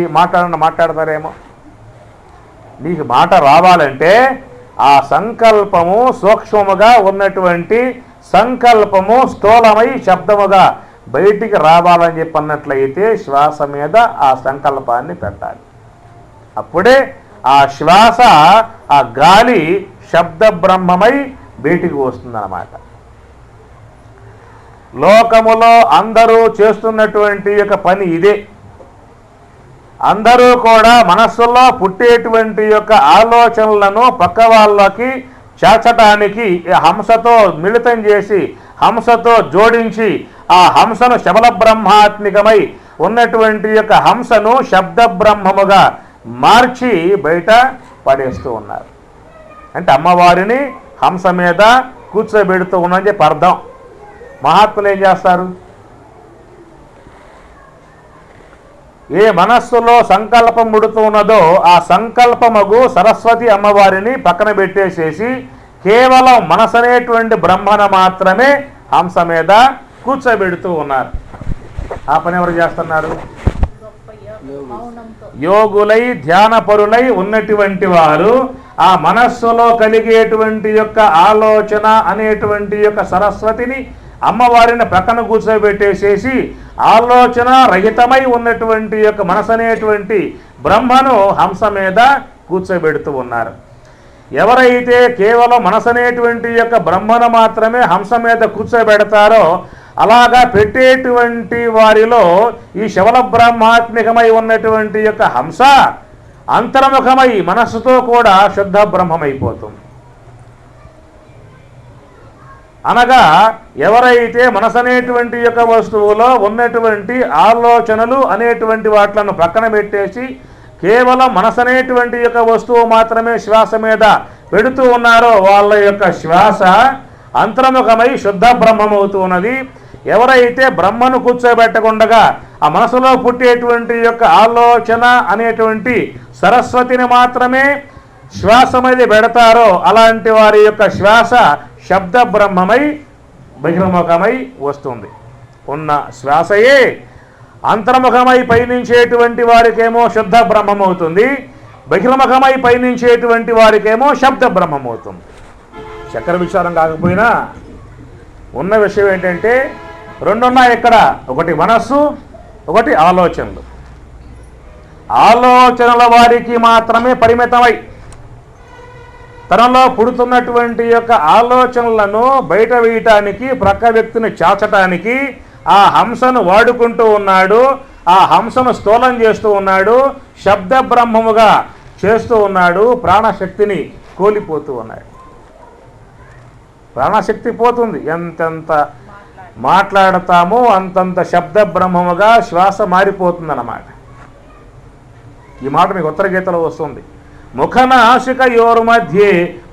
మాట్లాడతారేమో. నీకు మాట రావాలంటే ఆ సంకల్పము సూక్ష్మముగా ఉన్నటువంటి సంకల్పము స్థూలమై శబ్దముగా బయటికి రావాలని చెప్పి అన్నట్లయితే శ్వాస మీద ఆ సంకల్పాన్ని పెట్టాలి. అప్పుడే ఆ శ్వాస ఆ గాలి శబ్ద బ్రహ్మమై బయటికి వస్తుందన్నమాట. లోకములో అందరూ చేస్తున్నటువంటి యొక్క పని ఇదే. అందరూ కూడా మనస్సులో పుట్టేటువంటి యొక్క ఆలోచనలను పక్క వాళ్ళకి చేర్చడానికి హంసతో మిళితం చేసి హంసతో జోడించి ఆ హంసను శబల బ్రహ్మాత్మికమై ఉన్నటువంటి యొక్క హంసను శబ్ద బ్రహ్మముగా మార్చి బయట పడేస్తూ ఉన్నారు. అంటే అమ్మవారిని హంస మీద కూర్చోబెడుతూ ఉన్నని చెప్పి అర్థం. మహాత్ములు ఏం చేస్తారు? ఏ మనస్సులో సంకల్పం ముడుతూ ఉన్నదో ఆ సంకల్పమగు సరస్వతి అమ్మవారిని పక్కన పెట్టేసేసి కేవలం మనసు అనేటువంటి బ్రహ్మను మాత్రమే హంస మీద కూర్చోబెడుతూ ఉన్నారు. ఆ పని ఎవరు చేస్తున్నారు? యోగులై ధ్యానపరులై ఉన్నటువంటి వారు ఆ మనస్సులో కలిగేటువంటి యొక్క ఆలోచన అనేటువంటి యొక్క సరస్వతిని అమ్మవారిని పక్కన కూర్చోబెట్టేసేసి ఆలోచన రహితమై ఉన్నటువంటి యొక్క మనసు అనేటువంటి బ్రహ్మను హంస మీద కూర్చోబెడుతూ ఉన్నారు. ఎవరైతే కేవలం మనసు అనేటువంటి యొక్క బ్రహ్మను మాత్రమే హంస మీద కూర్చోబెడతారో అలాగా పెట్టేటువంటి వారిలో ఈ శబల బ్రహ్మాత్మికమై ఉన్నటువంటి యొక్క హంస అంతర్ముఖమై మనస్సుతో కూడా శుద్ధ బ్రహ్మమైపోతుంది. అనగా ఎవరైతే మనసు అనేటువంటి యొక్క వస్తువులో ఉన్నటువంటి ఆలోచనలు అనేటువంటి వాట్లను పక్కన పెట్టేసి కేవలం మనసు అనేటువంటి యొక్క వస్తువు మాత్రమే శ్వాస మీద పెడుతూ ఉన్నారో వాళ్ళ యొక్క శ్వాస అంతర్ముఖమై శుద్ధ బ్రహ్మమవుతూ ఉన్నది. ఎవరైతే బ్రహ్మను కూర్చోబెట్టకుండగా ఆ మనసులో పుట్టేటువంటి యొక్క ఆలోచన అనేటువంటి సరస్వతిని మాత్రమే శ్వాస మీద పెడతారో అలాంటి వారి యొక్క శ్వాస శబ్ద బ్రహ్మమై బహిర్ముఖమై వస్తుంది. ఉన్న శ్వాసయే అంతర్ముఖమై పయనించేటువంటి వారికేమో శుద్ధ బ్రహ్మమవుతుంది, బహిర్ముఖమై పయనించేటువంటి వారికేమో శబ్ద బ్రహ్మమవుతుంది. చక్ర విచారం కాకపోయినా ఉన్న విషయం ఏంటంటే రెండున్నాయి ఇక్కడ. ఒకటి మనస్సు, ఒకటి ఆలోచనలు. ఆలోచనల వారికి మాత్రమే పరిమితమై తనలో పుడుతున్నటువంటి యొక్క ఆలోచనలను బయట వేయటానికి ప్రక్క వ్యక్తిని చాచటానికి ఆ హంసను వాడుకుంటూ ఉన్నాడు. ఆ హంసను స్థూలం చేస్తూ ఉన్నాడు, శబ్ద బ్రహ్మముగా చేస్తూ ఉన్నాడు. ప్రాణశక్తిని కోల్పోతూ ఉన్నాడు. ప్రాణశక్తి పోతుంది. ఎంతెంత మాట్లాడతామో అంతంత శబ్ద బ్రహ్మముగా శ్వాస మారిపోతుందన్నమాట. ఈ మాట మీకు ఉత్తర గీతలో వస్తుంది. ముఖనాసికయోర్మధ్యే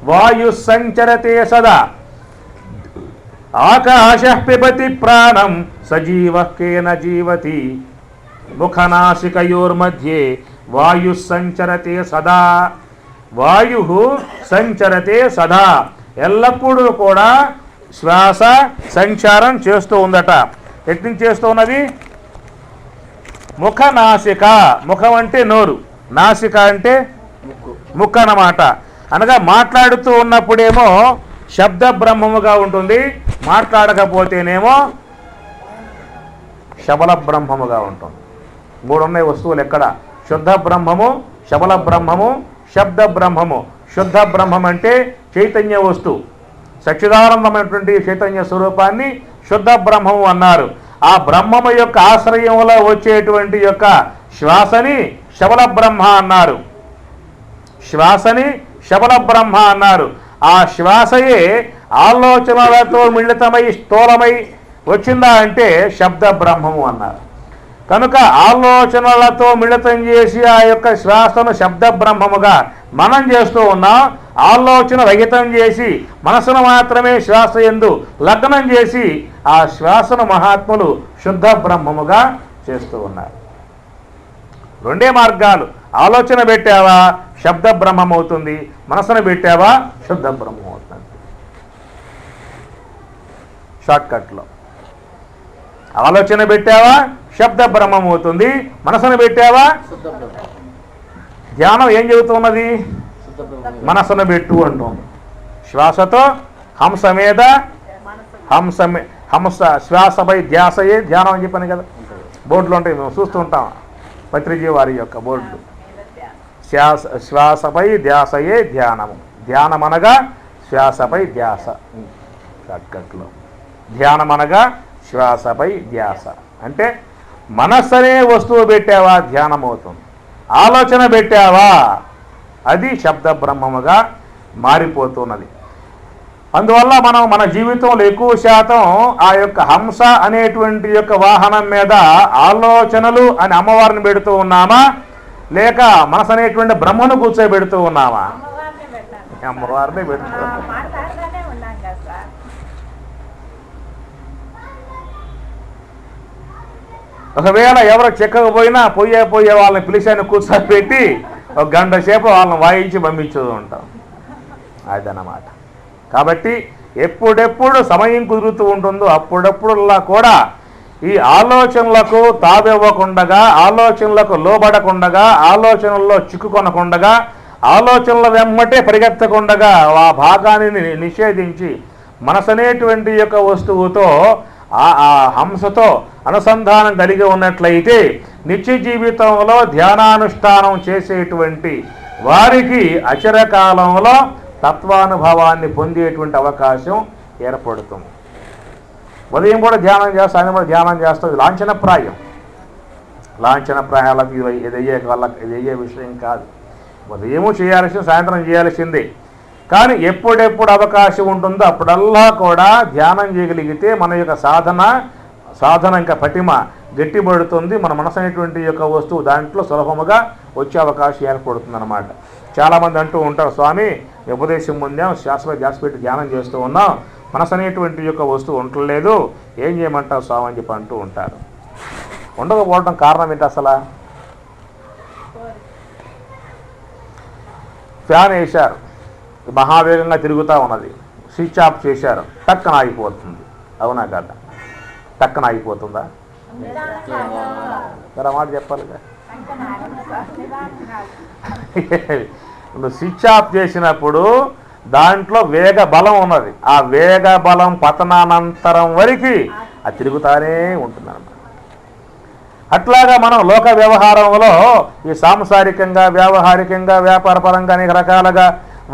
వాయు సంచరతే సదా ఆకాశ పిబతి ప్రాణం సజీవ కేన జీవతి. ముఖనాసికయోర్మధ్యే వాయు సంచరతే సదా. వాయు సంచరతే సదా, ఎల్లప్పుడూ కూడా శ్వాస సంచారం చేస్తూ ఉందట. ఎట్ని చేస్తూ ఉన్నది? ముఖనాసిక. ముఖం అంటే నోరు, నాసిక అంటే ముక్కు అన్నమాట. అనగా మాట్లాడుతూ ఉన్నప్పుడేమో శబ్ద బ్రహ్మముగా ఉంటుంది, మాట్లాడకపోతేనేమో శబల బ్రహ్మముగా ఉంటుంది. మూడు ఉన్నాయి వస్తువులు ఎక్కడ? శుద్ధ బ్రహ్మము, శబల బ్రహ్మము, శబ్ద బ్రహ్మము. శుద్ధ బ్రహ్మం అంటే చైతన్య వస్తువు, సచ్చిదానందమైనటువంటి చైతన్య స్వరూపాన్ని శుద్ధ బ్రహ్మము అన్నారు. ఆ బ్రహ్మము యొక్క ఆశ్రయంలో వచ్చేటువంటి యొక్క శ్వాసని శబల బ్రహ్మ అన్నారు. శ్వాసని శబల బ్రహ్మ అన్నారు. ఆ శ్వాసయే ఆలోచనలతో మిళితమై స్థూలమై వచ్చిందా అంటే శబ్ద బ్రహ్మము అన్నారు. కనుక ఆలోచనలతో మిళితం చేసి ఆ యొక్క శ్వాసను శబ్ద బ్రహ్మముగా మనం చేస్తూ ఉన్నాం. ఆలోచన రహితం చేసి మనసును మాత్రమే శ్వాస యందు లగ్నం చేసి ఆ శ్వాసను మహాత్ములు శుద్ధ బ్రహ్మముగా చేస్తూ ఉన్నారు. రెండే మార్గాలు. ఆలోచన పెట్టావా శబ్ద బ్రహ్మం అవుతుంది, మనసును పెట్టావా శుద్ధ బ్రహ్మం అవుతుంది. షార్ట్కట్లో ఆలోచన పెట్టావా శబ్ద బ్రహ్మం అవుతుంది. మనసును పెట్టావా ధ్యానం ఏం చెబుతున్నది? మనసును పెట్టు అంటుంది. శ్వాసతో హంస మీద హంస శ్వాసపై ధ్యాసయే ధ్యానం అని చెప్పాను కదా. బోర్డులు ఉంటాయి, మేము చూస్తూ ఉంటాం పత్రిజీ వారి యొక్క బోర్డులు. శ్వాసపై ధ్యాసయే ధ్యానము. ధ్యానం అనగా శ్వాసపై ధ్యాస. షార్ట్కట్లో ధ్యానం అనగా శ్వాసపై ధ్యాస అంటే మనస్సు అనే వస్తువు పెట్టావా ధ్యానం అవుతుంది. ఆలోచన పెట్టావా అది శబ్ద బ్రహ్మముగా మారిపోతున్నది. అందువల్ల మనం మన జీవితంలో ఎక్కువ శాతం ఆ యొక్క హంస అనేటువంటి యొక్క వాహనం మీద ఆలోచనలు అని అమ్మవారిని పెడుతూ ఉన్నామా, లేక మనసు అనేటువంటి బ్రహ్మను కూర్చోబెడుతూ ఉన్నామా? అమ్మవారిని పెడుతూ ఒకవేళ ఎవరో చెక్కకపోయినా పోయే వాళ్ళని పిలిచాను కూర్చోబెట్టి ఒక గంట సేపు వాళ్ళని వాయించి పంపించూ ఉంటాం. అదన్నమాట. కాబట్టి ఎప్పుడెప్పుడు సమయం కుదురుతూ ఉంటుందో అప్పుడప్పుడులా కూడా ఈ ఆలోచనలకు తావివ్వకుండగా, ఆలోచనలకు లోబడకుండగా, ఆలోచనల్లో చిక్కుకొనకుండగా, ఆలోచనల వెమ్మటే పరిగెత్తకుండగా ఆ భాగాన్ని నిషేధించి మనసు అనేటువంటి యొక్క వస్తువుతో ఆ హంసతో అనుసంధానం కలిగి ఉన్నట్లయితే నిత్య జీవితంలో ధ్యానానుష్ఠానం చేసేటువంటి వారికి అచిరకాలంలో తత్వానుభవాన్ని పొందేటువంటి అవకాశం ఏర్పడుతుంది. ఉదయం కూడా ధ్యానం చేస్తాం, సాయంత్రం కూడా ధ్యానం చేస్తాం. ఇది లాంఛనప్రాయాలకు ఇది అయ్యే విషయం కాదు. ఉదయము చేయాల్సింది, సాయంత్రం చేయాల్సిందే. కానీ ఎప్పుడెప్పుడు అవకాశం ఉంటుందో అప్పుడల్లా కూడా ధ్యానం చేయగలిగితే మన యొక్క సాధన ఇంకా పటిమ గట్టిపడుతుంది. మన మనసు అనేటువంటి యొక్క వస్తువు దాంట్లో సులభముగా వచ్చే అవకాశం ఏర్పడుతుంది అన్నమాట. చాలామంది అంటూ ఉంటారు, స్వామి ఉపదేశం పొందాం, శాశ్వత ధ్యాస పెట్టి ధ్యానం చేస్తూ ఉన్నాం, మనసు అనేటువంటి యొక్క వస్తువు ఉండలేదు, ఏం చేయమంటారు స్వామి అని చెప్పి అంటూ ఉంటారు. ఉండకపోవడం కారణం ఏంటి? అసలు ఫ్యాన్ వేశారు, మహావేగంగా తిరుగుతూ ఉన్నది, స్విచ్ ఆఫ్ చేశారు, టక్కన ఆగిపోతుంది. అవునా కదా? టక్కన ఆగిపోతుందా? మరి మాట చెప్పాలిగా. నువ్వు స్విచ్ ఆఫ్ చేసినప్పుడు దాంట్లో వేగ బలం ఉన్నది. ఆ వేగ బలం పతనానంతరం వరకు అది తిరుగుతానే ఉంటుందన్నమాట. అట్లాగా మనం లోక వ్యవహారంలో ఈ సాంసారికంగా, వ్యావహారికంగా, వ్యాపారపరంగా అనేక రకాలుగా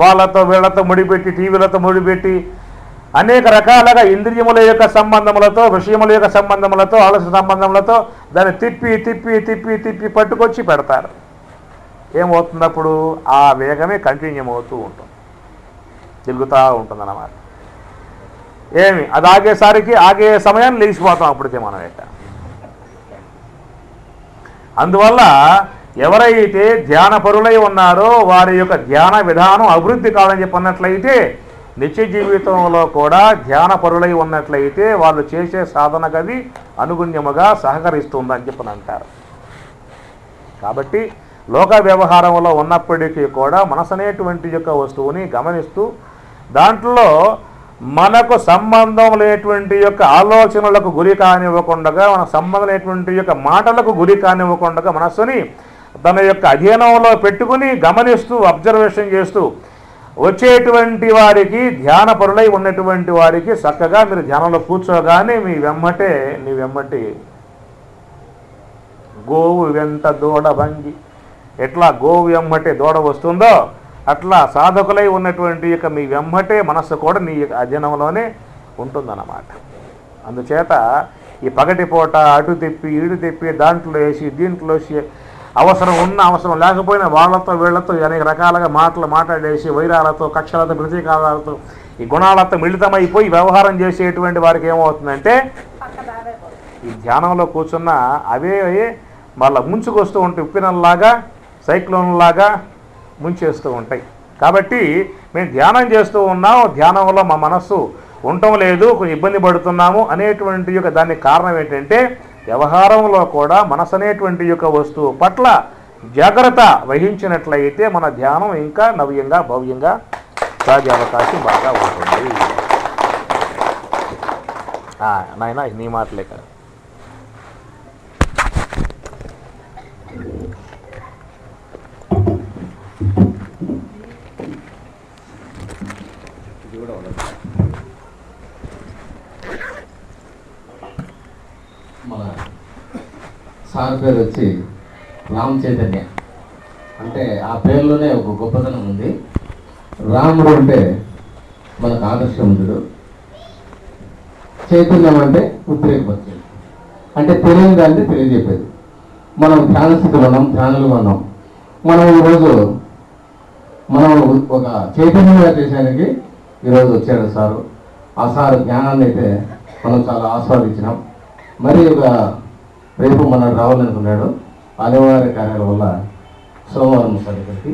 వాళ్ళతో వీళ్ళతో ముడిపెట్టి, టీవీలతో ముడిపెట్టి అనేక రకాలుగా ఇంద్రియముల యొక్క సంబంధములతో, విషయముల యొక్క సంబంధములతో, ఆలోచన సంబంధములతో దాన్ని తిప్పి తిప్పి తిప్పి తిప్పి పట్టుకొచ్చి పెడతారు. ఏమవుతున్నప్పుడు ఆ వేగమే కంటిన్యూ అవుతూ ఉంటుంది, తిరుగుతూ ఉంటుందన్నమాట. అది ఆగే సమయాన్ని లేచిపోతాం అప్పటికే మనం ఎట్ట. అందువల్ల ఎవరైతే ధ్యానపరులై ఉన్నారో వారి యొక్క ధ్యాన విధానం అభివృద్ధి కావాలని చెప్పన్నట్లయితే నిత్య జీవితంలో కూడా ధ్యానపరులై ఉన్నట్లయితే వాళ్ళు చేసే సాధనకు అది అనుగుణ్యముగా సహకరిస్తుందని చెప్పని అంటారు. కాబట్టి లోక వ్యవహారంలో ఉన్నప్పటికీ కూడా మనసు అనేటువంటి యొక్క వస్తువుని గమనిస్తూ దాంట్లో మనకు సంబంధం లేనటువంటి యొక్క ఆలోచనలకు గురి కానివ్వకుండా, మనకు సంబంధం లేనటువంటి యొక్క మాటలకు గురి కానివ్వకుండా మనస్సుని తన యొక్క అధీనంలో పెట్టుకుని గమనిస్తూ అబ్జర్వేషన్ చేస్తూ వచ్చేటువంటి వారికి, ధ్యానపరులై ఉన్నటువంటి వారికి చక్కగా మీరు ధ్యానంలో కూర్చోగానే నీ వెమ్మటి గోవు వెంట దూడ భంగి, ఎట్లా గోవు వెమ్మటే దూడ వస్తుందో అట్లా సాధకులై ఉన్నటువంటి యొక్క మీ వెమ్మటే మనస్సు కూడా నీ అధీనంలోనే ఉంటుందన్నమాట. అందుచేత ఈ పగటిపూట అటు తిప్పి ఇటు తిప్పి దాంట్లో వేసి దీంట్లో వేసి అవసరం ఉన్న అవసరం లేకపోయినా వాళ్ళతో వీళ్లతో అనేక రకాలుగా మాట్లాడేసి వైరాలతో, కక్షలతో, ప్రతీకారాలతో, ఈ గుణాలతో మిళితమైపోయి వ్యవహారం చేసేటువంటి వారికి ఏమవుతుందంటే ఈ ధ్యానంలో కూర్చున్న అవే వాళ్ళ ముంచుకొస్తూ ఉంటాయి, ఉప్పినల్లాగా, సైక్లోన్లాగా ముంచేస్తూ ఉంటాయి. కాబట్టి మేము ధ్యానం చేస్తూ ఉన్నాం, ధ్యానంలో మా మనస్సు ఉండటం లేదు, కొంచెం ఇబ్బంది పడుతున్నాము అనేటువంటి యొక్క దానికి కారణం ఏంటంటే వ్యవహారంలో కూడా మనసు అనేటువంటి యొక్క వస్తువు పట్ల జాగ్రత్త వహించినట్లయితే మన ధ్యానం ఇంకా నవ్యంగా, భవ్యంగా సాగే అవకాశం బాగా ఉంటుంది. నాయన నీ మాటలే కదా. సార్ పేరు వచ్చి రామ్ చైతన్య. అంటే ఆ పేరులోనే ఒక గొప్పతనం ఉంది. రాముడు అంటే మనకు ఆదర్శవంతుడు, చైతన్యం అంటే ఉద్రేకపరిచేది, అంటే తెలియదు అంటే తెలియజెప్పేది. మనం ధ్యాన స్థితిలో ఉన్నాం, ధ్యానులుగా ఉన్నాం. మనం ఈరోజు మనం ఒక చైతన్యంగా చేసానికి ఈరోజు వచ్చాడు సారు. ఆ సారు జ్ఞానాన్ని అయితే మనం చాలా ఆస్వాదించినాం. మరి ఒక రేపు మనం రావాలనుకున్నాడు, అనివార్య కార్యాల వల్ల సోమవారం సార్ ఇక్కడికి.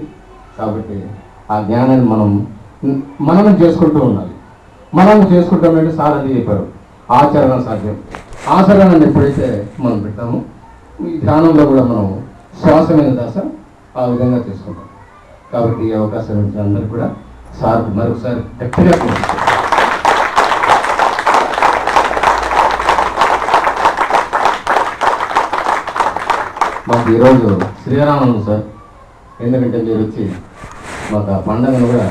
కాబట్టి ఆ జ్ఞానాన్ని మనం చేసుకుంటూ ఉండాలి. మనం చేసుకుంటామంటే సార్ అది చెప్పారు, ఆచరణ సాధ్యం. ఆచరణను ఎప్పుడైతే మనం పెట్టామో ఈ ధ్యానంలో కూడా మనం శ్వాస మీద దాస ఆ విధంగా చేసుకుంటాం. కాబట్టి ఈ అవకాశం ఇచ్చిన అందరూ కూడా సార్ మరొకసారి గట్టిగా మాకు ఈరోజు శ్రీరామనవమి సార్. ఎందుకంటే మీరు వచ్చి మాకు ఆ పండుగను కూడా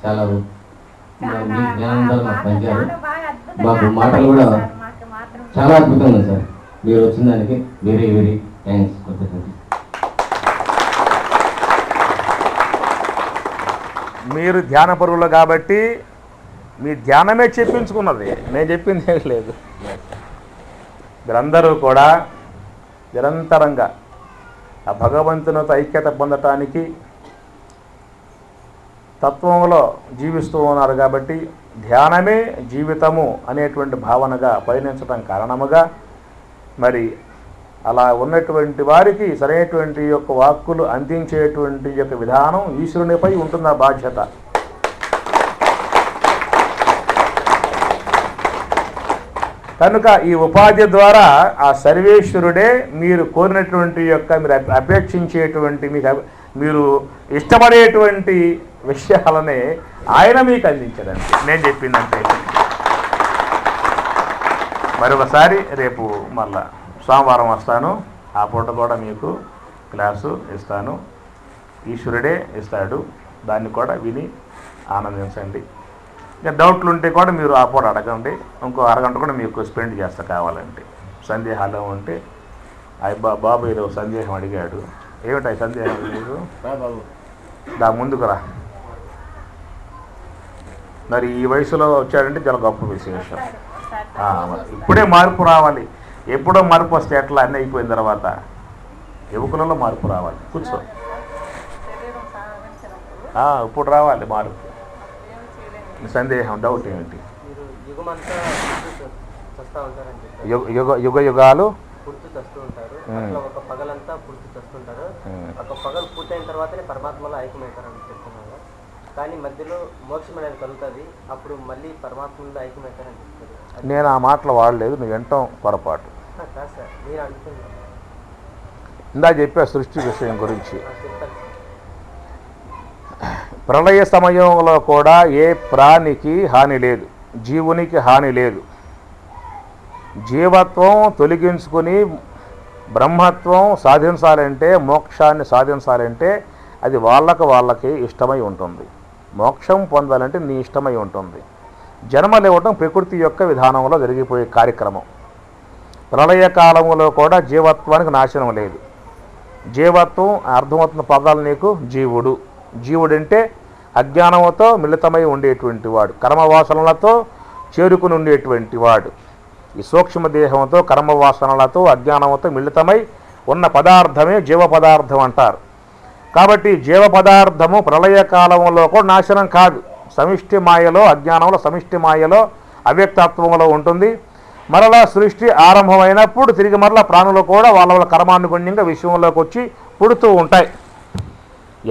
చాలా మీ జ్ఞానంగా మాకు పంచారు. మాకు మాటలు కూడా చాలా అద్భుతంగా సార్. మీరు వచ్చిన దానికి వెరీ వెరీ థ్యాంక్స్. మీరు ధ్యాన పరువులు కాబట్టి మీ ధ్యానమే చెప్పించుకున్నది, నేను చెప్పింది ఏం లేదు. మీరందరూ కూడా నిరంతరంగా ఆ భగవంతునితో ఐక్యత పొందటానికి తత్వంలో జీవిస్తూ ఉన్నారు కాబట్టి ధ్యానమే జీవితము అనేటువంటి భావనగా పయనించడం కారణముగా మరి అలా ఉన్నటువంటి వారికి సరైనటువంటి యొక్క వాక్కులు అందించేటువంటి యొక్క విధానం ఈశ్వరునిపై ఉంటుంది ఆ బాధ్యత. కనుక ఈ ఉపాధి ద్వారా ఆ సర్వేశ్వరుడే మీరు కోరినటువంటి యొక్క మీరు అపేక్షించేటువంటి మీరు ఇష్టపడేటువంటి విషయాలనే ఆయన మీకు అందించడండి. నేను చెప్పిందంటే మరొకసారి రేపు మళ్ళా సోమవారం వస్తాను. ఆ పూట కూడా మీకు క్లాసు ఇస్తాను. ఈశ్వరుడే ఇస్తాడు, దాన్ని కూడా విని ఆనందించండి. ఇంకా డౌట్లు ఉంటే కూడా మీరు ఆ పూట అడగండి. ఇంకో అరగంట కూడా మీకు స్పెండ్ చేస్తా కావాలంటే. సందేహాలు ఉంటే బాబు ఏదో సందేహం అడిగాడు. ఏమిటాయి సందేహం మీకు? దా ముందుకు రా. మరి ఈ వయసులో వచ్చాడంటే చాలా గొప్ప విశేషం. ఇప్పుడే మార్పు రావాలి. ఎప్పుడో మార్పు వస్తే ఎట్లా అన్నీ అయిపోయిన తర్వాత యువకులలో మార్పు రావాలి. కూర్చో, ఇప్పుడు రావాలి మార్పు. సందేహం డౌట్ ఏమిటి? యుగ యుగాలు పుడుతూ చస్తూ ఉంటారు. ఒక పగలంతా పుడుతూ చస్తుంటారు. ఒక పగలు పూర్తయిన తర్వాతనే పరమాత్మలో ఐక్యమవుతారని చెప్తున్నారు. కానీ మధ్యలో మోక్షం అనేది కలుగుతుంది, అప్పుడు మళ్ళీ పరమాత్మలో ఐక్యమవుతారని చెప్తారు. నేను ఆ మాటలు వాడలేదు, నువ్వు వింటాం పొరపాటు. కాదు సార్, నేను అనుకుంటున్నాను. ఇందా చెప్పా సృష్టి విషయం గురించి. ప్రళయ సమయంలో కూడా ఏ ప్రాణికి హాని లేదు, జీవునికి హాని లేదు. జీవత్వం తొలగించుకుని బ్రహ్మత్వం సాధించాలంటే, మోక్షాన్ని సాధించాలంటే అది వాళ్ళకి ఇష్టమై ఉంటుంది. మోక్షం పొందాలంటే నీ ఇష్టమై ఉంటుంది. జన్మలివ్వటం ప్రకృతి యొక్క విధానంలో జరిగిపోయే కార్యక్రమం. ప్రళయకాలంలో కూడా జీవత్వానికి నాశనం లేదు. జీవత్వం అర్థమవుతున్న పదాలు నీకు. జీవుడు, జీవుడంటే అజ్ఞానంతో మిళితమై ఉండేటువంటి వాడు, కర్మవాసనలతో చేరుకుని ఉండేటువంటి వాడు. ఈ సూక్ష్మదేహంతో కర్మవాసనలతో అజ్ఞానంతో మిళితమై ఉన్న పదార్థమే జీవ పదార్థం అంటారు. కాబట్టి జీవ పదార్థము ప్రళయకాలంలో కూడా నాశనం కాదు. సమిష్టి మాయలో, అజ్ఞానంలో సమిష్టి మాయలో అవ్యక్తత్వంలో ఉంటుంది. మరలా సృష్టి ఆరంభమైనప్పుడు తిరిగి మరలా ప్రాణులు కూడా వాళ్ళ కర్మానుగుణ్యంగా విశ్వంలోకి వచ్చి పుడుతూ ఉంటాయి.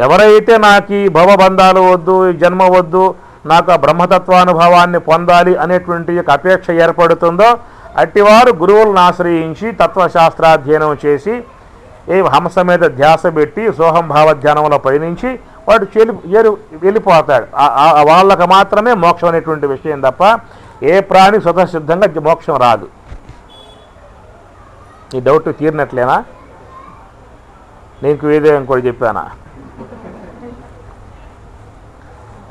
ఎవరైతే నాకు ఈ భవబంధాలు వద్దు, ఈ జన్మ వద్దు, నాకు ఆ బ్రహ్మతత్వానుభవాన్ని పొందాలి అనేటువంటి అపేక్ష ఏర్పడుతుందో అట్టివారు గురువులను ఆశ్రయించి తత్వశాస్త్రాధ్యయనం చేసి ఏ హంస మీద ధ్యాస పెట్టి సోహంభావ ధ్యానంలో పయనించి వాడు వెళ్ళిపోతాడు. వాళ్ళకు మాత్రమే మోక్షం అనేటువంటి విషయం తప్ప ఏ ప్రాణి స్వతసిద్ధంగా మోక్షం రాదు. ఈ డౌట్ తీరినట్లేనా? నీకు ఏదో ఇంకోటి చెప్పానా?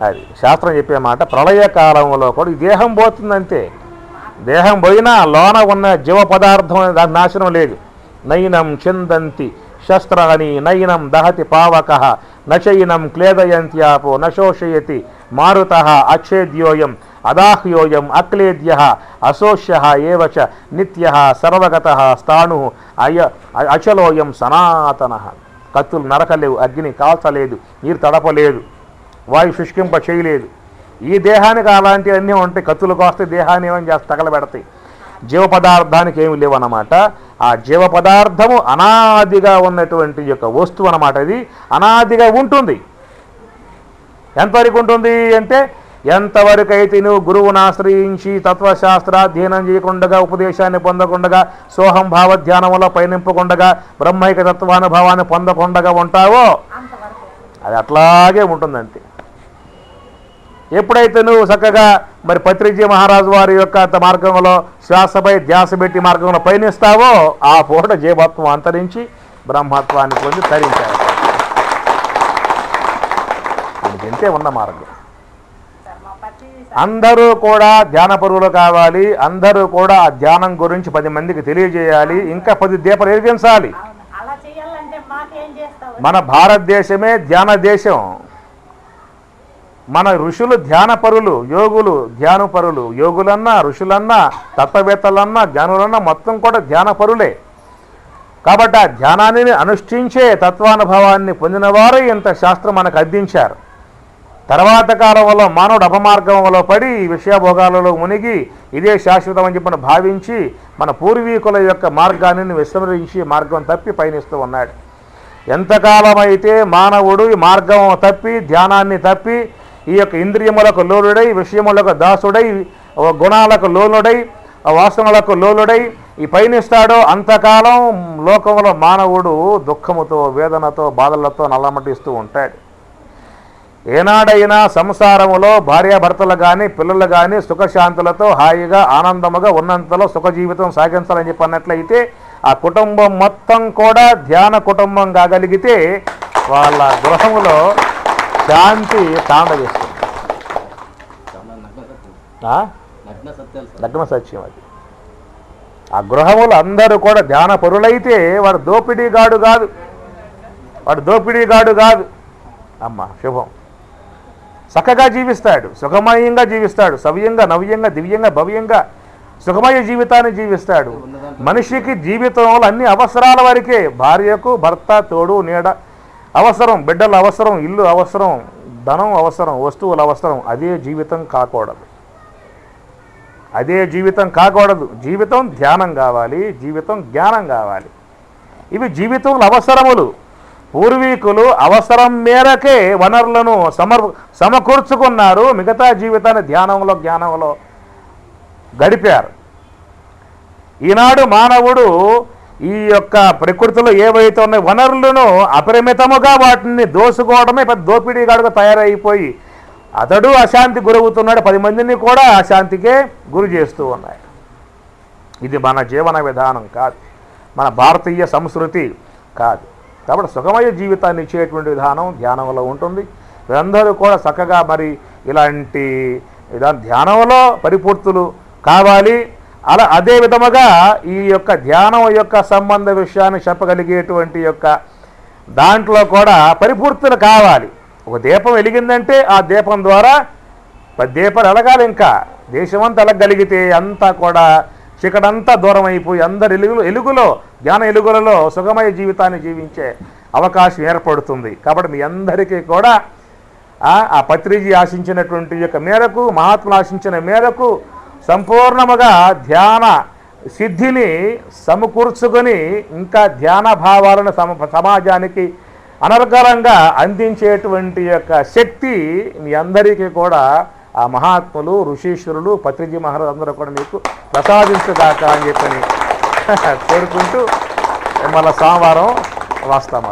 అది శాస్త్రం చెప్పే మాట. ప్రళయకాలంలో కూడా ఈ దేహం పోతుందంతే. దేహం పోయినా లోన ఉన్న జీవ పదార్థం దాని నాశనం లేదు. నైనం చిందంతి శస్త్రాణి నైనం దహతి పావకః నచైనం క్లేదయంత్యాపో నశోషయతి మారుతః అచ్ఛేద్యోయం అదాహ్యోయం అక్లేద్యః అశోష్యః ఏవచ నిత్యః సర్వగతః స్థాణు అచలోయం సనాతనః. కత్తులు నరకలేవు, అగ్ని కాల్చలేదు, నీరు తడపలేదు, వాయు శుష్కింప చేయలేదు. ఈ దేహానికి అలాంటివన్నీ ఉంటాయి. కత్తులు కోస్తే దేహాన్ని ఏమని చేస్తే తగలబెడతాయి. జీవ పదార్థానికి ఏమి లేవు అన్నమాట. ఆ జీవ పదార్థము అనాదిగా ఉన్నటువంటి యొక్క వస్తువు అన్నమాట. ఇది అనాదిగా ఉంటుంది. ఎంతవరకు ఉంటుంది అంటే, ఎంతవరకు అయితే నువ్వు గురువును ఆశ్రయించి తత్వశాస్త్రాధ్యయనం చేయకుండా, ఉపదేశాన్ని పొందకుండా, సోహం భావ ధ్యానంలో పయనింపకుండా, బ్రహ్మైక తత్వానుభవాన్ని పొందకుండా ఉంటావో అది అట్లాగే ఉంటుందంతే. ఎప్పుడైతే నువ్వు చక్కగా మరి పత్రిజీ మహారాజు వారి యొక్క మార్గంలో శ్వాసపై ధ్యాస పెట్టి మార్గంలో పయనిస్తావో ఆ పూట జీవత్వం అంతరించి బ్రహ్మత్వాన్ని పొంది తరించాలి. ఇంతే ఉన్న మార్గం. అందరూ కూడా ధ్యానపరువులు కావాలి. అందరూ కూడా ఆ ధ్యానం గురించి 10 మందికి తెలియజేయాలి. ఇంకా 10 దీపాలు వెలిగించాలి. మన భారతదేశమే ధ్యాన దేశం. మన ఋషులు ధ్యానపరులు, యోగులు ధ్యానపరులు. యోగులన్నా, ఋషులన్నా, తత్వవేత్తలన్నా, జ్ఞానులన్నా మొత్తం కూడా ధ్యానపరులే. కాబట్టి ఆ ధ్యానాన్ని అనుష్ఠించే తత్వానుభవాన్ని పొందినవారే ఇంత శాస్త్రం మనకు అందించారు. తర్వాత కాలంలో మానవుడు అపమార్గంలో పడి విషయభోగాలలో మునిగి ఇదే శాశ్వతం అని చెప్పి భావించి మన పూర్వీకుల యొక్క మార్గాన్ని విస్మరించి మార్గం తప్పి పయనిస్తూ ఉన్నాడు. ఎంతకాలం అయితే మానవుడు ఈ మార్గం తప్పి, ధ్యానాన్ని తప్పి, ఈ యొక్క ఇంద్రియములకు లోలుడై, విషయములకు దాసుడై, గుణాలకు లోలుడై, వాసనలకు లోలుడై ఈ పయనిస్తాడో అంతకాలం లోకంలో మానవుడు దుఃఖముతో, వేదనతో, బాధలతో నల్లమటిస్తూ ఉంటాడు. ఏనాడైనా సంసారములో భార్యాభర్తలు కానీ, పిల్లలు కానీ సుఖశాంతులతో హాయిగా ఆనందముగా ఉన్నంతలో సుఖ జీవితం సాగించాలని చెప్పి అన్నట్లయితే ఆ కుటుంబం మొత్తం కూడా ధ్యాన కుటుంబం కాగలిగితే వాళ్ళ గృహములో శాంతి తాండవిస్తుంది. నగ్న సత్యం అది. ఆ గృహములు అందరూ కూడా ధ్యాన పరులైతే వాడు దోపిడీగాడు కాదు. అమ్మ శుభం. చక్కగా జీవిస్తాడు, సుఖమయంగా జీవిస్తాడు, సవ్యంగా, నవ్యంగా, దివ్యంగా, భవ్యంగా సుఖమయ జీవితాన్ని జీవిస్తాడు. మనిషికి జీవితంలో అన్ని అవసరాల వరకే. భార్యకు భర్త తోడు నీడ అవసరం, బిడ్డలు అవసరం, ఇల్లు అవసరం, ధనం అవసరం, వస్తువులు అవసరం. అదే జీవితం కాకూడదు. జీవితం ధ్యానం కావాలి, జీవితం జ్ఞానం కావాలి. ఇవి జీవితంలో అవసరములు. పూర్వీకులు అవసరం మేరకే వనరులను సమకూర్చుకున్నారు. మిగతా జీవితాన్ని ధ్యానంలో, జ్ఞానంలో గడిపారు. ఈనాడు మానవుడు ఈ యొక్క ప్రకృతిలో ఏవైతే ఉన్నాయి వనరులను అపరిమితముగా వాటిని దోసుకోవడమే పెద్ద దోపిడీగాడుగా తయారైపోయి అతడు అశాంతి గురవుతున్నాడు. 10 మందిని కూడా అశాంతికే గురి చేస్తూ ఉన్నాయి. ఇది మన జీవన విధానం కాదు, మన భారతీయ సంస్కృతి కాదు. కాబట్టి సుఖమయ జీవితాన్ని ఇచ్చేటువంటి విధానం ధ్యానంలో ఉంటుంది. వీరందరూ కూడా చక్కగా మరి ఇలాంటి ధ్యానంలో పరిపూర్తులు కావాలి. అదే విధముగా ఈ యొక్క ధ్యానం యొక్క సంబంధ విషయాన్ని చెప్పగలిగేటువంటి యొక్క దాంట్లో కూడా పరిపూర్తులు కావాలి. ఒక దీపం వెలిగిందంటే ఆ దీపం ద్వారా 10 దీపాలు వెలగాలి. ఇంకా దేశమంతా వెలగలిగితే అంతా కూడా చీకటంతా దూరం అయిపోయి అందరు ఎలుగులో, జ్ఞాన ఎలుగులలో సుఖమయ జీవితాన్ని జీవించే అవకాశం ఏర్పడుతుంది. కాబట్టి మీ అందరికీ కూడా ఆ పత్రిజీ ఆశించినటువంటి యొక్క మేరకు, మహాత్ములు ఆశించిన మేరకు సంపూర్ణముగా ధ్యాన సిద్ధిని సమకూర్చుకొని ఇంకా ధ్యాన భావాలను సమాజానికి అనర్గళంగా అందించేటువంటి యొక్క శక్తి మీ అందరికీ కూడా ఆ మహాత్ములు, ఋషీశ్వరులు, పత్రిజీ మహారాజు అందరూ కూడా మీకు ప్రసాదించుగాక అని చెప్పని కోరుకుంటూ మళ్ళీ సోమవారం వస్తాం.